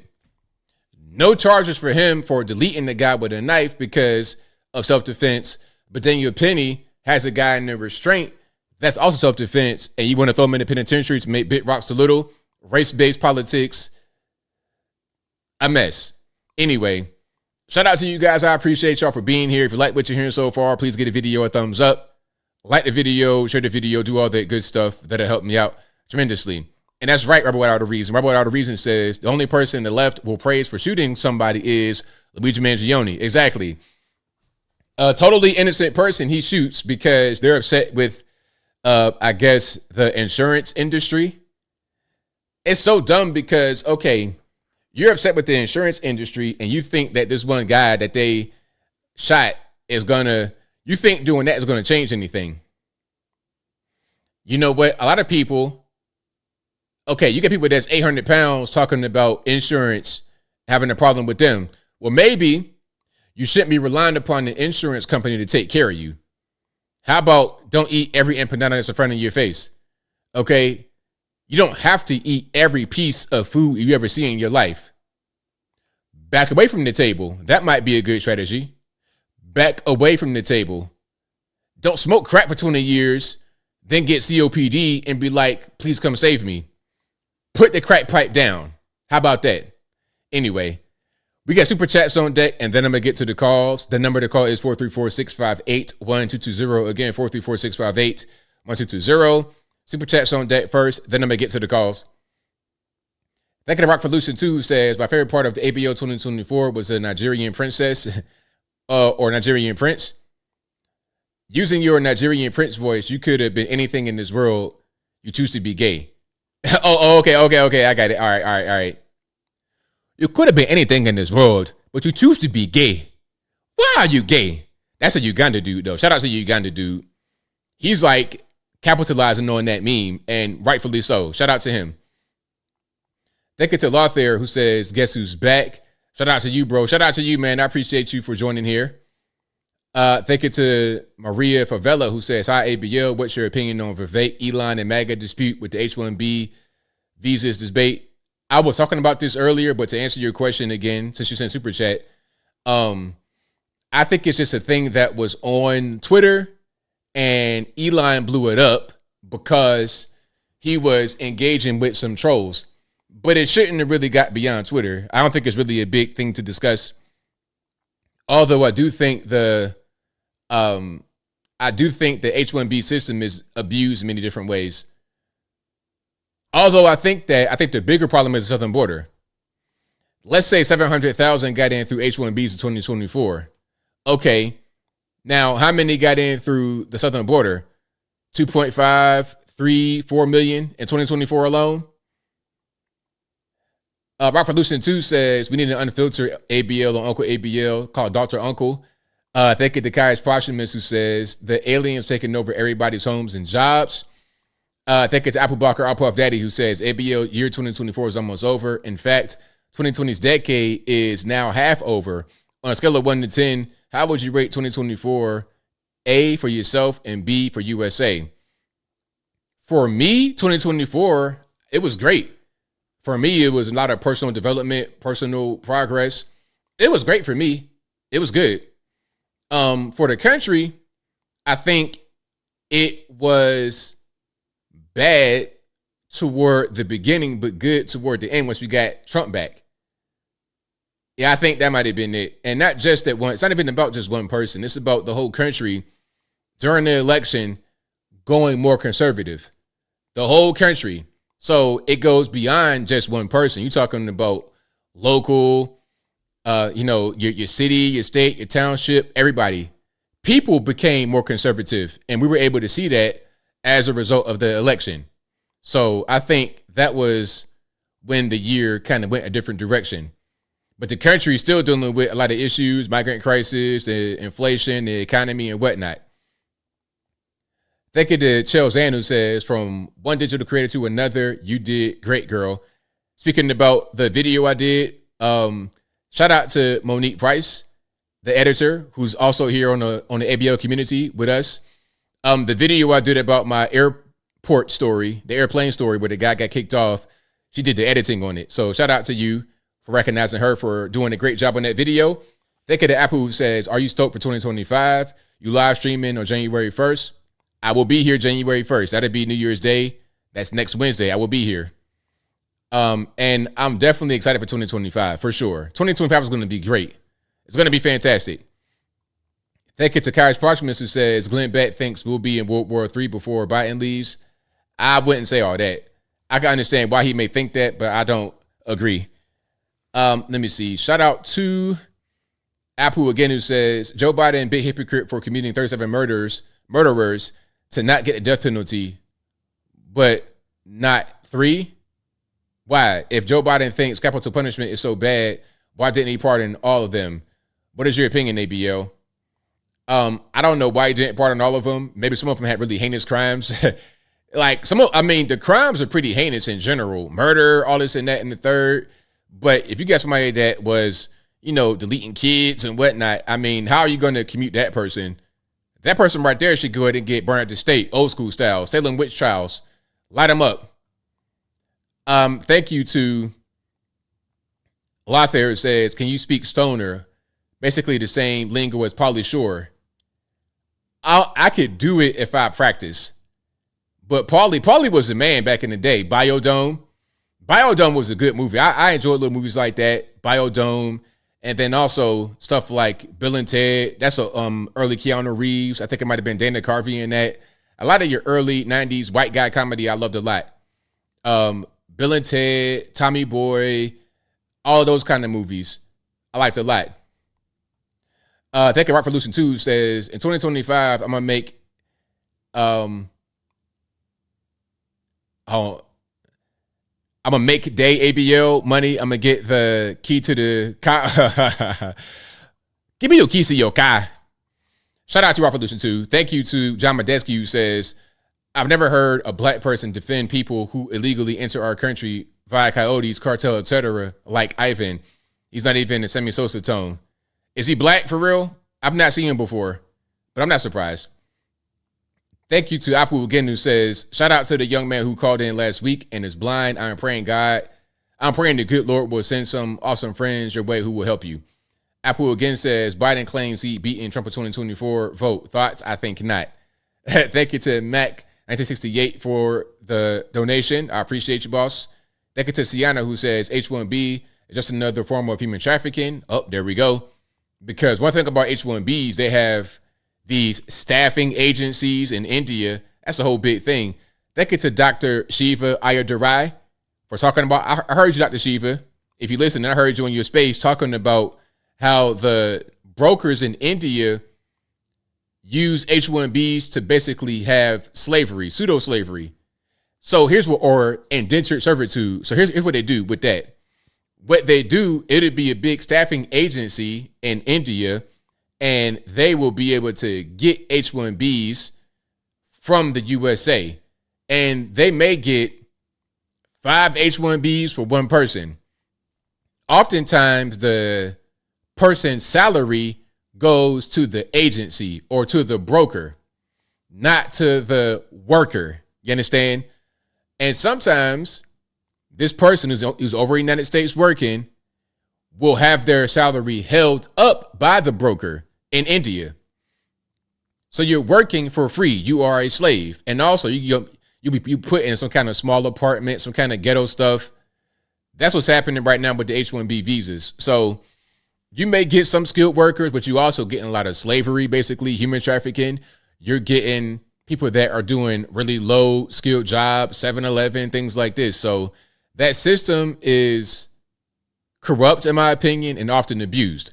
No charges for him for deleting the guy with a knife because of self-defense. But Daniel Penny has a guy in the restraint. That's also self-defense. And you want to throw him in the penitentiary to make big rocks to little. Race-based politics. A mess. Anyway, shout out to you guys. I appreciate y'all for being here. If you like what you're hearing so far, please give the video a thumbs up. Like the video, share the video, do all that good stuff. That'll help me out tremendously. And that's right, Rebel Without a Reason. Rebel Without a Reason says the only person the left will praise for shooting somebody is Luigi Mangione. Exactly. A totally innocent person he shoots because they're upset with, I guess, the insurance industry. It's so dumb because, okay, You're upset with the insurance industry, and you think that this one guy that they shot is you think doing that is gonna change anything. You know what? A lot of people, okay, you get people that's 800 pounds talking about insurance, having a problem with them. Well, maybe you shouldn't be relying upon the insurance company to take care of you. How about don't eat every empanada that's in front of your face? Okay? You don't have to eat every piece of food you ever see in your life. Back away from the table. That might be a good strategy. Back away from the table. Don't smoke crack for 20 years, then get COPD and be like, please come save me. Put the crack pipe down. How about that? Anyway, we got super chats on deck, and then I'm going to get to the calls. The number to call is 434-658-1220. Again, 434-658-1220. Super chats on deck first, then I'm going to get to the calls. Thank you to Rock Revolution 2 says, my favorite part of the ABL 2024 was a Nigerian princess or Nigerian prince. Using your Nigerian prince voice, you could have been anything in this world. You choose to be gay. Okay. I got it. All right. You could have been anything in this world, but you choose to be gay. Why are you gay? That's a Uganda dude, though. Shout out to Uganda dude. He's like capitalizing on that meme, and rightfully so. Shout out to him. Thank you to Lothair, who says, guess who's back? Shout out to you, bro. Shout out to you, man. I appreciate you for joining here. Thank you to Maria Favela, who says, hi, ABL. What's your opinion on Vivek, Elon, and MAGA dispute with the H-1B visas debate? I was talking about this earlier, but to answer your question again, since you sent super chat, I think it's just a thing that was on Twitter, and Elon blew it up because he was engaging with some trolls. But it shouldn't have really got beyond Twitter. I don't think it's really a big thing to discuss. Although I do think the H-1B system is abused in many different ways. Although I think the bigger problem is the southern border. Let's say 700,000 got in through H-1Bs in 2024. Okay, now how many got in through the southern border? 2.5, 3, 4 million in 2024 alone. Rock Revolution 2 says we need an unfiltered ABL on Uncle ABL called Dr. Uncle. Thank you to Kai's Posthumous, who says the aliens taking over everybody's homes and jobs. Thank you to Apple Blocker, Apple Puff Daddy, who says ABL year 2024 is almost over. In fact, 2020's decade is now half over. On a scale of 1 to 10, how would you rate 2024? A for yourself and B for USA. For me, 2024, it was great. For me, it was a lot of personal development, personal progress. It was great for me. It was good. For the country, I think it was bad toward the beginning, but good toward the end once we got Trump back. Yeah, I think that might have been it. And not just that one. It's not even about just one person. It's about the whole country during the election going more conservative. The whole country. So it goes beyond just one person. You're talking about local, your city, your state, your township, everybody. People became more conservative, and we were able to see that as a result of the election. So I think that was when the year kind of went a different direction. But the country is still dealing with a lot of issues, migrant crisis, the inflation, the economy, and whatnot. Thank you to Chelsea, who says, from one digital creator to another, you did great, girl. Speaking about the video I did, shout out to Monique Price, the editor, who's also here on the ABL community with us. The video I did about my airport story, the airplane story where the guy got kicked off, she did the editing on it. So shout out to you for recognizing her for doing a great job on that video. Thank you to Apple, who says, are you stoked for 2025? You live streaming on January 1st? I will be here January 1st. That'll be New Year's Day. That's next Wednesday. I will be here. And I'm definitely excited for 2025, for sure. 2025 is going to be great. It's going to be fantastic. Thank you to Kai's Parchment, who says, Glenn Beck thinks we'll be in World War III before Biden leaves. I wouldn't say all that. I can understand why he may think that, but I don't agree. Let me see. Shout out to Apple again, who says, Joe Biden, big hypocrite for committing 37 murderers to not get a death penalty, but not 3. Why? If Joe Biden thinks capital punishment is so bad, why didn't he pardon all of them? What is your opinion, ABL? I don't know why he didn't pardon all of them. Maybe some of them had really heinous crimes. Like the crimes are pretty heinous in general. Murder, all this and that and the third. But if you got somebody that was, deleting kids and whatnot, I mean, how are you going to commute that person? That person right there should go ahead and get burned at the stake, old school style, Salem witch trials. Light them up. Thank you to Lothair says, can you speak stoner? Basically the same lingo as Pauly Shore. I could do it if I practice. But Pauly was the man back in the day. Biodome was a good movie. I enjoy little movies like that. Biodome. And then also stuff like Bill and Ted. That's a early Keanu Reeves. I think it might have been Dana Carvey in that. A lot of your early 90s white guy comedy I loved a lot. Bill and Ted, Tommy Boy, all of those kind of movies I liked a lot. Thank you, Rock for Lucian 2 says, in 2025, I'm going to make I'm gonna make day ABL money. I'm gonna get the key to the car. Give me the keys to your car. Shout out to Revolution 2. Thank you to John Medeski, who says, I've never heard a black person defend people who illegally enter our country via coyotes, cartel, etc. like Ivan. He's not even a Sammy Sosa tone. Is he black for real? I've not seen him before, but I'm not surprised. Thank you to Apu again, who says, shout out to the young man who called in last week and is blind. I'm praying the good Lord will send some awesome friends your way who will help you. Apu again says, Biden claims he beaten Trump in 2024 vote. Thoughts? I think not. Thank you to Mac 1968 for the donation. I appreciate you, boss. Thank you to Sienna, who says H-1B is just another form of human trafficking. Oh, there we go. Because one thing about H-1Bs, they have these staffing agencies in India. That's a whole big thing. Thank you to Dr. Shiva Ayyadurai for talking about, I heard you, Dr. Shiva. If you listen, I heard you in your space talking about how the brokers in India use H-1Bs to basically have slavery, pseudo-slavery. So here's what, or indentured servitude. So here's what they do with that. What they do, it'd be a big staffing agency in India, and they will be able to get H-1Bs from the USA. And they may get 5 H-1Bs for one person. Oftentimes, the person's salary goes to the agency or to the broker, not to the worker. You understand? And sometimes this person who's over in the United States working will have their salary held up by the broker in India. So you're working for free. You are a slave. And also you'll be put in some kind of small apartment, some kind of ghetto stuff. That's what's happening right now with the H-1B visas. So you may get some skilled workers, but you also getting a lot of slavery, basically human trafficking. You're getting people that are doing really low skilled jobs, 7-Eleven, things like this. So that system is corrupt, in my opinion, and often abused.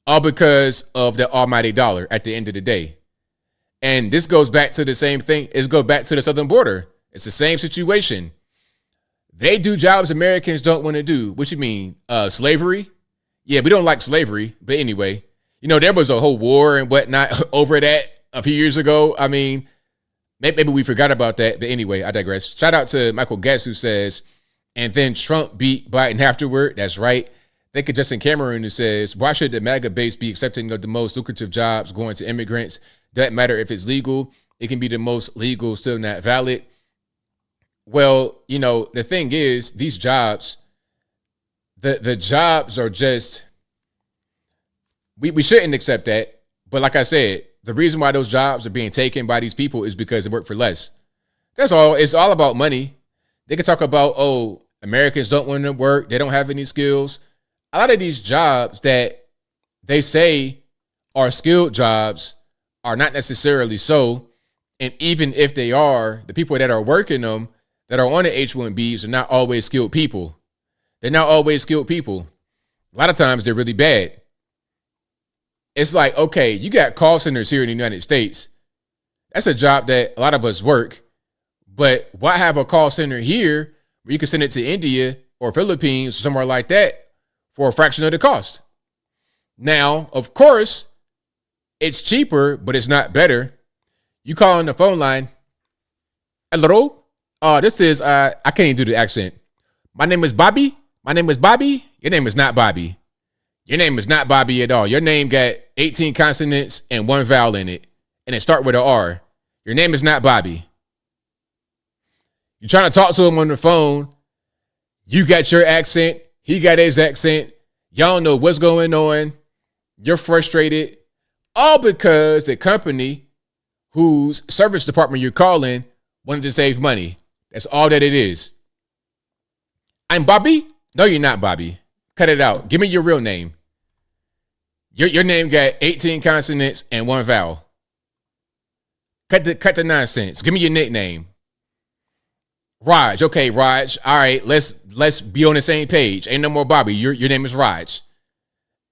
All because of the almighty dollar at the end of the day. And this goes back to the same thing. It goes back to the southern border. It's the same situation. They do jobs Americans don't want to do. What you mean? Slavery? Yeah, we don't like slavery. But anyway, there was a whole war and whatnot over that a few years ago. I mean, maybe we forgot about that. But anyway, I digress. Shout out to Michael Guess, who says, and then Trump beat Biden afterward. That's right. Thank you, Justin Cameron, who says, why should the MAGA base be accepting of the most lucrative jobs going to immigrants? Doesn't matter if it's legal. It can be the most legal, still not valid. Well, the thing is, these jobs, the jobs are just, we shouldn't accept that. But like I said, the reason why those jobs are being taken by these people is because they work for less. That's all. It's all about money. They can talk about, Americans don't want to work. They don't have any skills. A lot of these jobs that they say are skilled jobs are not necessarily so. And even if they are, the people that are working them, that are on the H-1Bs, are not always skilled people. They're not always skilled people. A lot of times they're really bad. It's like, okay, you got call centers here in the United States. That's a job that a lot of us work. But why have a call center here where you can send it to India or Philippines or somewhere like that for a fraction of the cost. Now, of course, it's cheaper, but it's not better. You call on the phone line. Hello? This is, I can't even do the accent. My name is Bobby. My name is Bobby. Your name is not Bobby. Your name is not Bobby at all. Your name got 18 consonants and one vowel in it, and it start with an R. Your name is not Bobby. You're trying to talk to him on the phone. You got your accent. He got his accent. Y'all don't know what's going on. You're frustrated. All because the company whose service department you're calling wanted to save money. That's all that it is. I'm Bobby? No, you're not Bobby. Cut it out. Give me your real name. Your name got 18 consonants and one vowel. Cut the nonsense. Give me your nickname. Raj. Okay, Raj. All right, let's be on the same page. Ain't no more Bobby. Your name is Raj.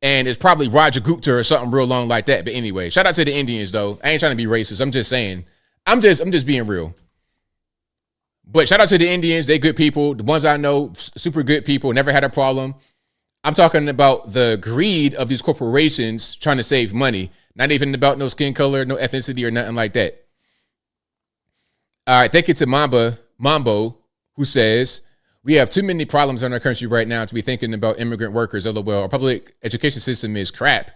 And it's probably Roger Gupta or something real long like that. But anyway, shout out to the Indians though. I ain't trying to be racist. I'm just saying. I'm just being real. But shout out to the Indians. They good people. The ones I know, super good people, never had a problem. I'm talking about the greed of these corporations trying to save money. Not even about no skin color, no ethnicity or nothing like that. All right, thank you to Mambo, who says, we have too many problems in our country right now to be thinking about immigrant workers. LOL, our public education system is crap.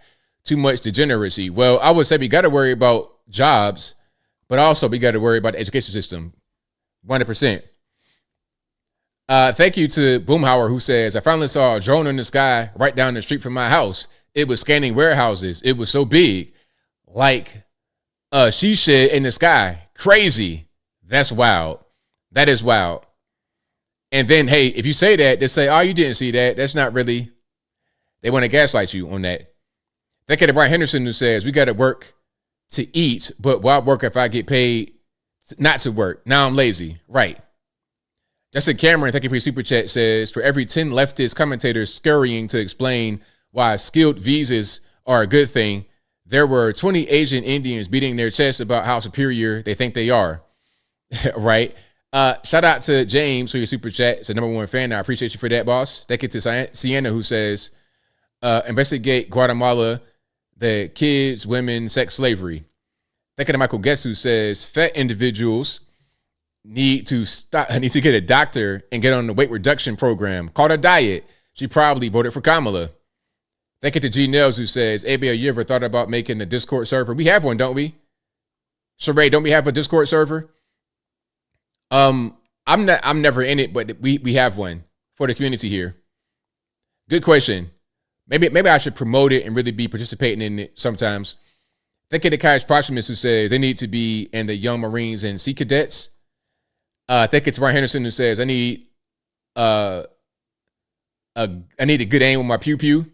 Too much degeneracy. Well, I would say we got to worry about jobs, but also we got to worry about the education system. 100%. Thank you to Boomhauer, who says, I finally saw a drone in the sky right down the street from my house. It was scanning warehouses. It was so big, like a she shed in the sky. Crazy. That's wild. That is wild. And then, hey, if you say that, they say, oh, you didn't see that. That's not really. They want to gaslight you on that. Thank you to Brian Henderson, who says, we got to work to eat, but why work if I get paid not to work? Now I'm lazy. Right. Justin Cameron, thank you for your super chat, says, for every 10 leftist commentators scurrying to explain why skilled visas are a good thing, there were 20 Asian Indians beating their chests about how superior they think they are. Right. Shout out to James for your super chat. It's a #1 fan. I appreciate you for that, boss. Thank you to Sienna, who says, investigate Guatemala, the kids, women, sex slavery. Thank you to Michael Guess, who says, fat individuals need to get a doctor and get on the weight reduction program called a diet. She probably voted for Kamala. Thank you to G Nels, who says, ABL, you ever thought about making a Discord server? We have one, don't we? Sheree, don't we have a Discord server? I'm never in it, but we have one for the community here. Good question. Maybe I should promote it and really be participating in it sometimes. Thank you to Kai's Proximus, who says they need to be in the Young Marines and Sea Cadets. Thank you to Brian Henderson, who says I need a good aim with my pew pew.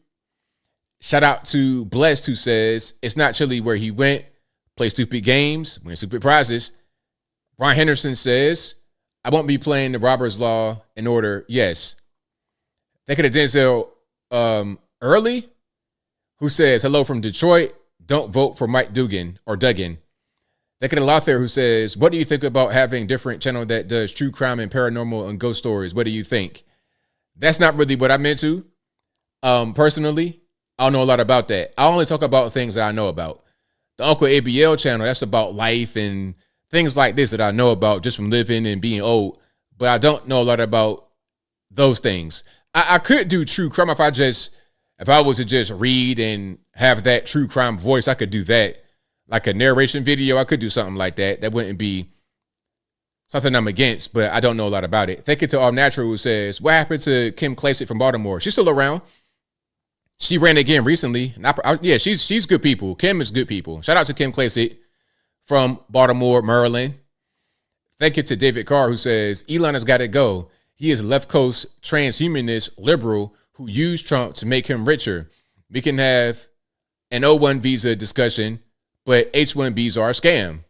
Shout out to Blessed, who says it's not chilly where he went. Play stupid games, win stupid prizes. Brian Henderson says, I won't be playing the Robert's Law in order. Yes. Thank you to Denzel Early, who says, hello from Detroit. Don't vote for Mike Duggan. Thank you to Lothair, who says, what do you think about having a different channel that does true crime and paranormal and ghost stories? What do you think? That's not really what I'm into. Personally, I don't know a lot about that. I only talk about things that I know about. The Uncle ABL channel, that's about life and things like this that I know about just from living and being old, but I don't know a lot about those things. I could do true crime if I was to just read and have that true crime voice. I could do that, like a narration video. I could do something like that. That wouldn't be something I'm against, but I don't know a lot about it. Thank you to All Natural, who says, what happened to Kim Klacik from Baltimore? She's still around. She ran again recently. Yeah, she's good people. Kim is good people. Shout out to Kim Klacik from Baltimore, Maryland. Thank you to David Carr, who says, Elon has got to go. He is a left coast transhumanist liberal who used Trump to make him richer. We can have an O1 visa discussion, but H1Bs are a scam.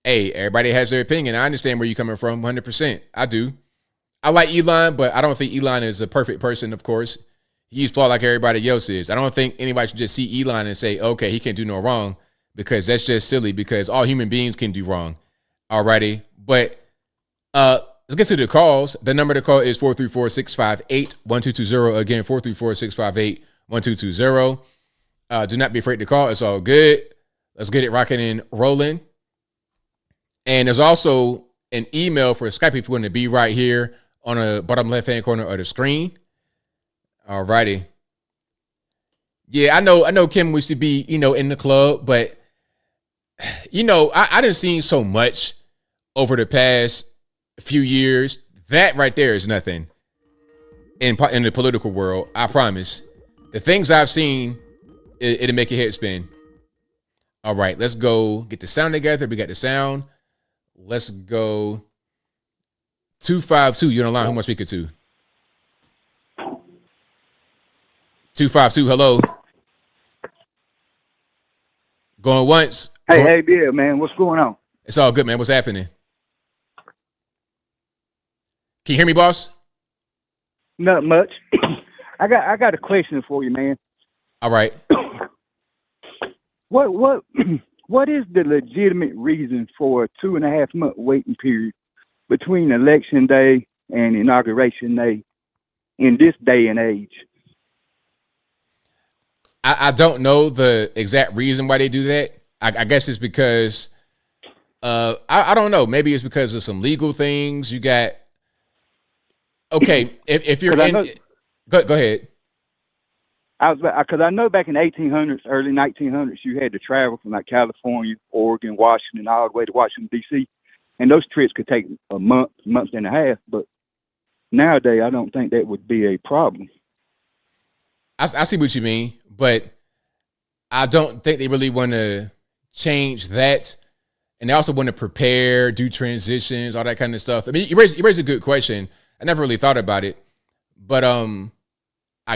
Hey, everybody has their opinion. I understand where you're coming from, 100%. I do. I like Elon, but I don't think Elon is a perfect person, of course. He's flawed like everybody else is. I don't think anybody should just see Elon and say, okay, he can't do no wrong, because that's just silly, because all human beings can do wrong. Alrighty. But Let's get to the calls. The number to call is 434-658-1220. Again, 434-658-1220. Do not be afraid to call. It's all good. Let's get it rocking and rolling. And there's also an email for Skype if you want to be right here on the bottom left-hand corner of the screen. All righty. Yeah, I know Kim used to be, in the club, but, I done seen so much over the past few years. That right there is nothing in the political world. I promise. The things I've seen, it'll make your head spin. All right, let's go get the sound together. We got the sound. Let's go. 252. You're on the line. Who am I speaking to? 252. Hello. Going once. Hey, ABL, man. What's going on? It's all good, man. What's happening? Can you hear me, boss? Not much. I got a question for you, man. All right. What is the legitimate reason for a 2.5 month waiting period between election day and inauguration day in this day and age? I don't know the exact reason why they do that. I guess it's because I don't know. Maybe it's because of some legal things. You got if you're in, go ahead. Because I know back in 1800s, early 1900s, you had to travel from like California, Oregon, Washington, all the way to Washington, D.C. And those trips could take a month and a half. But nowadays, I don't think that would be a problem. I see what you mean, but I don't think they really want to change that. And they also want to prepare, do transitions, all that kind of stuff. I mean, you raise a good question. I never really thought about it, but I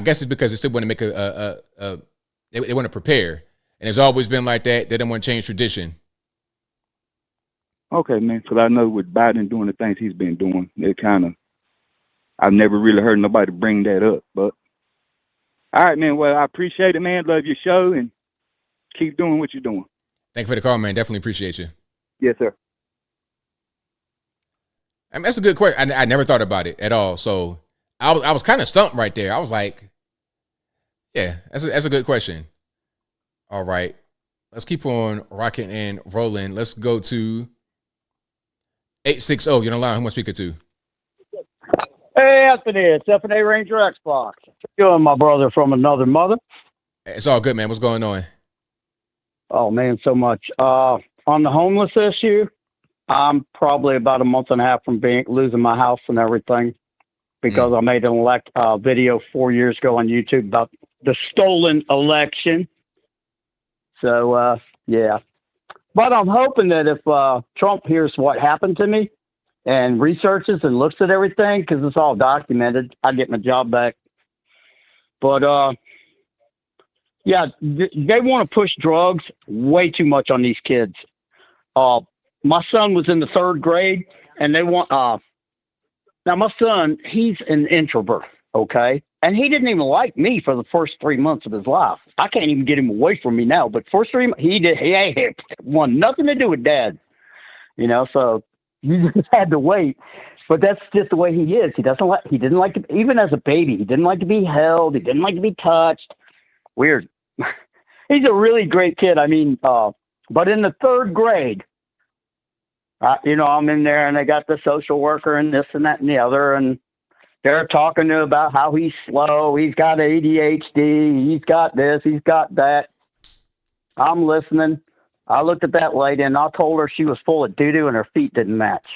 guess it's because they still want to make they want to prepare, and it's always been like that. They don't want to change tradition. Okay, man. Because I know with Biden doing the things he's been doing, I've never really heard nobody bring that up. But all right, man. Well, I appreciate it, man. Love your show, and keep doing what you're doing. Thank you for the call, man. Definitely appreciate you. Yes, sir. I mean, that's a good question. I never thought about it at all. So I was kind of stumped right there. I was like, yeah, that's a good question. All right. Let's keep on rocking and rolling. Let's go to 860. You're on the line. Who am I speaking to? Hey, Anthony. It's F&A Ranger Xbox. You and my brother from another mother. It's all good, man. What's going on? Oh, man, so much. On the homeless issue, I'm probably about a month and a half from losing my house and everything because I made an video 4 years ago on YouTube about the stolen election. So, yeah. But I'm hoping that if Trump hears what happened to me and researches and looks at everything, because it's all documented, I get my job back. But, yeah, they want to push drugs way too much on these kids. My son was in the 3rd grade, and they want now my son, he's an introvert, okay? And he didn't even like me for the first 3 months of his life. I can't even get him away from me now, but first 3 months, he wanted nothing to do with dad, so you just had to wait. But that's just the way he is. He didn't like to, even as a baby, he didn't like to be held. He didn't like to be touched. Weird. He's a really great kid. I mean, but in the 3rd grade, I'm in there and they got the social worker and this and that and the other. And they're talking to about how he's slow. He's got ADHD. He's got this. He's got that. I'm listening. I looked at that lady and I told her she was full of doo-doo and her feet didn't match.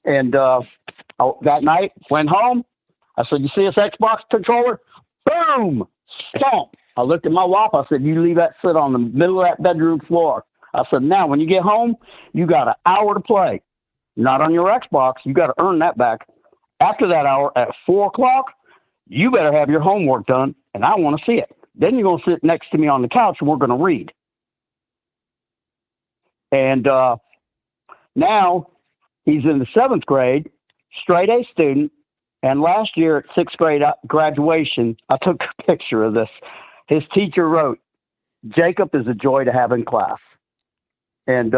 And that night, went home. I said, you see this Xbox controller? Boom! Stomp! I looked at my wife. I said, you leave that sit on the middle of that bedroom floor. I said, now, when you get home, you got an hour to play. Not on your Xbox. You got to earn that back. After that hour, at 4 o'clock, you better have your homework done, and I want to see it. Then you're going to sit next to me on the couch, and we're going to read. And now he's in the 7th grade, straight A student, and last year at 6th grade graduation, I took a picture of this. His teacher wrote, Jacob is a joy to have in class. And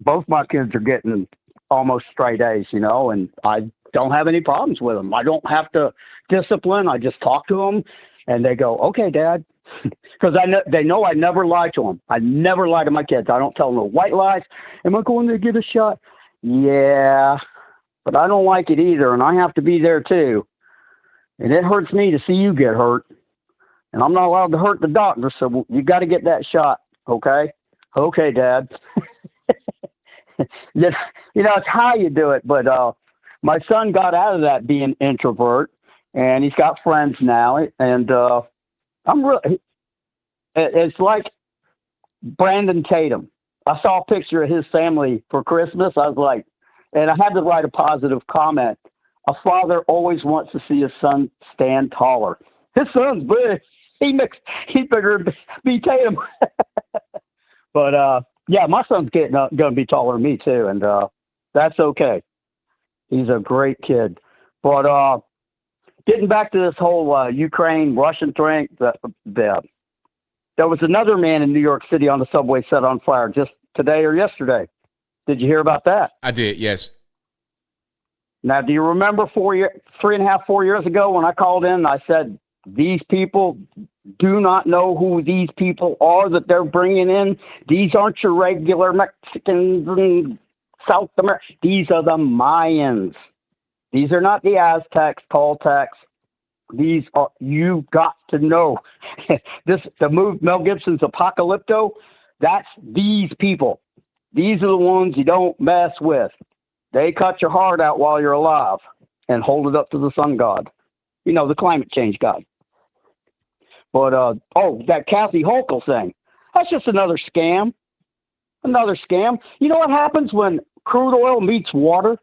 both my kids are getting almost straight A's, you know, and I don't have any problems with them. I don't have to discipline. I just talk to them, and they go, "Okay, Dad," because they know I never lie to them. I never lie to my kids. I don't tell them no white lies. Am I going to get a shot? Yeah, but I don't like it either, and I have to be there too. And it hurts me to see you get hurt, and I'm not allowed to hurt the doctor. So you got to get that shot, okay? Okay, Dad. You know, it's how you do it. But my son got out of that being introvert, and he's got friends now. And I'm really, it's like Brandon Tatum. I saw a picture of his family for Christmas. I was like, and I had to write a positive comment. A father always wants to see his son stand taller. His son's big. He's bigger than B. Tatum. But yeah, my son's going to be taller than me too, and that's okay. He's a great kid. But getting back to this whole Ukraine Russian thing, there was another man in New York City on the subway set on fire just today or yesterday. Did you hear about that? I did, yes. Now, do you remember 4 years ago when I called in and I said, these people do not know who these people are that they're bringing in? These aren't your regular Mexicans and South America. These are the Mayans. These are not the Aztecs, Toltecs. These are, you've got to know. The move, Mel Gibson's Apocalypto, that's these people. These are the ones you don't mess with. They cut your heart out while you're alive and hold it up to the sun god. You know, the climate change god. But, that Kathy Hochul thing, that's just another scam. Another scam. You know what happens when crude oil meets water?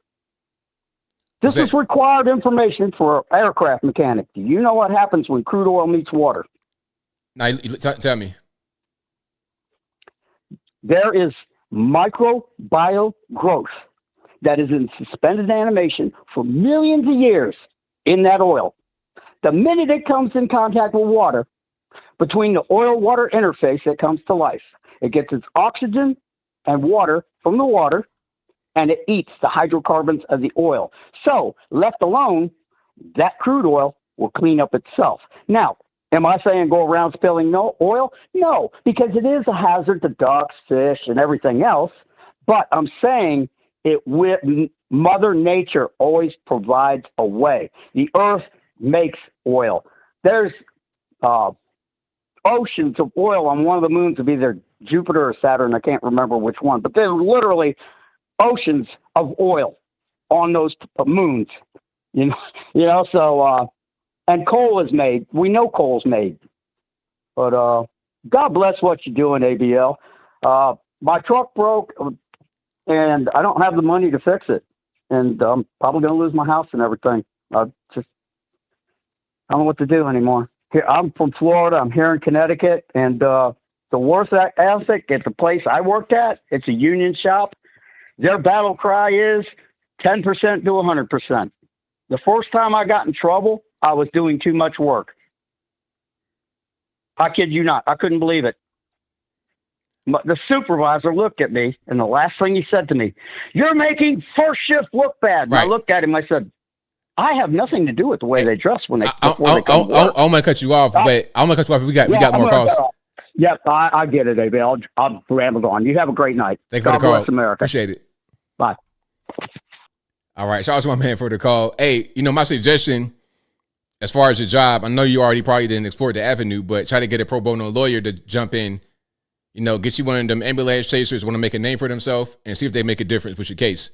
This is required information for an aircraft mechanic. Do you know what happens when crude oil meets water? Now, tell me. There is microbial growth that is in suspended animation for millions of years in that oil. The minute it comes in contact with water, between the oil-water interface, it comes to life. It gets its oxygen and water from the water, and it eats the hydrocarbons of the oil. So, left alone, that crude oil will clean up itself. Now, am I saying go around spilling no oil? No, because it is a hazard to ducks, fish, and everything else. But I'm saying Mother Nature always provides a way. The earth makes oil. There's oceans of oil on one of the moons of either Jupiter or Saturn. I can't remember which one, but there's literally oceans of oil on those moons. You know. So and coal is made. We know coal's made. But God bless what you're doing, ABL. My truck broke, and I don't have the money to fix it, and I'm probably going to lose my house and everything. I don't know what to do anymore. Here, I'm from Florida. I'm here in Connecticut, and the worst ethic at the place I worked at, it's a union shop. Their battle cry is 10% to 100%. The first time I got in trouble, I was doing too much work. I kid you not. I couldn't believe it. The supervisor looked at me, and the last thing he said to me, "You're making first shift look bad." And I looked at him. I said, I have nothing to do with the way they dress when they come to work. I'm gonna cut you off, but I'm gonna cut you off. We got more calls. Yep, I get it, ABL. I'll ramble on. You have a great night. Thank you for the call. God bless America. Appreciate it. Bye. All right, shout out to my man for the call. Hey, my suggestion as far as your job, I know you already probably didn't explore the avenue, but try to get a pro bono lawyer to jump in. Get you one of them ambulance chasers, want to make a name for themselves, and see if they make a difference with your case.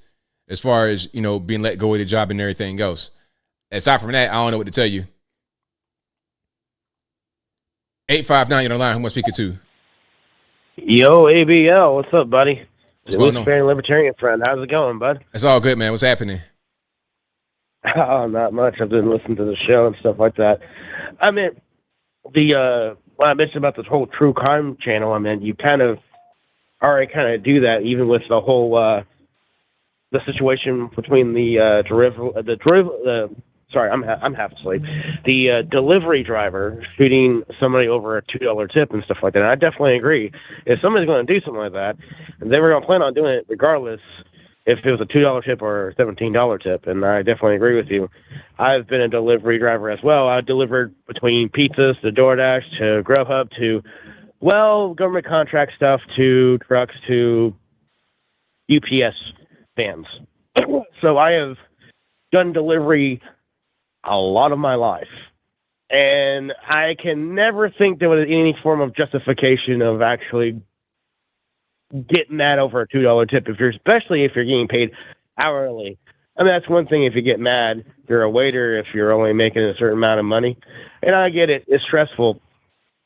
As far as being let go of the job and everything else. Aside from that, I don't know what to tell you. 859, you're on the line. Who am I speaking to? Yo, ABL, what's up, buddy? What's going on? Libertarian friend. How's it going, bud? It's all good, man. What's happening? Oh, not much. I've been listening to the show and stuff like that. I mean, when I mentioned about this whole true crime channel, I mean, you kind of already do that, even with the whole the situation between sorry, I'm half asleep. The delivery driver shooting somebody over a $2 tip and stuff like that. And I definitely agree. If somebody's going to do something like that, and they were going to plan on doing it regardless, if it was a $2 tip or a $17 tip. And I definitely agree with you. I've been a delivery driver as well. I delivered between pizzas to DoorDash to Grubhub to, well, government contract stuff to trucks to UPS vans. So I have done delivery a lot of my life. And I can never think there was any form of justification of actually getting that over a $2 tip, especially if you're getting paid hourly. I mean, that's one thing if you get mad, you're a waiter, if you're only making a certain amount of money. And I get it. It's stressful.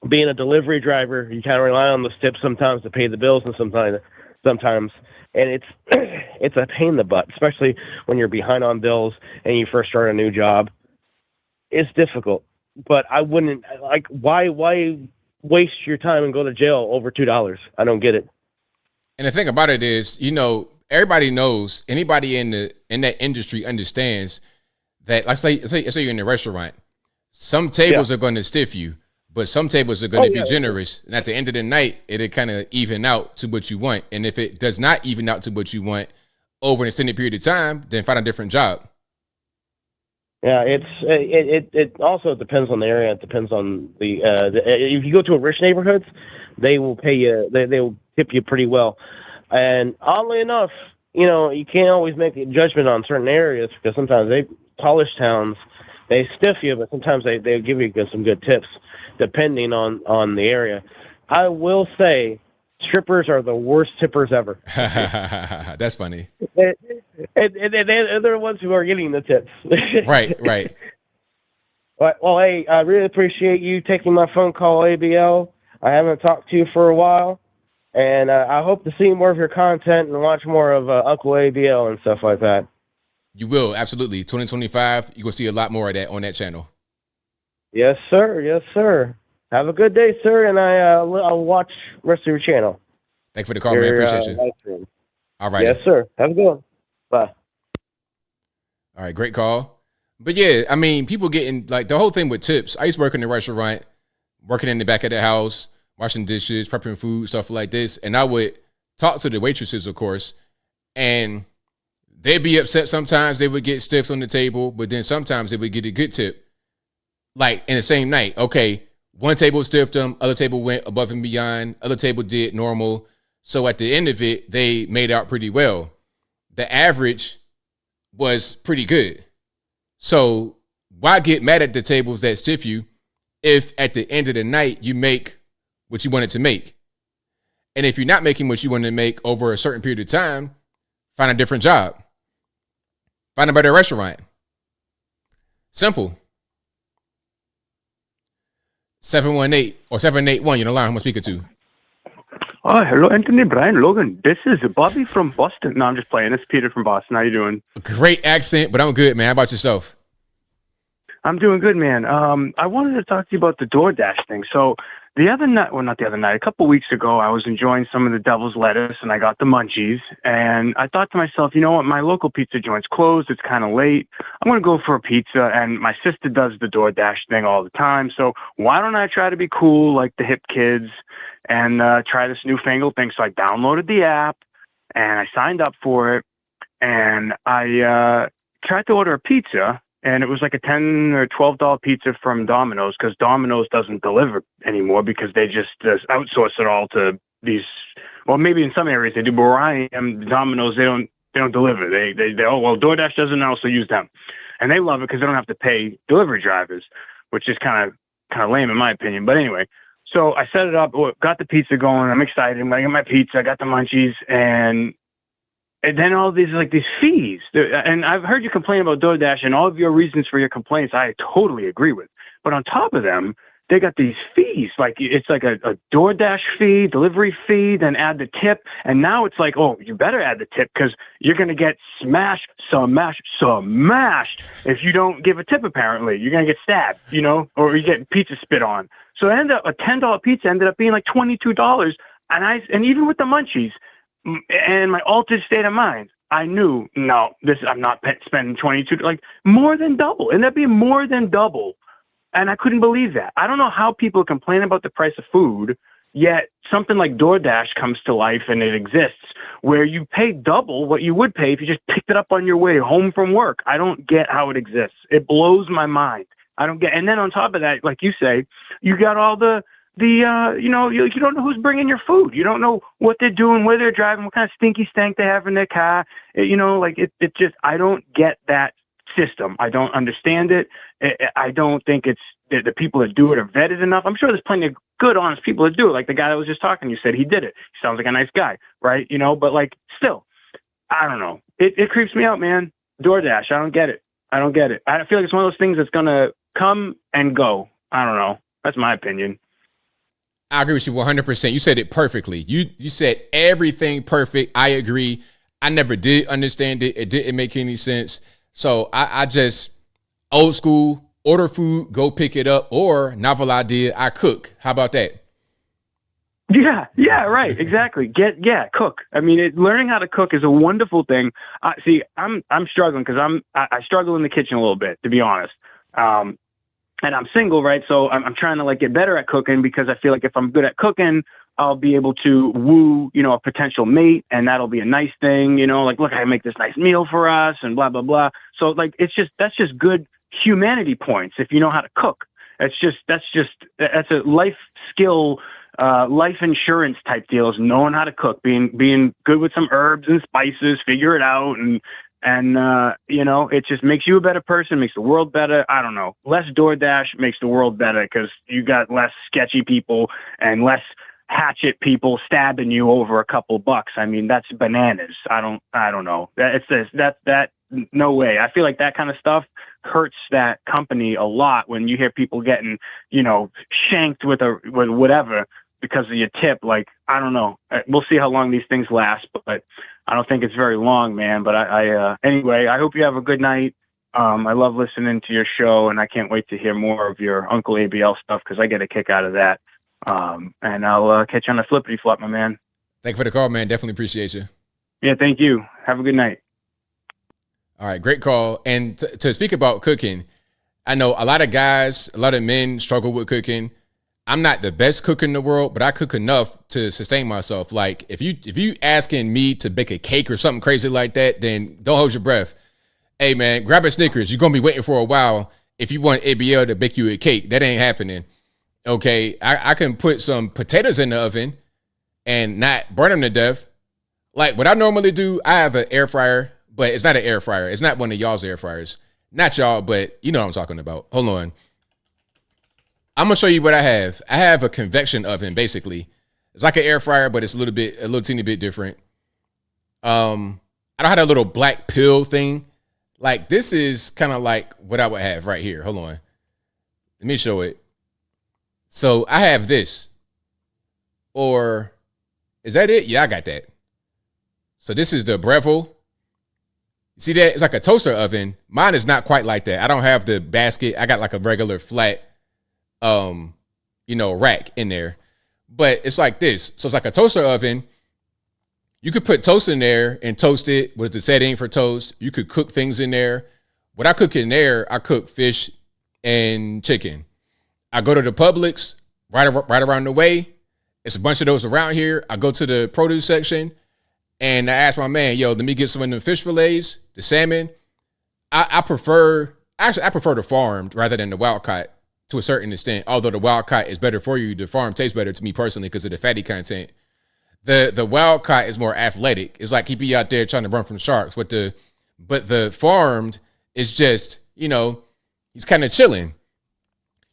Being a delivery driver, you kind of rely on those tips sometimes to pay the bills, and sometimes. And it's a pain in the butt, especially when you're behind on bills and you first start a new job. It's difficult. But I wouldn't, like, why waste your time and go to jail over $2? I don't get it. And the thing about it is, everybody knows, anybody in that industry understands that, like say you're in a restaurant, some tables are going to stiff you, but some tables are going to be generous. And at the end of the night, it'll kind of even out to what you want. And if it does not even out to what you want over an extended period of time, then find a different job. Yeah, it also depends on the area. It depends on the if you go to a rich neighborhoods, they will pay you. They will tip you pretty well. And oddly enough, you can't always make a judgment on certain areas because sometimes college towns, they stiff you, but sometimes they give you some good tips depending on the area. I will say, strippers are the worst tippers ever. That's funny. And they're the ones who are getting the tips. Right. Well, hey, I really appreciate you taking my phone call, ABL. I haven't talked to you for a while, and I hope to see more of your content and watch more of Uncle ABL and stuff like that. You will, absolutely. 2025, you're going to see a lot more of that on that channel. Yes, sir. Yes, sir. Have a good day, sir, and I'll watch the rest of your channel. Thanks for the call, man. Appreciate you. All right. Yes, sir. Have a good one. Bye. All right, great call. But yeah, I mean, people getting, like, the whole thing with tips. I used to work in the restaurant, working in the back of the house, washing dishes, prepping food, stuff like this. And I would talk to the waitresses, of course, and they'd be upset sometimes. They would get stiffed on the table, but then sometimes they would get a good tip. Like, in the same night, okay, one table stiffed them, other table went above and beyond, other table did normal. So at the end of it, they made out pretty well. The average was pretty good. So why get mad at the tables that stiff you if at the end of the night you make what you wanted to make? And if you're not making what you wanted to make over a certain period of time, find a different job. Find a better restaurant. Simple. 718 or 781, you're the line. Who am I speaking to? Oh, hello, Anthony, Brian, Logan. This is Bobby from Boston. No, I'm just playing. It's Peter from Boston. How you doing? Great accent, but I'm good, man. How about yourself? I'm doing good, man. I wanted to talk to you about the DoorDash thing. So the other night, well, not the other night, a couple weeks ago, I was enjoying some of the devil's lettuce, and I got the munchies. And I thought to myself, you know what? My local pizza joint's closed. It's kind of late. I'm going to go for a pizza. And my sister does the DoorDash thing all the time. So why don't I try to be cool like the hip kids and try this newfangled thing? So I downloaded the app, and I signed up for it. And I tried to order a pizza. And it was like a $10 or $12 pizza from Domino's, because Domino's doesn't deliver anymore because they just outsource it all to these. Well, maybe in some areas they do, but where I am, Domino's they don't deliver. They DoorDash doesn't now, so use them, and they love it because they don't have to pay delivery drivers, which is kind of lame in my opinion. But anyway, so I set it up, got the pizza going. I'm excited. I got my pizza, I got the munchies, and then all these fees. And I've heard you complain about DoorDash, and all of your reasons for your complaints I totally agree with. But on top of them, they got these fees. Like it's like a DoorDash fee, delivery fee, then add the tip. And now it's like, oh, you better add the tip because you're going to get smashed if you don't give a tip, apparently. You're going to get stabbed, or you get pizza spit on. So it ended up, a $10 pizza ended up being like $22. And even with the munchies, and my altered state of mind, I knew, no, I'm not spending $22, like more than double. And that'd be more than double. And I couldn't believe that. I don't know how people complain about the price of food Yet something like DoorDash comes to life and it exists where you pay double what you would pay if you just picked it up on your way home from work. I don't get how it exists. It blows my mind. I don't get. And then on top of that, like you say, you got all you don't know who's bringing your food. You don't know what they're doing, where they're driving, what kind of stinky stank they have in their car. It just, I don't get that system. I don't understand it. I don't think it's the people that do it are vetted enough. I'm sure there's plenty of good, honest people that do it. Like the guy that was just talking, you said he did it. He sounds like a nice guy, right? But like still, I don't know. It creeps me out, man. DoorDash, I don't get it. I feel like it's one of those things that's going to come and go. I don't know. That's my opinion. I agree with you 100%. You said it perfectly. You said everything perfect. I agree. I never did understand it. It didn't make any sense. So I just old school, order food, go pick it up, or novel idea, I cook. How about that? Yeah, right. Exactly. Cook. I mean, learning how to cook is a wonderful thing. See, I'm struggling because I struggle in the kitchen a little bit, to be honest. And I'm single, right? So I'm trying to get better at cooking because I feel like if I'm good at cooking, I'll be able to woo, a potential mate, and that'll be a nice thing, look, I make this nice meal for us and blah, blah, blah. So that's just good humanity points if you know how to cook. That's a life skill, life insurance type deal is knowing how to cook, being good with some herbs and spices, figure it out. And it just makes you a better person, makes the world better. I don't know. Less DoorDash makes the world better because you got less sketchy people and less hatchet people stabbing you over a couple bucks. I mean, that's bananas. I don't know. That no way. I feel like that kind of stuff hurts that company a lot when you hear people getting, shanked with whatever because of your tip. Like, I don't know. We'll see how long these things last, but I don't think it's very long, man. But anyway, I hope you have a good night. I love listening to your show, and I can't wait to hear more of your Uncle ABL stuff because I get a kick out of that. And I'll catch you on the flippity flop, my man. Thank you for the call, man. Definitely appreciate you. Yeah, thank you. Have a good night. All right, great call. And to speak about cooking, I know a lot of guys, a lot of men struggle with cooking. I'm not the best cook in the world, but I cook enough to sustain myself. Like if you asking me to bake a cake or something crazy like that, then don't hold your breath. Hey man, grab a Snickers. You're gonna be waiting for a while. If you want ABL to bake you a cake, that ain't happening. Okay, I can put some potatoes in the oven and not burn them to death. Like what I normally do, I have an air fryer, but it's not an air fryer. It's not one of y'all's air fryers. Not y'all, but you know what I'm talking about. Hold on. I'm gonna show you what I have. I have a convection oven, basically. It's like an air fryer, but it's a little teeny bit different. I don't have that little black pill thing. Like this is kind of like what I would have right here. Hold on. Let me show it. So I have this. Or is that it? Yeah, I got that. So this is the Breville. See that? It's like a toaster oven. Mine is not quite like that. I don't have the basket. I got like a regular flat rack in there. But it's like this. So it's like a toaster oven. You could put toast in there and toast it with the setting for toast. You could cook things in there. What I cook in there, I cook fish and chicken. I go to the Publix right around the way. It's a bunch of those around here. I go to the produce section and I ask my man, yo, let me get some of the fish fillets, the salmon. I prefer the farmed rather than the wild caught to a certain extent. Although the wild caught is better for you, the farm tastes better to me personally because of the fatty content. The wild caught is more athletic. It's like he be out there trying to run from sharks. But the farmed is just, he's kind of chilling.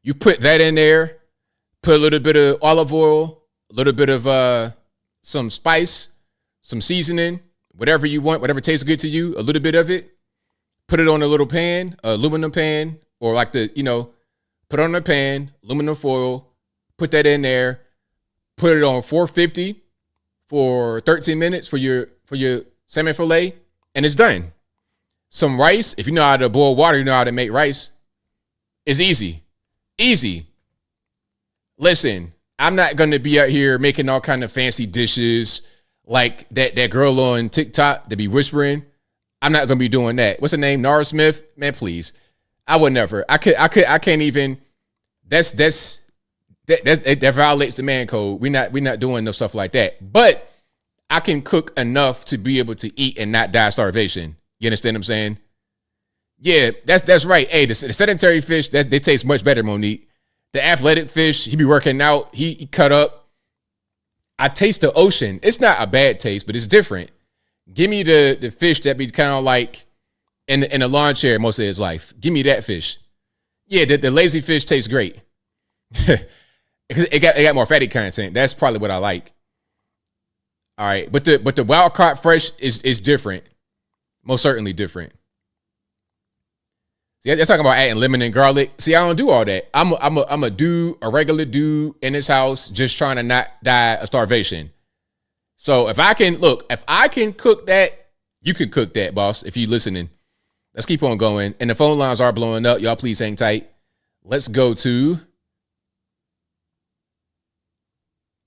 You put that in there, put a little bit of olive oil, a little bit of some spice, some seasoning, whatever you want, whatever tastes good to you, a little bit of it. Put it on a little pan, aluminum pan, or like put it on a pan, aluminum foil, put that in there, put it on 450 for 13 minutes for your salmon fillet, and it's done. Some rice, if you know how to boil water, you know how to make rice. It's easy. Easy. Listen, I'm not going to be out here making all kind of fancy dishes like that girl on TikTok that be whispering. I'm not going to be doing that. What's her name? Nara Smith? Man, please. I would never. I can't even. That's That violates the man code. We're not doing no stuff like that. But I can cook enough to be able to eat and not die of starvation. You understand what I'm saying? Yeah, that's right. Hey, the sedentary fish, they taste much better, Monique. The athletic fish, he be working out, he cut up. I taste the ocean. It's not a bad taste, but it's different. Give me the fish that be kind of like in the lawn chair most of his life. Give me that fish. Yeah, the lazy fish tastes great. It got more fatty content. That's probably what I like. All right, but the wild caught fresh is different. Most certainly different. See, they're talking about adding lemon and garlic. See, I don't do all that. I'm a regular dude in this house just trying to not die of starvation. So if I can cook that, you can cook that, boss, if you listening. Let's keep on going. And the phone lines are blowing up. Y'all please hang tight. Let's go to.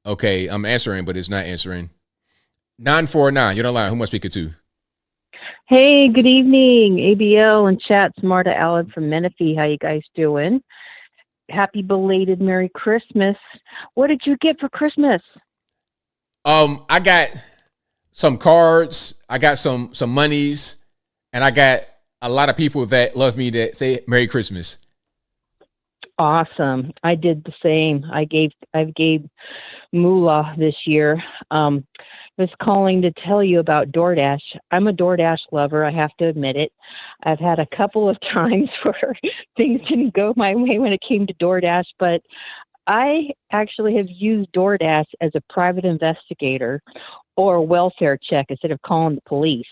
Okay, I'm answering, but it's not answering. 949, you're on the line. Who am I speaking to? Hey, good evening, ABL and chat. Marta Allen from Menifee. How you guys doing? Happy belated Merry Christmas. What did you get for Christmas? I got some cards. I got some monies, and I got a lot of people that love me that say Merry Christmas. Awesome. I did the same. I gave moolah this year. I was calling to tell you about DoorDash. I'm a DoorDash lover. I have to admit it. I've had a couple of times where things didn't go my way when it came to DoorDash, but I actually have used DoorDash as a private investigator or a welfare check instead of calling the police.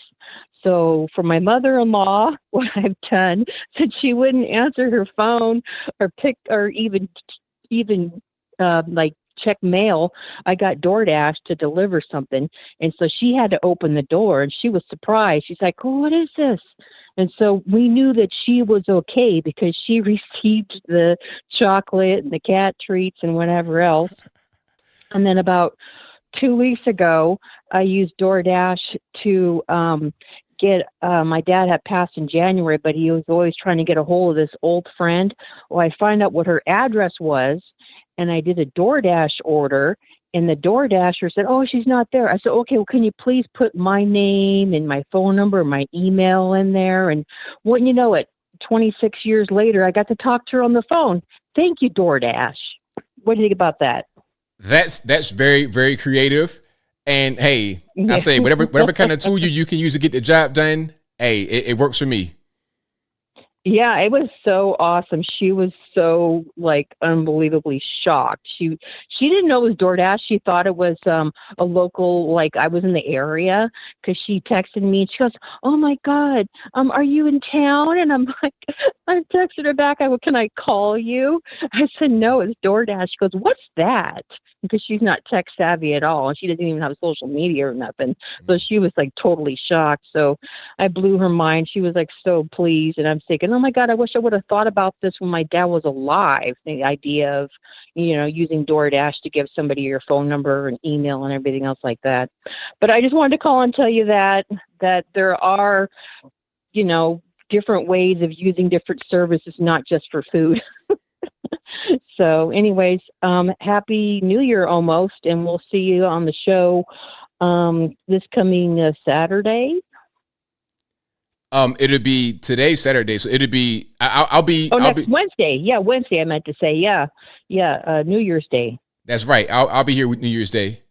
So for my mother-in-law, what I've done, since she wouldn't answer her phone or even check mail, I got DoorDash to deliver something. And so she had to open the door and she was surprised. She's like, oh, what is this? And so we knew that she was okay because she received the chocolate and the cat treats and whatever else. And then about 2 weeks ago, I used DoorDash to get my dad had passed in January, but he was always trying to get a hold of this old friend. Well, I find out what her address was, and I did a DoorDash order, and the DoorDasher said, oh, she's not there. I said, okay, well, can you please put my name and my phone number, my email in there? And wouldn't you know it, 26 years later, I got to talk to her on the phone. Thank you, DoorDash. What do you think about that? That's very, very creative. And hey, I say whatever kind of tool you can use to get the job done, hey, it works for me. Yeah, it was so awesome. She was so unbelievably shocked. She didn't know it was DoorDash. She thought it was a local, I was in the area, because she texted me and she goes, "Oh my God, are you in town?" And I'm like, I texted her back. Can I call you? I said, no, it's DoorDash. She goes, what's that? Because she's not tech savvy at all, and she doesn't even have social media or nothing. So she was totally shocked. So I blew her mind. She was so pleased, and I'm thinking, oh my God, I wish I would have thought about this when my dad was alive. The idea of, using DoorDash to give somebody your phone number and email and everything else like that. But I just wanted to call and tell you that there are, different ways of using different services, not just for food. So anyways, happy New Year almost, and we'll see you on the show this coming Saturday. It'll be today, Saturday, so it'll be I'll be Wednesday. Yeah, Wednesday I meant to say. Yeah, New Year's Day. That's right. I'll be here with New Year's Day.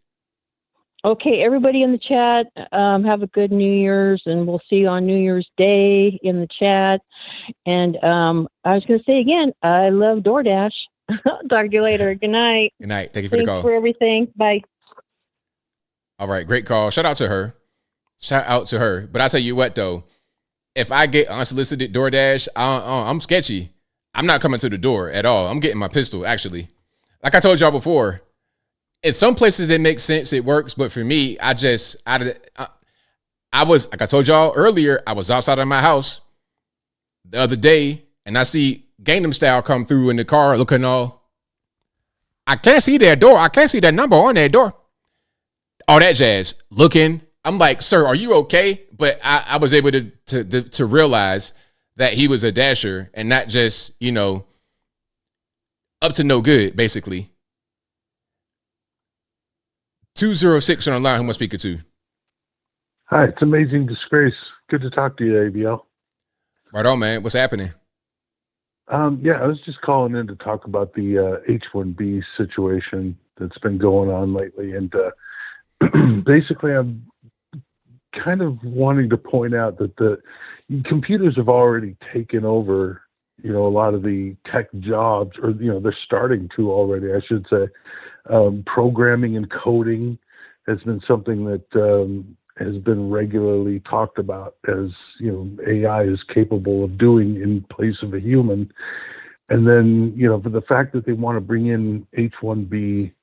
Okay, everybody in the chat, have a good New Year's, and we'll see you on New Year's Day in the chat. And I was going to say again, I love DoorDash. Talk to you later. Good night. Good night. Thank you for the call. Thanks for everything. Bye. All right, great call. Shout out to her. But I'll tell you what, though. If I get unsolicited DoorDash, I'm sketchy. I'm not coming to the door at all. I'm getting my pistol, actually. Like I told y'all before, in some places it makes sense, it works. But for me, I was, like I told y'all earlier, I was outside of my house the other day, and I see Gangnam Style come through in the car looking all. I can't see their door. I can't see their number on their door. All that jazz. Looking. I'm like, sir, are you okay? But I was able to realize that he was a dasher and not just, up to no good, basically. 206 on the line. Who am I speaking to? Hi, it's Amazing Disgrace. Good to talk to you, ABL. Right on, man. What's happening? Yeah, I was just calling in to talk about the H-1B situation that's been going on lately. And basically, I'm kind of wanting to point out that the computers have already taken over, a lot of the tech jobs, or, they're starting to already, I should say. Programming and coding has been something that has been regularly talked about as, AI is capable of doing in place of a human. And then, for the fact that they want to bring in H-1B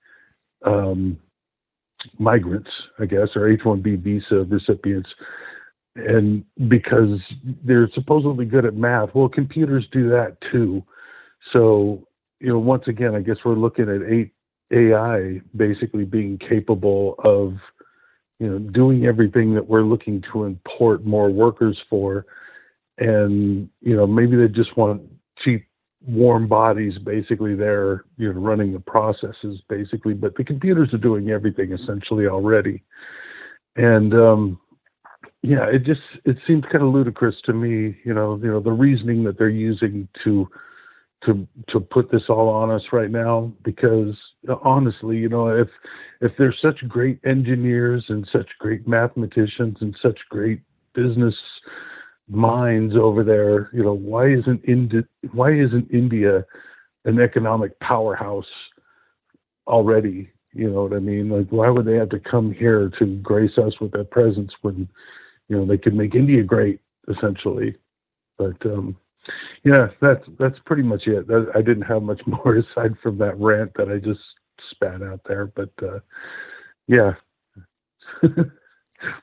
migrants, I guess, or H-1B visa recipients, and because they're supposedly good at math, well, computers do that too. So, once again, I guess we're looking at AI basically being capable of, doing everything that we're looking to import more workers for. And, maybe they just want cheap, warm bodies basically there, running the processes basically, but the computers are doing everything essentially already. And, it seems kind of ludicrous to me, the reasoning that they're using to put this all on us right now, because honestly, if they're such great engineers and such great mathematicians and such great business minds over there, why isn't India an economic powerhouse already? You know what I mean? Like, why would they have to come here to grace us with their presence when, they could make India great, essentially? But that's pretty much it. I didn't have much more aside from that rant that I just spat out there. But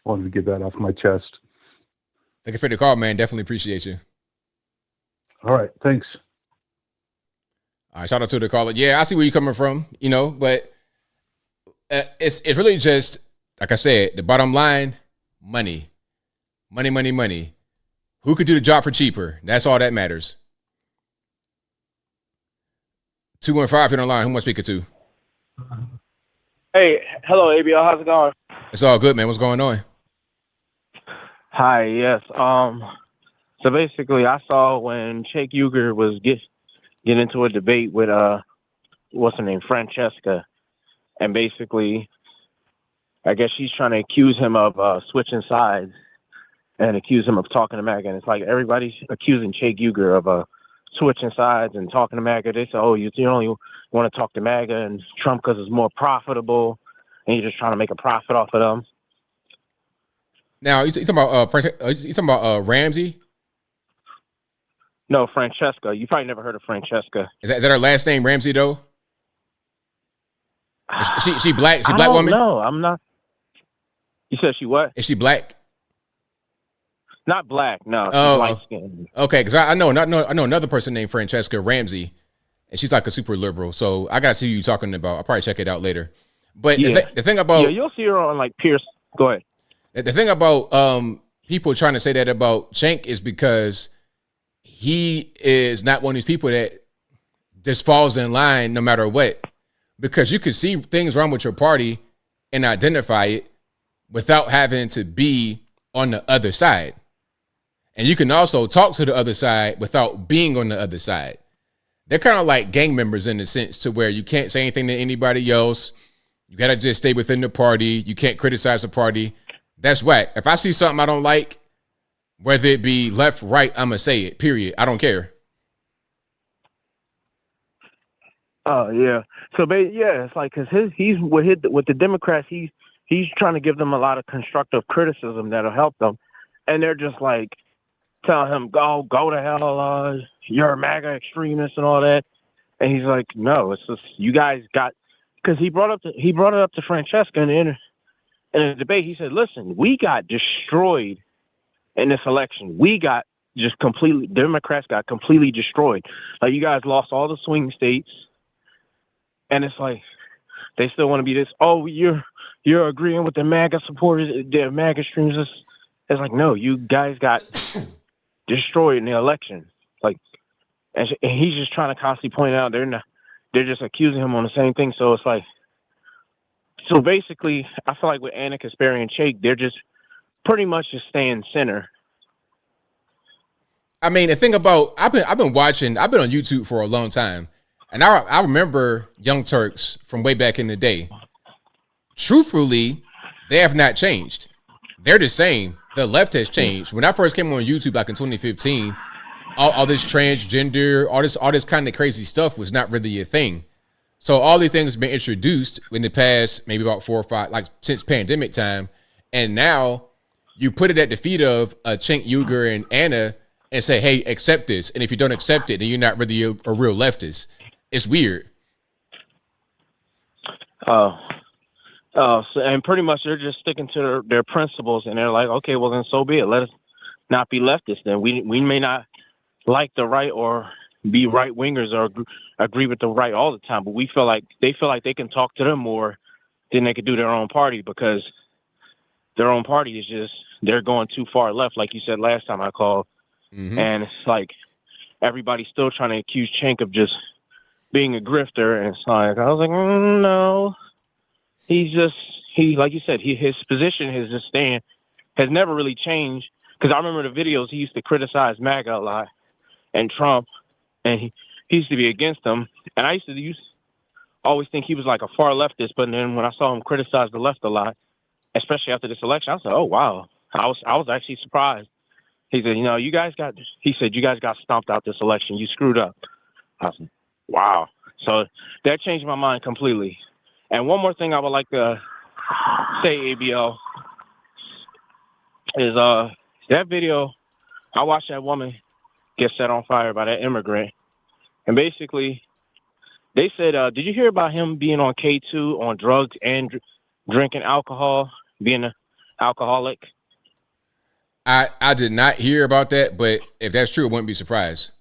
wanted to get that off my chest. Thank you for the call, man. Definitely appreciate you. All right, thanks. All right, shout out to the caller. Yeah, I see where you're coming from, but it's really just, like I said, the bottom line: money. Who could do the job for cheaper? That's all that matters. 215, you're on the line. Who am I speaking to? Hey, hello, ABL. How's it going? It's all good, man. What's going on? Hi, yes. So basically, I saw when Jake Uger was get into a debate with what's her name, Francesca, and basically, I guess she's trying to accuse him of switching sides and accuse him of talking to MAGA. And it's like everybody's accusing Jake Uger of switching sides and talking to MAGA. They say, oh, you only want to talk to MAGA and Trump because it's more profitable, and you're just trying to make a profit off of them. Now, you talking about Ramsey? No, Francesca. You probably never heard of Francesca. Is that her last name, Ramsey, though? She black? She black woman? No, I'm not. You said she what? Is she black? Not black, no. She's light skinned. Okay, because I know another person named Francesca Ramsey, and she's like a super liberal. So I gotta see who you're talking about. I'll probably check it out later. But the thing about you'll see her on like Pierce. Go ahead. The thing about people trying to say that about Cenk is because he is not one of these people that just falls in line no matter what. Because you can see things wrong with your party and identify it without having to be on the other side. And you can also talk to the other side without being on the other side. They're kind of like gang members in the sense to where you can't say anything to anybody else. You got to just stay within the party. You can't criticize the party. That's whack. If I see something I don't like, whether it be left, right, I'm going to say it, period. I don't care. Oh, yeah. So, it's like, because he's with the Democrats, he's trying to give them a lot of constructive criticism that'll help them. And they're just like, telling him, go to hell, you're a MAGA extremist and all that. And he's like, no, it's just, you guys got, because he brought it up to Francesca in a debate. He said, listen, we got destroyed in this election. We got Democrats got completely destroyed. Like, you guys lost all the swing states. And it's like, they still want to be this, oh, you're agreeing with the MAGA supporters, the MAGA extremists. It's like, no, you guys got destroyed in the election. Like, and he's just trying to constantly point out they're just accusing him on the same thing. So it's like, So basically, I feel like with Anna Kasperi and Chake, they're just pretty much just staying center. I mean, the thing about I've been on YouTube for a long time, and I remember Young Turks from way back in the day. Truthfully, they have not changed. They're the same. The left has changed. When I first came on YouTube back in 2015, all this transgender, all this kind of crazy stuff was not really a thing. So all these things have been introduced in the past, maybe about 4 or 5, like since pandemic time, and now you put it at the feet of Cenk Uygur and Anna and say, hey, accept this. And if you don't accept it, then you're not really a real leftist. It's weird. So, and pretty much they're just sticking to their principles, and they're like, okay, well then so be it. Let us not be leftists. Then we may not like the right or be right wingers or agree with the right all the time, but they feel like they can talk to them more than they could do their own party, because their own party is just, they're going too far left, like you said last time I called. Mm-hmm. And it's like everybody's still trying to accuse Cenk of just being a grifter, and it's like, I was like, no, he like you said, his position, his stand has never really changed. Because I remember the videos, he used to criticize MAGA a lot and Trump, and he used to be against them. And I used to always think he was like a far leftist, but then when I saw him criticize the left a lot, especially after this election, I was like, oh wow, I was actually surprised. He said, you guys got stomped out this election. You screwed up. I was like, wow. So that changed my mind completely. And one more thing I would like to say, ABL, is that video, I watched that woman get set on fire by that immigrant. And basically, they said, did you hear about him being on K2 on drugs and drinking alcohol, being an alcoholic? I did not hear about that, but if that's true, I wouldn't be surprised.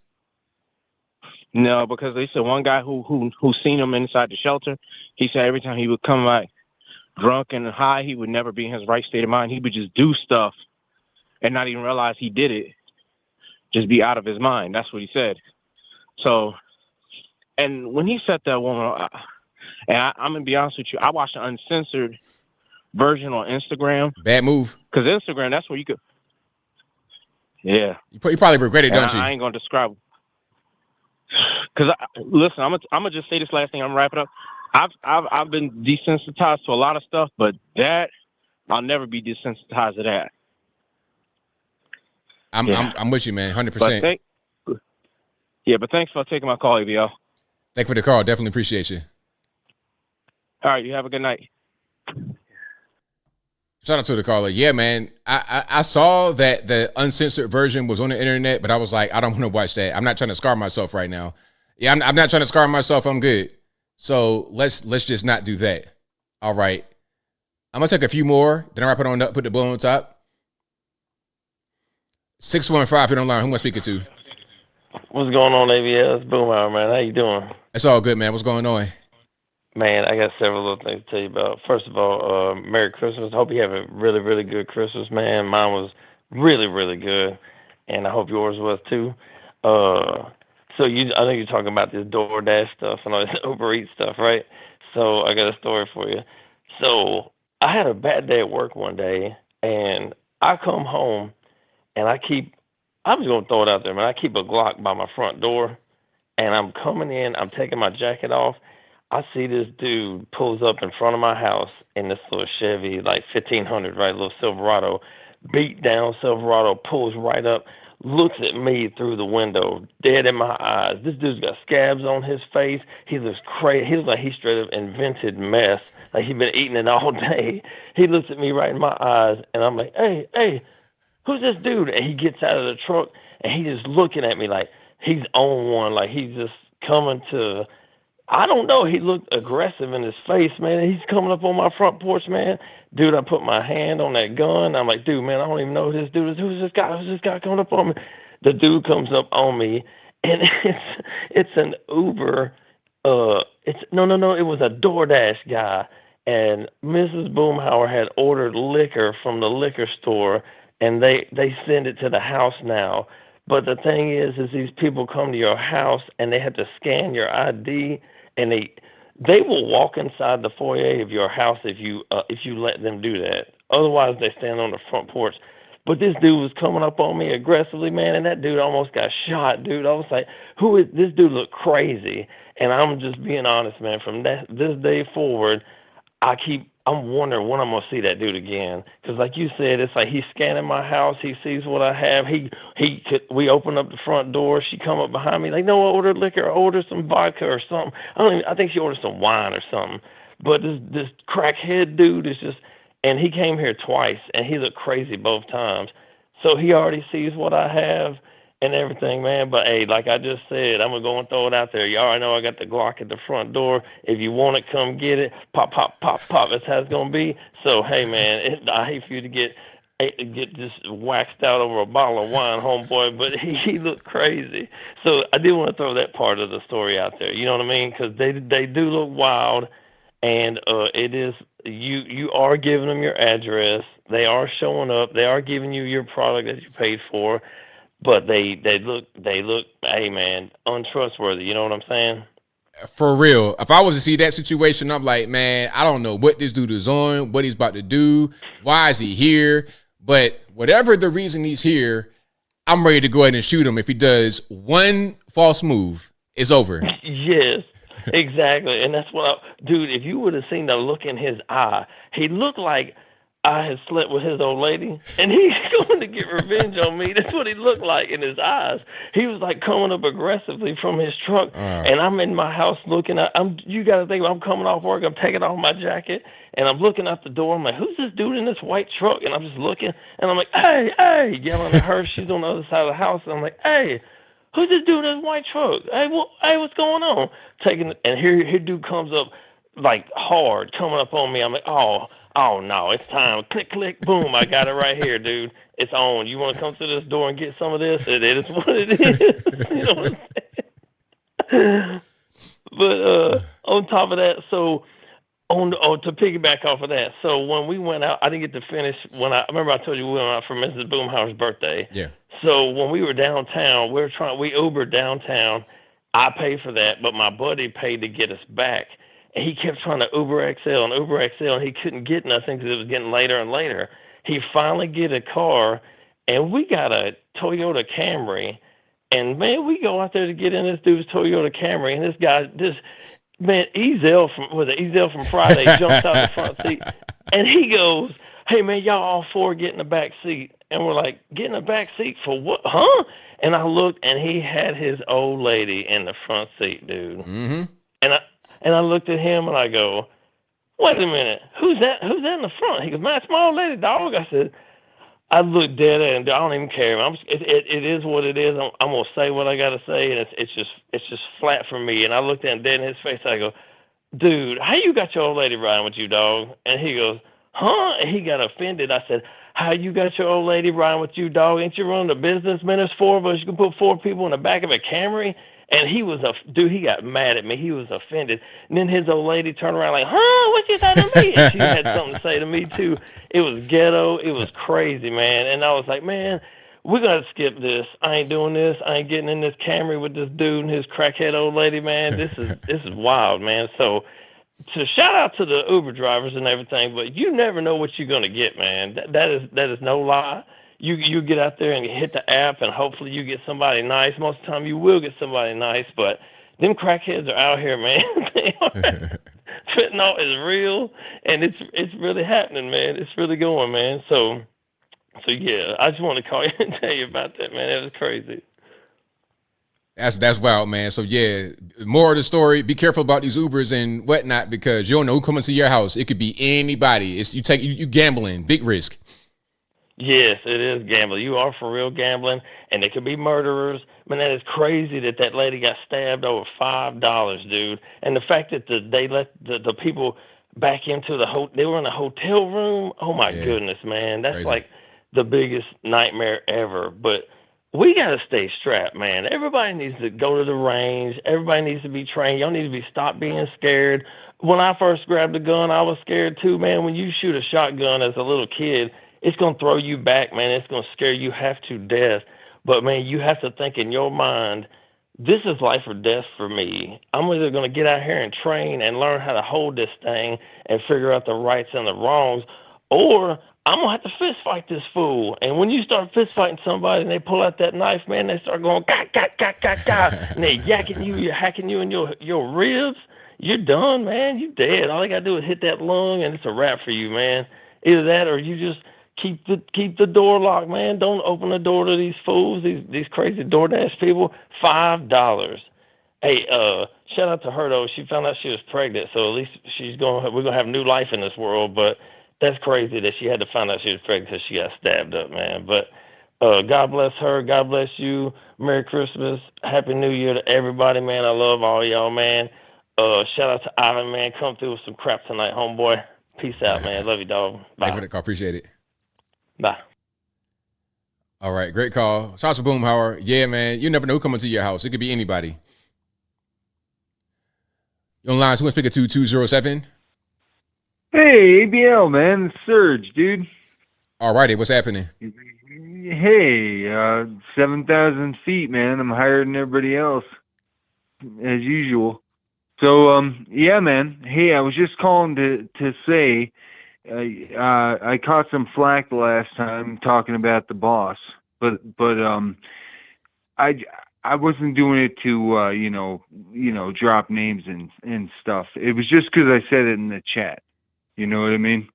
No, because they said one guy who seen him inside the shelter, he said every time he would come back drunk and high, he would never be in his right state of mind. He would just do stuff and not even realize he did it. Just be out of his mind. That's what he said. So, and when he set that woman, and I'm going to be honest with you, I watched an uncensored version on Instagram. Bad move. Because Instagram, that's where you could. Yeah. You probably regret it, don't you? I ain't going to describe. Because, listen, I'm gonna just say this last thing. I'm going to wrap it up. I've been desensitized to a lot of stuff, but that, I'll never be desensitized to that. I'm with you, man, 100%. But thanks for taking my call, ABL. Thank you for the call. Definitely appreciate you. All right, you have a good night. Shout out to the caller. Yeah, man. I saw that the uncensored version was on the internet, but I was like, I don't want to watch that. I'm not trying to scar myself right now. Yeah, I'm not trying to scar myself. I'm good. So let's just not do that. All right. I'm gonna take a few more. Then I wrap it on up. Put the bow on top. 615. Hit online. Who am I speaking to? What's going on, ABL? It's Boomhauer, man. How you doing? It's all good, man. What's going on? Man, I got several little things to tell you about. First of all, Merry Christmas. Hope you have a really, really good Christmas, man. Mine was really, really good, and I hope yours was too. So I know you're talking about this DoorDash stuff and all this Uber Eats stuff, right? So I got a story for you. So I had a bad day at work one day, and I come home, and I'm just going to throw it out there, man. I keep a Glock by my front door, and I'm coming in, I'm taking my jacket off. I see this dude pulls up in front of my house in this little Chevy, like 1500, right, little Silverado, beat down Silverado, pulls right up, looks at me through the window, dead in my eyes. This dude's got scabs on his face. He looks crazy. He looks like he straight up invented meth, like he'd been eating it all day. He looks at me right in my eyes, and I'm like, hey, who's this dude? And he gets out of the truck, and he's just looking at me like he's on one, like he's just coming to... I don't know. He looked aggressive in his face, man. He's coming up on my front porch, man. Dude, I put my hand on that gun. I'm like, dude, man, I don't even know who this dude is. Who's this guy? Who's this guy coming up on me? The dude comes up on me, and it's an Uber. It was a DoorDash guy. And Mrs. Boomhauer had ordered liquor from the liquor store, and they send it to the house now. But the thing is these people come to your house, and they have to scan your ID, and They will walk inside the foyer of your house if you let them do that. Otherwise, they stand on the front porch. But this dude was coming up on me aggressively, man, and that dude almost got shot, dude. I was like, who is this dude? Look crazy. And I'm just being honest, man. From this day forward, I'm wondering when I'm gonna see that dude again. Because like you said, it's like he's scanning my house. He sees what I have. We open up the front door. She come up behind me like, no, order liquor, order some vodka or something. I think she ordered some wine or something. But this crackhead dude is just, and he came here twice, and he looked crazy both times. So he already sees what I have and everything, man. But hey, like I just said, I'm gonna go and throw it out there. You already know I got the Glock at the front door. If you want it, come get it. Pop, pop, pop, pop. That's how it's gonna be. So hey, man, I hate for you to get just waxed out over a bottle of wine, homeboy. But he looked crazy. So I did want to throw that part of the story out there. You know what I mean? Because they do look wild, and it is you are giving them your address. They are showing up. They are giving you your product that you paid for. But they look, hey man, untrustworthy. You know what I'm saying? For real. If I was to see that situation, I'm like, man, I don't know what this dude is on, what he's about to do. Why is he here? But whatever the reason he's here, I'm ready to go ahead and shoot him. If he does one false move, it's over. Yes, exactly. And that's what dude, if you would have seen the look in his eye, he looked like I had slept with his old lady, and he's going to get revenge on me. That's what he looked like in his eyes. He was like coming up aggressively from his truck, and I'm in my house looking at. You got to think, I'm coming off work. I'm taking off my jacket, and I'm looking out the door. I'm like, who's this dude in this white truck? And I'm just looking, and I'm like, hey, yelling at her. She's on the other side of the house, and I'm like, hey, who's this dude in this white truck? Hey, what's going on? And here dude comes up like hard, coming up on me. I'm like, oh no, it's time. Click, click, boom. I got it right here, dude. It's on. You want to come to this door and get some of this? It is what it is. You know what I'm saying? But on top of that, so to piggyback off of that, so when we went out, I didn't get to finish. I remember I told you we went out for Mrs. Boomhauer's birthday. Yeah. So when we were downtown, we Ubered downtown. I paid for that, but my buddy paid to get us back. And he kept trying to Uber XL, and he couldn't get nothing because it was getting later and later. He finally get a car, and we got a Toyota Camry. And, man, we go out there to get in this dude's Toyota Camry, and this guy, Ezel from Friday jumps out the front seat. And he goes, hey, man, y'all all four get in the back seat. And we're like, get in the back seat for what? Huh? And I looked, and he had his old lady in the front seat, dude. Mm-hmm. And I looked at him and I go, wait a minute, who's that in the front? He goes, man, it's my old lady, dog. I said, I looked dead at him. I don't even care. It is what it is. I'm gonna say what I gotta say, and it's just flat for me. And I looked at him dead in his face. I go, dude, how you got your old lady riding with you, dog? And he goes, huh? And he got offended. I said, how you got your old lady riding with you, dog? Ain't you running a business, man? There's four of us. You can put four people in the back of a Camry. And he got mad at me. He was offended. And then his old lady turned around like, huh, what you say to me? And she had something to say to me, too. It was ghetto. It was crazy, man. And I was like, man, we're going to skip this. I ain't doing this. I ain't getting in this Camry with this dude and his crackhead old lady, man. This is wild, man. So shout out to the Uber drivers and everything, but you never know what you're going to get, man. That is no lie. You get out there and you hit the app, and hopefully you get somebody nice. Most of the time you will get somebody nice, but them crackheads are out here, man. They are. Fentanyl is real, and it's really happening, man. It's really going, man. So yeah, I just want to call you and tell you about that, man. It was crazy. That's wild, man. So yeah, more of the story. Be careful about these Ubers and whatnot, because you don't know who coming to your house. It could be anybody. It's you gambling, big risk. Yes, it is gambling. You are for real gambling, and they could be murderers. Man, that is crazy that lady got stabbed over $5, dude. And the fact that they let the people back into they were in a hotel room. Oh my goodness, man, that's crazy. Like the biggest nightmare ever. But we got to stay strapped, man. Everybody needs to go to the range. Everybody needs to be trained. Y'all need to stop being scared. When I first grabbed a gun, I was scared too, man. When you shoot a shotgun as a little kid, it's going to throw you back, man. It's going to scare you half to death. But, man, you have to think in your mind this is life or death for me. I'm either going to get out here and train and learn how to hold this thing and figure out the rights and the wrongs, or I'm going to have to fist fight this fool. And when you start fist fighting somebody and they pull out that knife, man, they start going, gah, gah, gah, gah, gah, and they yakking you, you're hacking you in your ribs, you're done, man. You're dead. All they got to do is hit that lung, and it's a wrap for you, man. Either that or you just keep the door locked, man. Don't open the door to these fools, these crazy DoorDash people. $5. Hey, shout out to her though. She found out she was pregnant, so at least we're gonna have new life in this world. But that's crazy that she had to find out she was pregnant because she got stabbed up, man. But God bless her. God bless you. Merry Christmas. Happy New Year to everybody, man. I love all y'all, man. Shout out to Ivan, man. Come through with some crap tonight, homeboy. Peace out, man. Love you, dog. Bye. Thank you for the call. Appreciate it. Bye. All right, great call. Shout out to Boomhauer. Yeah, man, you never know who coming to your house. It could be anybody. You on line, who wants to pick a 2207? Hey, ABL, man. It's Surge, dude. All righty, what's happening? Hey, 7,000 feet, man. I'm higher than everybody else, as usual. So, yeah, man. Hey, I was just calling to say I caught some flack the last time talking about the boss, but I wasn't doing it to drop names and stuff. It was just because I said it in the chat. You know what I mean?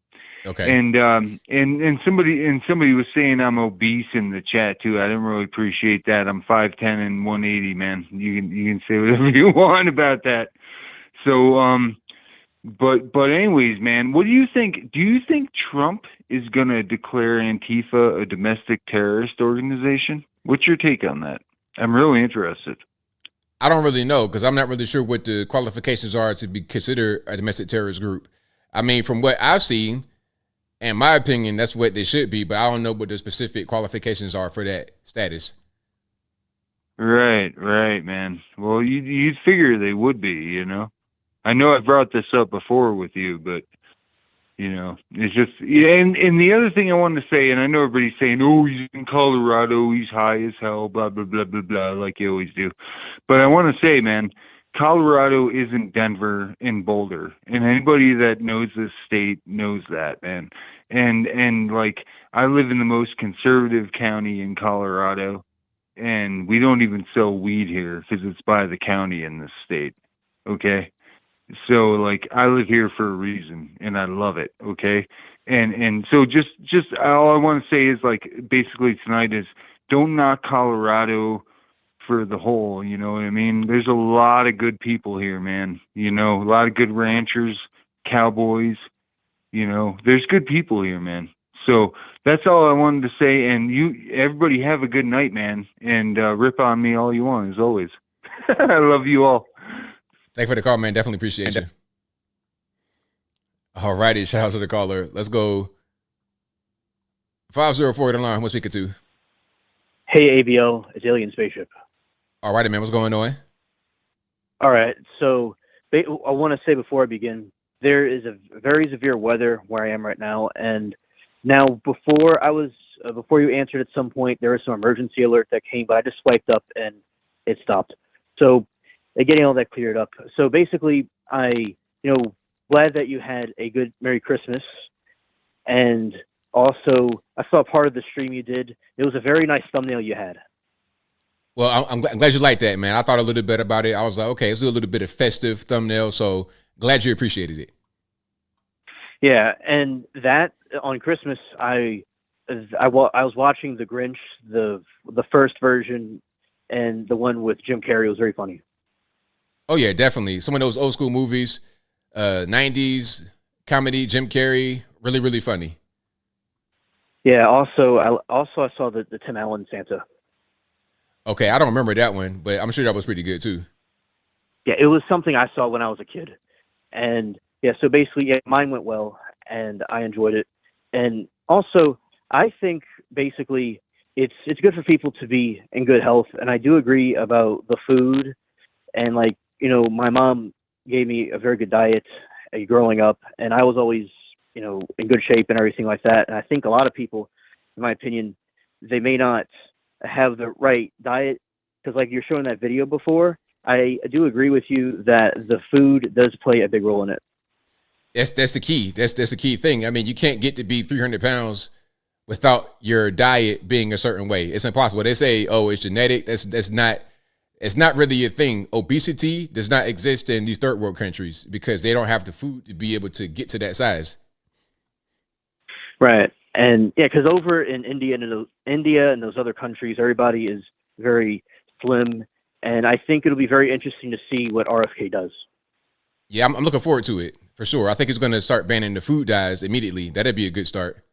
Okay. And somebody was saying I'm obese in the chat too. I didn't really appreciate that. I'm 5'10" and 180, man. You can say whatever you want about that. So but anyways, man, what do you think? Do you think Trump is gonna declare Antifa a domestic terrorist organization? What's your take on that? I'm really interested. I don't really know because I'm not really sure what the qualifications are to be considered a domestic terrorist group. I mean, from what I've seen, in my opinion, that's what they should be, but I don't know what the specific qualifications are for that status. Right, man. Well, you'd figure they would be, you know. I know I brought this up before with you, but you know, it's just, and the other thing I wanted to say, and I know everybody's saying, oh, he's in Colorado, he's high as hell, blah, blah, blah, blah, blah, like you always do. But I want to say, man, Colorado isn't Denver and Boulder. And anybody that knows this state knows that, man. And like, I live in the most conservative county in Colorado, and we don't even sell weed here because it's by the county in this state. Okay? So like I live here for a reason and I love it, okay? And so just all I want to say is like basically tonight is don't knock Colorado for the whole, you know what I mean? There's a lot of good people here, man. You know, a lot of good ranchers, cowboys, you know. There's good people here, man. So that's all I wanted to say, and everybody have a good night, man, and rip on me all you want as always. I love you all. Thanks for the call, man. Definitely appreciate you. All righty. Shout out to the caller. Let's go. 504 the line. Who's speaking to? Hey, ABL. It's Alien Spaceship. All righty, man. What's going on? All right. So I want to say before I begin, there is a very severe weather where I am right now. And now before you answered at some point, there was some emergency alert that came, but I just swiped up and it stopped. So getting all that cleared up. So basically, glad that you had a good Merry Christmas. And also, I saw part of the stream you did. It was a very nice thumbnail you had. Well, I'm glad you liked that, man. I thought a little bit about it. I was like, okay, let's do a little bit of festive thumbnail. So glad you appreciated it. Yeah, and that on Christmas, I was watching The Grinch, the first version, and the one with Jim Carrey was very funny. Oh yeah, definitely. Some of those old school movies, 90s comedy, Jim Carrey, really, really funny. Yeah. Also, I saw the Tim Allen Santa. Okay, I don't remember that one, but I'm sure that was pretty good too. Yeah, it was something I saw when I was a kid, and yeah. So basically, yeah, mine went well, and I enjoyed it. And also, I think basically it's good for people to be in good health, and I do agree about the food, and like. My mom gave me a very good diet growing up, and I was always, in good shape and everything like that. And I think a lot of people, in my opinion, they may not have the right diet because like you're showing that video before, I do agree with you that the food does play a big role in it. That's the key. That's the key thing. I mean, you can't get to be 300 pounds without your diet being a certain way. It's impossible. They say, oh, it's genetic. That's not. It's not really a thing. Obesity does not exist in these third world countries because they don't have the food to be able to get to that size. Right. And yeah, because over in India and those other countries, everybody is very slim. And I think it'll be very interesting to see what RFK does. Yeah, I'm looking forward to it for sure. I think it's going to start banning the food dyes immediately. That'd be a good start.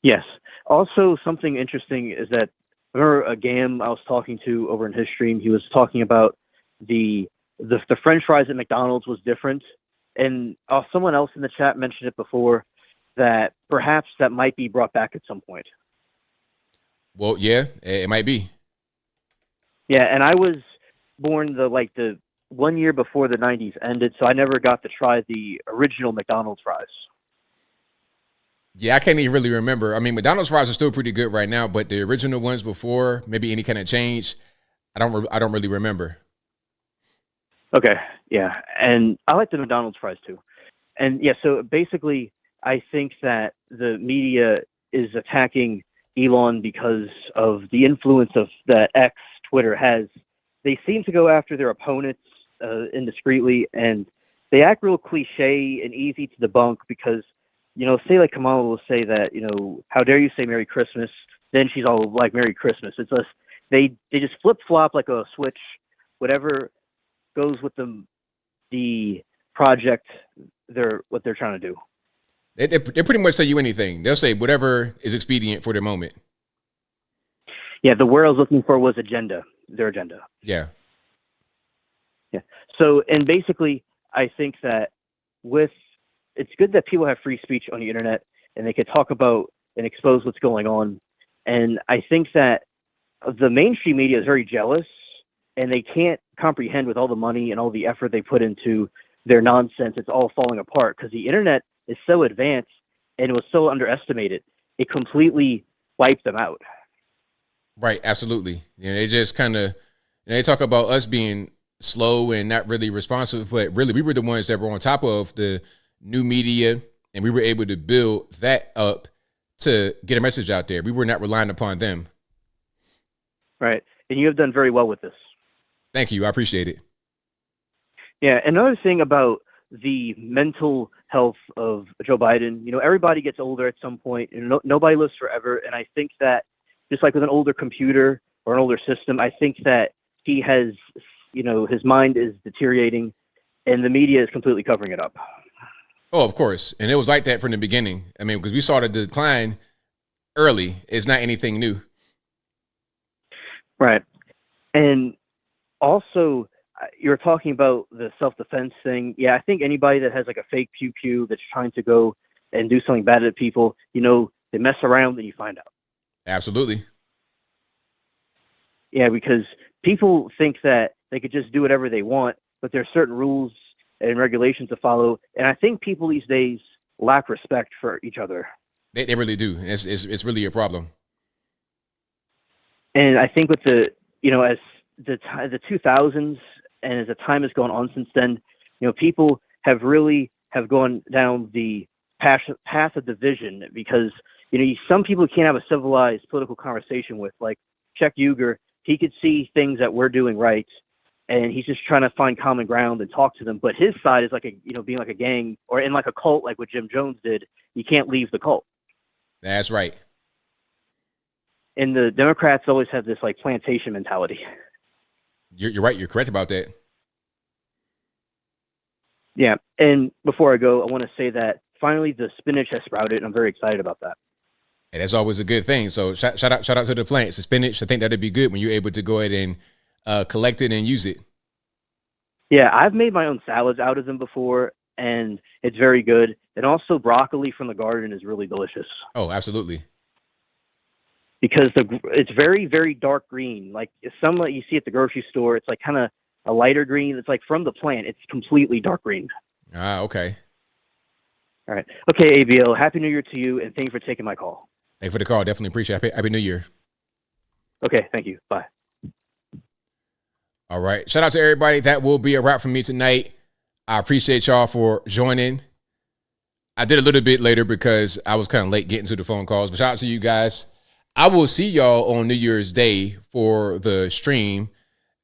Yes. Also, something interesting is that remember a Gam I was talking to over in his stream. He was talking about the French fries at McDonald's was different, and someone else in the chat mentioned it before that perhaps that might be brought back at some point. Well, yeah, it might be. Yeah, and I was born the 1 year before the 90s ended, so I never got to try the original McDonald's fries. Yeah, I can't even really remember. I mean, McDonald's fries are still pretty good right now, but the original ones before, maybe any kind of change, I don't really remember. Okay, yeah, and I like the McDonald's fries too. And yeah, so basically, I think that the media is attacking Elon because of the influence of that X Twitter has. They seem to go after their opponents indiscreetly, and they act real cliche and easy to debunk because, say like Kamala will say that, how dare you say Merry Christmas? Then she's all like Merry Christmas. It's just they just flip flop like a switch. Whatever goes with the project, what they're trying to do. They pretty much tell you anything. They'll say whatever is expedient for their moment. Yeah, the word I was looking for was agenda. Their agenda. Yeah. Yeah. So, and basically, I think that it's good that people have free speech on the internet and they could talk about and expose what's going on. And I think that the mainstream media is very jealous and they can't comprehend with all the money and all the effort they put into their nonsense. It's all falling apart because the internet is so advanced and it was so underestimated. It completely wiped them out. Right. Absolutely. They just kind of, they talk about us being slow and not really responsive, but really we were the ones that were on top of the new media and we were able to build that up to get a message out there. We were not relying upon them. Right. And you have done very well with this. Thank you. I appreciate it. Yeah. Another thing about the mental health of Joe Biden, everybody gets older at some point and nobody lives forever. And I think that just like with an older computer or an older system, I think that he has, his mind is deteriorating and the media is completely covering it up. Oh, of course. And it was like that from the beginning. I mean, because we saw the decline early. It's not anything new. Right. And also, you're talking about the self-defense thing. Yeah, I think anybody that has like a fake pew-pew that's trying to go and do something bad at people, they mess around and you find out. Absolutely. Yeah, because people think that they could just do whatever they want, but there are certain rules and regulations to follow. And I think people these days lack respect for each other. They really do. It's really a problem. And I think with as the 2000s and as the time has gone on since then, people have gone down the path of division because, some people can't have a civilized political conversation with, like Chuck Yeager. He could see things that we're doing right, and he's just trying to find common ground and talk to them. But his side is like being like a gang or in like a cult, like what Jim Jones did. You can't leave the cult. That's right. And the Democrats always have this like plantation mentality. You're right. You're correct about that. Yeah. And before I go, I want to say that finally the spinach has sprouted, and I'm very excited about that. And that's always a good thing. So shout out to the plants, the spinach. I think that'd be good when you're able to go ahead and collect it and use it. Yeah, I've made my own salads out of them before, and it's very good. And also broccoli from the garden is really delicious. Oh, absolutely. Because it's very, very dark green. Like some you see at the grocery store, it's like kind of a lighter green. It's like from the plant. It's completely dark green. Ah, okay. All right. Okay, ABL, Happy New Year to you, and thank you for taking my call. Thanks for the call. Definitely appreciate it. Happy New Year. Okay, thank you. Bye. All right. Shout out to everybody. That will be a wrap for me tonight. I appreciate y'all for joining. I did a little bit later because I was kind of late getting to the phone calls, but shout out to you guys. I will see y'all on New Year's Day for the stream,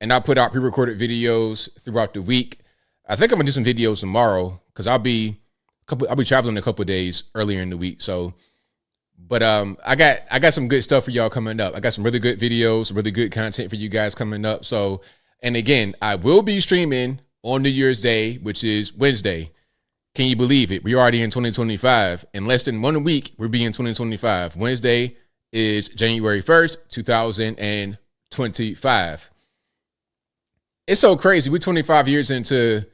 and I'll put out pre-recorded videos throughout the week. I think I'm gonna do some videos tomorrow because I'll be traveling a couple of days earlier in the week. So, but I got some good stuff for y'all coming up. I got some really good videos, really good content for you guys coming up. So, and again, I will be streaming on New Year's Day, which is Wednesday. Can you believe it? We're already in 2025. In less than 1 week, we'll be in 2025. Wednesday is January 1st, 2025. It's so crazy. We're 25 years into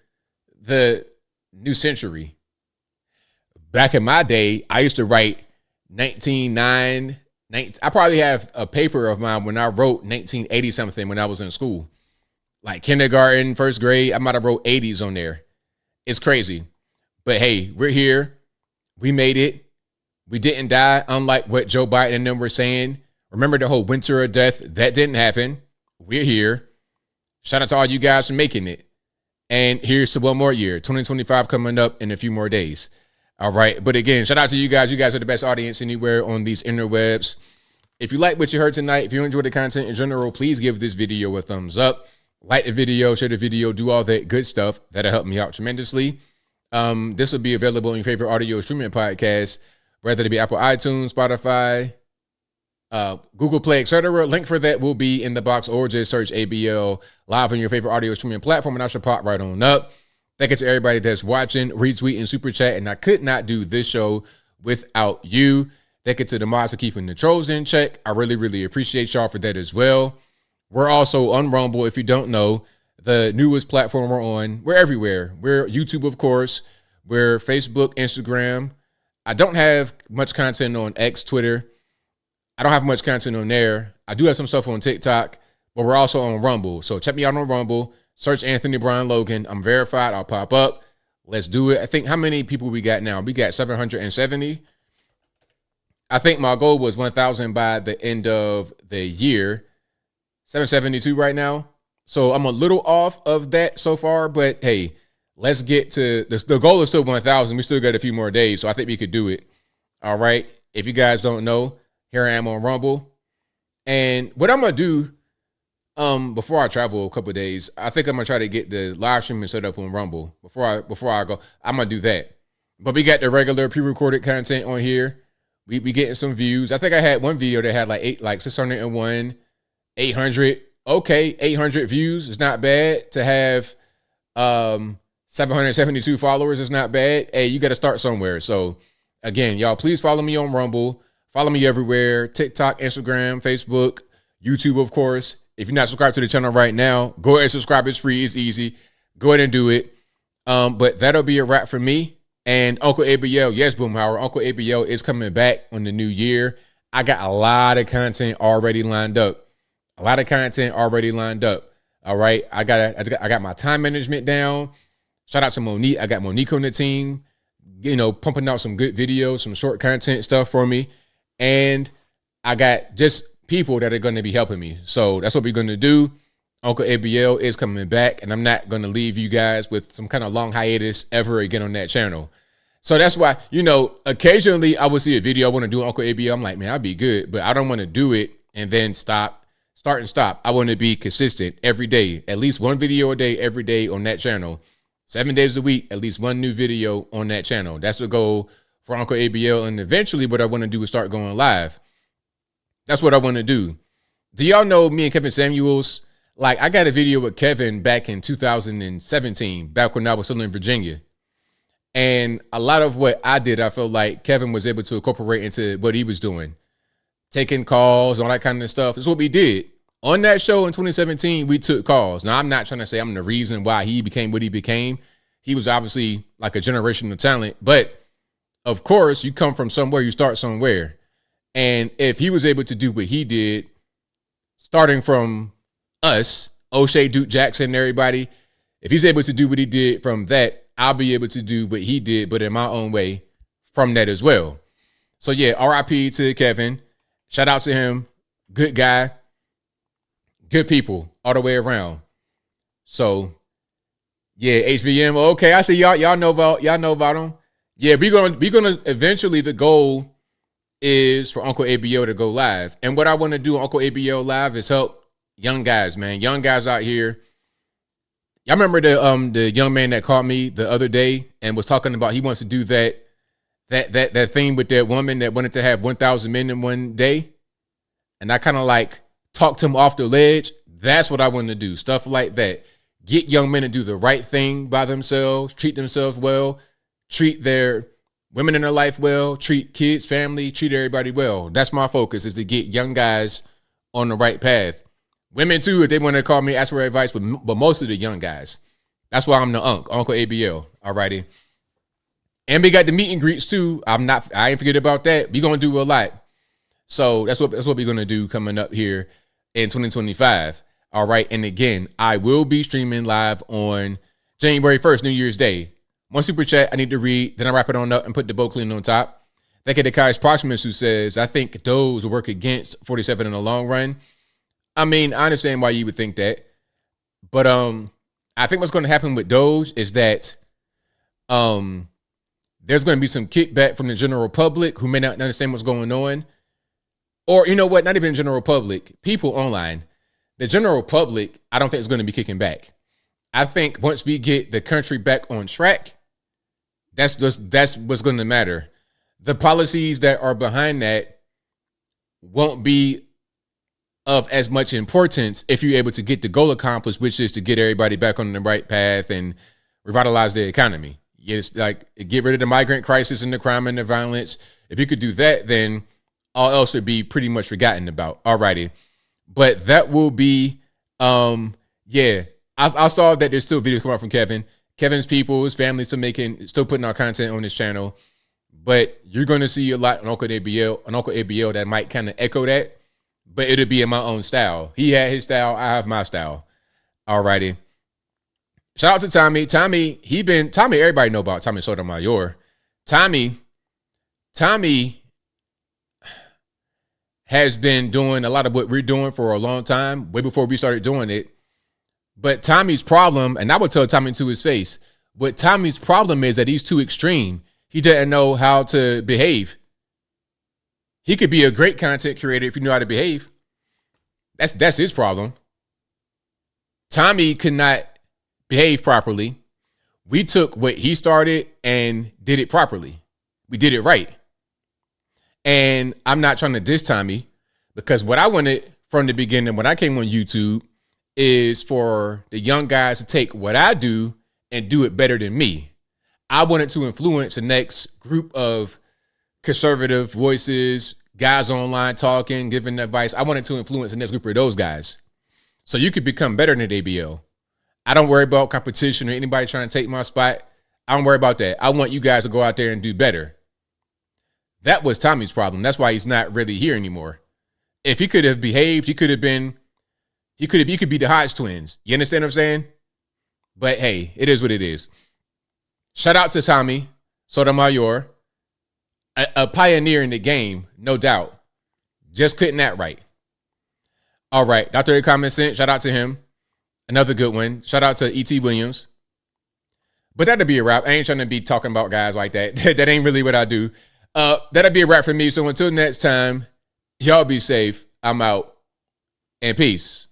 the new century. Back in my day, I used to write 1909. I probably have a paper of mine when I wrote 1980 something when I was in school. Like kindergarten, first grade, I might have wrote 80s on there. It's crazy. But hey, we're here. We made it. We didn't die, unlike what Joe Biden and them were saying. Remember the whole winter of death? That didn't happen. We're here. Shout out to all you guys for making it. And here's to one more year. 2025 coming up in a few more days. All right. But again, shout out to you guys. You guys are the best audience anywhere on these interwebs. If you like what you heard tonight, if you enjoy the content in general, please give this video a thumbs up. Like the video, share the video, do all that good stuff. That'll help me out tremendously. This will be available in your favorite audio streaming podcast, whether it be Apple iTunes, Spotify, Google Play, etc. Link for that will be in the box, or just search ABL live on your favorite audio streaming platform, and I should pop right on up. Thank you to everybody that's watching, retweet, and super chat. And I could not do this show without you. Thank you to the mods for keeping the trolls in check. I really, really appreciate y'all for that as well. We're also on Rumble, if you don't know, the newest platform we're on. We're everywhere. We're YouTube, of course. We're Facebook, Instagram. I don't have much content on X, Twitter. I don't have much content on there. I do have some stuff on TikTok, but we're also on Rumble. So check me out on Rumble. Search Anthony Brian Logan. I'm verified. I'll pop up. Let's do it. I think how many people we got now? We got 770. I think my goal was 1,000 by the end of the year. 772 right now. So I'm a little off of that so far, but hey, let's get to the goal is still 1,000. We still got a few more days, so I think we could do it. All right. If you guys don't know, here I am on Rumble. And what I'm going to do before I travel a couple of days, I think I'm going to try to get the live streaming set up on Rumble before I go. I'm going to do that. But we got the regular pre-recorded content on here. We getting some views. I think I had one video that had like 601, 800. Okay, 800 views is not bad. To have 772 followers is not bad. Hey, you got to start somewhere. So again, y'all, please follow me on Rumble. Follow me everywhere. TikTok, Instagram, Facebook, YouTube, of course. If you're not subscribed to the channel right now, go ahead and subscribe. It's free. It's easy. Go ahead and do it. But that'll be a wrap for me. And Uncle ABL, yes, Boomhauer, Uncle ABL is coming back on the new year. I got a lot of content already lined up. All right. I got my time management down. Shout out to Monique. I got Monique on the team, pumping out some good videos, some short content stuff for me. And I got just people that are going to be helping me. So that's what we're going to do. Uncle ABL is coming back, and I'm not going to leave you guys with some kind of long hiatus ever again on that channel. So that's why, occasionally I will see a video I want to do Uncle ABL. I'm like, man, I'd be good, but I don't want to do it and then start and stop. I want to be consistent every day, at least one video a day, every day on that channel. 7 days a week, at least one new video on that channel. That's the goal for Uncle ABL. And eventually what I want to do is start going live. That's what I want to do. Do y'all know me and Kevin Samuels? Like, I got a video with Kevin back in 2017, back when I was still in Virginia. And a lot of what I did, I felt like Kevin was able to incorporate into what he was doing. Taking calls, all that kind of stuff. That's what we did. On that show in 2017, we took calls. Now, I'm not trying to say I'm the reason why he became what he became. He was obviously like a generational talent. But, of course, you come from somewhere, you start somewhere. And if he was able to do what he did, starting from us, O'Shea, Duke Jackson, and everybody, if he's able to do what he did from that, I'll be able to do what he did, but in my own way from that as well. So, yeah, RIP to Kevin. Shout out to him. Good guy. Good people all the way around. So yeah, HVM. Okay, I see y'all know about them. Yeah, we're gonna eventually, the goal is for Uncle ABL to go live. And what I want to do on Uncle ABL live is help young guys, man. Young guys out here. Y'all remember the young man that called me the other day and was talking about he wants to do that thing with that woman that wanted to have 1,000 men in one day? And I kind of like talked him off the ledge. That's what I want to do. Stuff like that. Get young men to do the right thing by themselves, treat themselves well, treat their women in their life well, treat kids, family, treat everybody well. That's my focus, is to get young guys on the right path. Women too, if they want to call me, ask for advice, but most of the young guys. That's why I'm the Uncle ABL. Alrighty. And we got the meet and greets too. I ain't forget about that. We gonna do a lot. So that's what we're gonna do coming up here in 2025. All right. And again, I will be streaming live on January 1st, New Year's Day. One super chat I need to read, then I wrap it on up and put the bow clean on top. Thank you to Kai's Proximus, who says, I think those will work against 47 in the long run. I mean, I understand why you would think that. But I think what's going to happen with Doge is that there's going to be some kickback from the general public who may not understand what's going on. Or, you know what, not even general public, people online. The general public, I don't think is going to be kicking back. I think once we get the country back on track, that's what's going to matter. The policies that are behind that won't be of as much importance if you're able to get the goal accomplished, which is to get everybody back on the right path and revitalize the economy. It's like get rid of the migrant crisis and the crime and the violence. If you could do that, then all else would be pretty much forgotten about. Alrighty. But that will be, yeah. I saw that there's still videos coming out from Kevin. Kevin's people, his family still putting out content on his channel. But you're going to see a lot on Uncle ABL that might kind of echo that. But it'll be in my own style. He had his style. I have my style. Alrighty. Shout out to Tommy. Tommy, everybody know about Tommy Sotomayor. Tommy has been doing a lot of what we're doing for a long time, way before we started doing it. But Tommy's problem, and I would tell Tommy to his face, what Tommy's problem is that he's too extreme. He doesn't know how to behave. He could be a great content creator if you know how to behave. That's his problem. Tommy could not behave properly. We took what he started and did it properly. We did it right. And I'm not trying to diss Tommy, because what I wanted from the beginning when I came on YouTube is for the young guys to take what I do and do it better than me. I wanted to influence the next group of conservative voices, guys online talking, giving advice. I wanted to influence the next group of those guys. So you could become better than ABL. I don't worry about competition or anybody trying to take my spot. I don't worry about that. I want you guys to go out there and do better. That was Tommy's problem. That's why he's not really here anymore. If he could have behaved, he could be the Hodge twins. You understand what I'm saying? But hey, it is what it is. Shout out to Tommy Sotomayor, a pioneer in the game, no doubt. Just couldn't act right. All right, Dr. Common Sense, shout out to him. Another good one. Shout out to E.T. Williams. But that'll be a wrap. I ain't trying to be talking about guys like that. That ain't really what I do. That'll be a wrap for me. So until next time, y'all be safe. I'm out. And peace.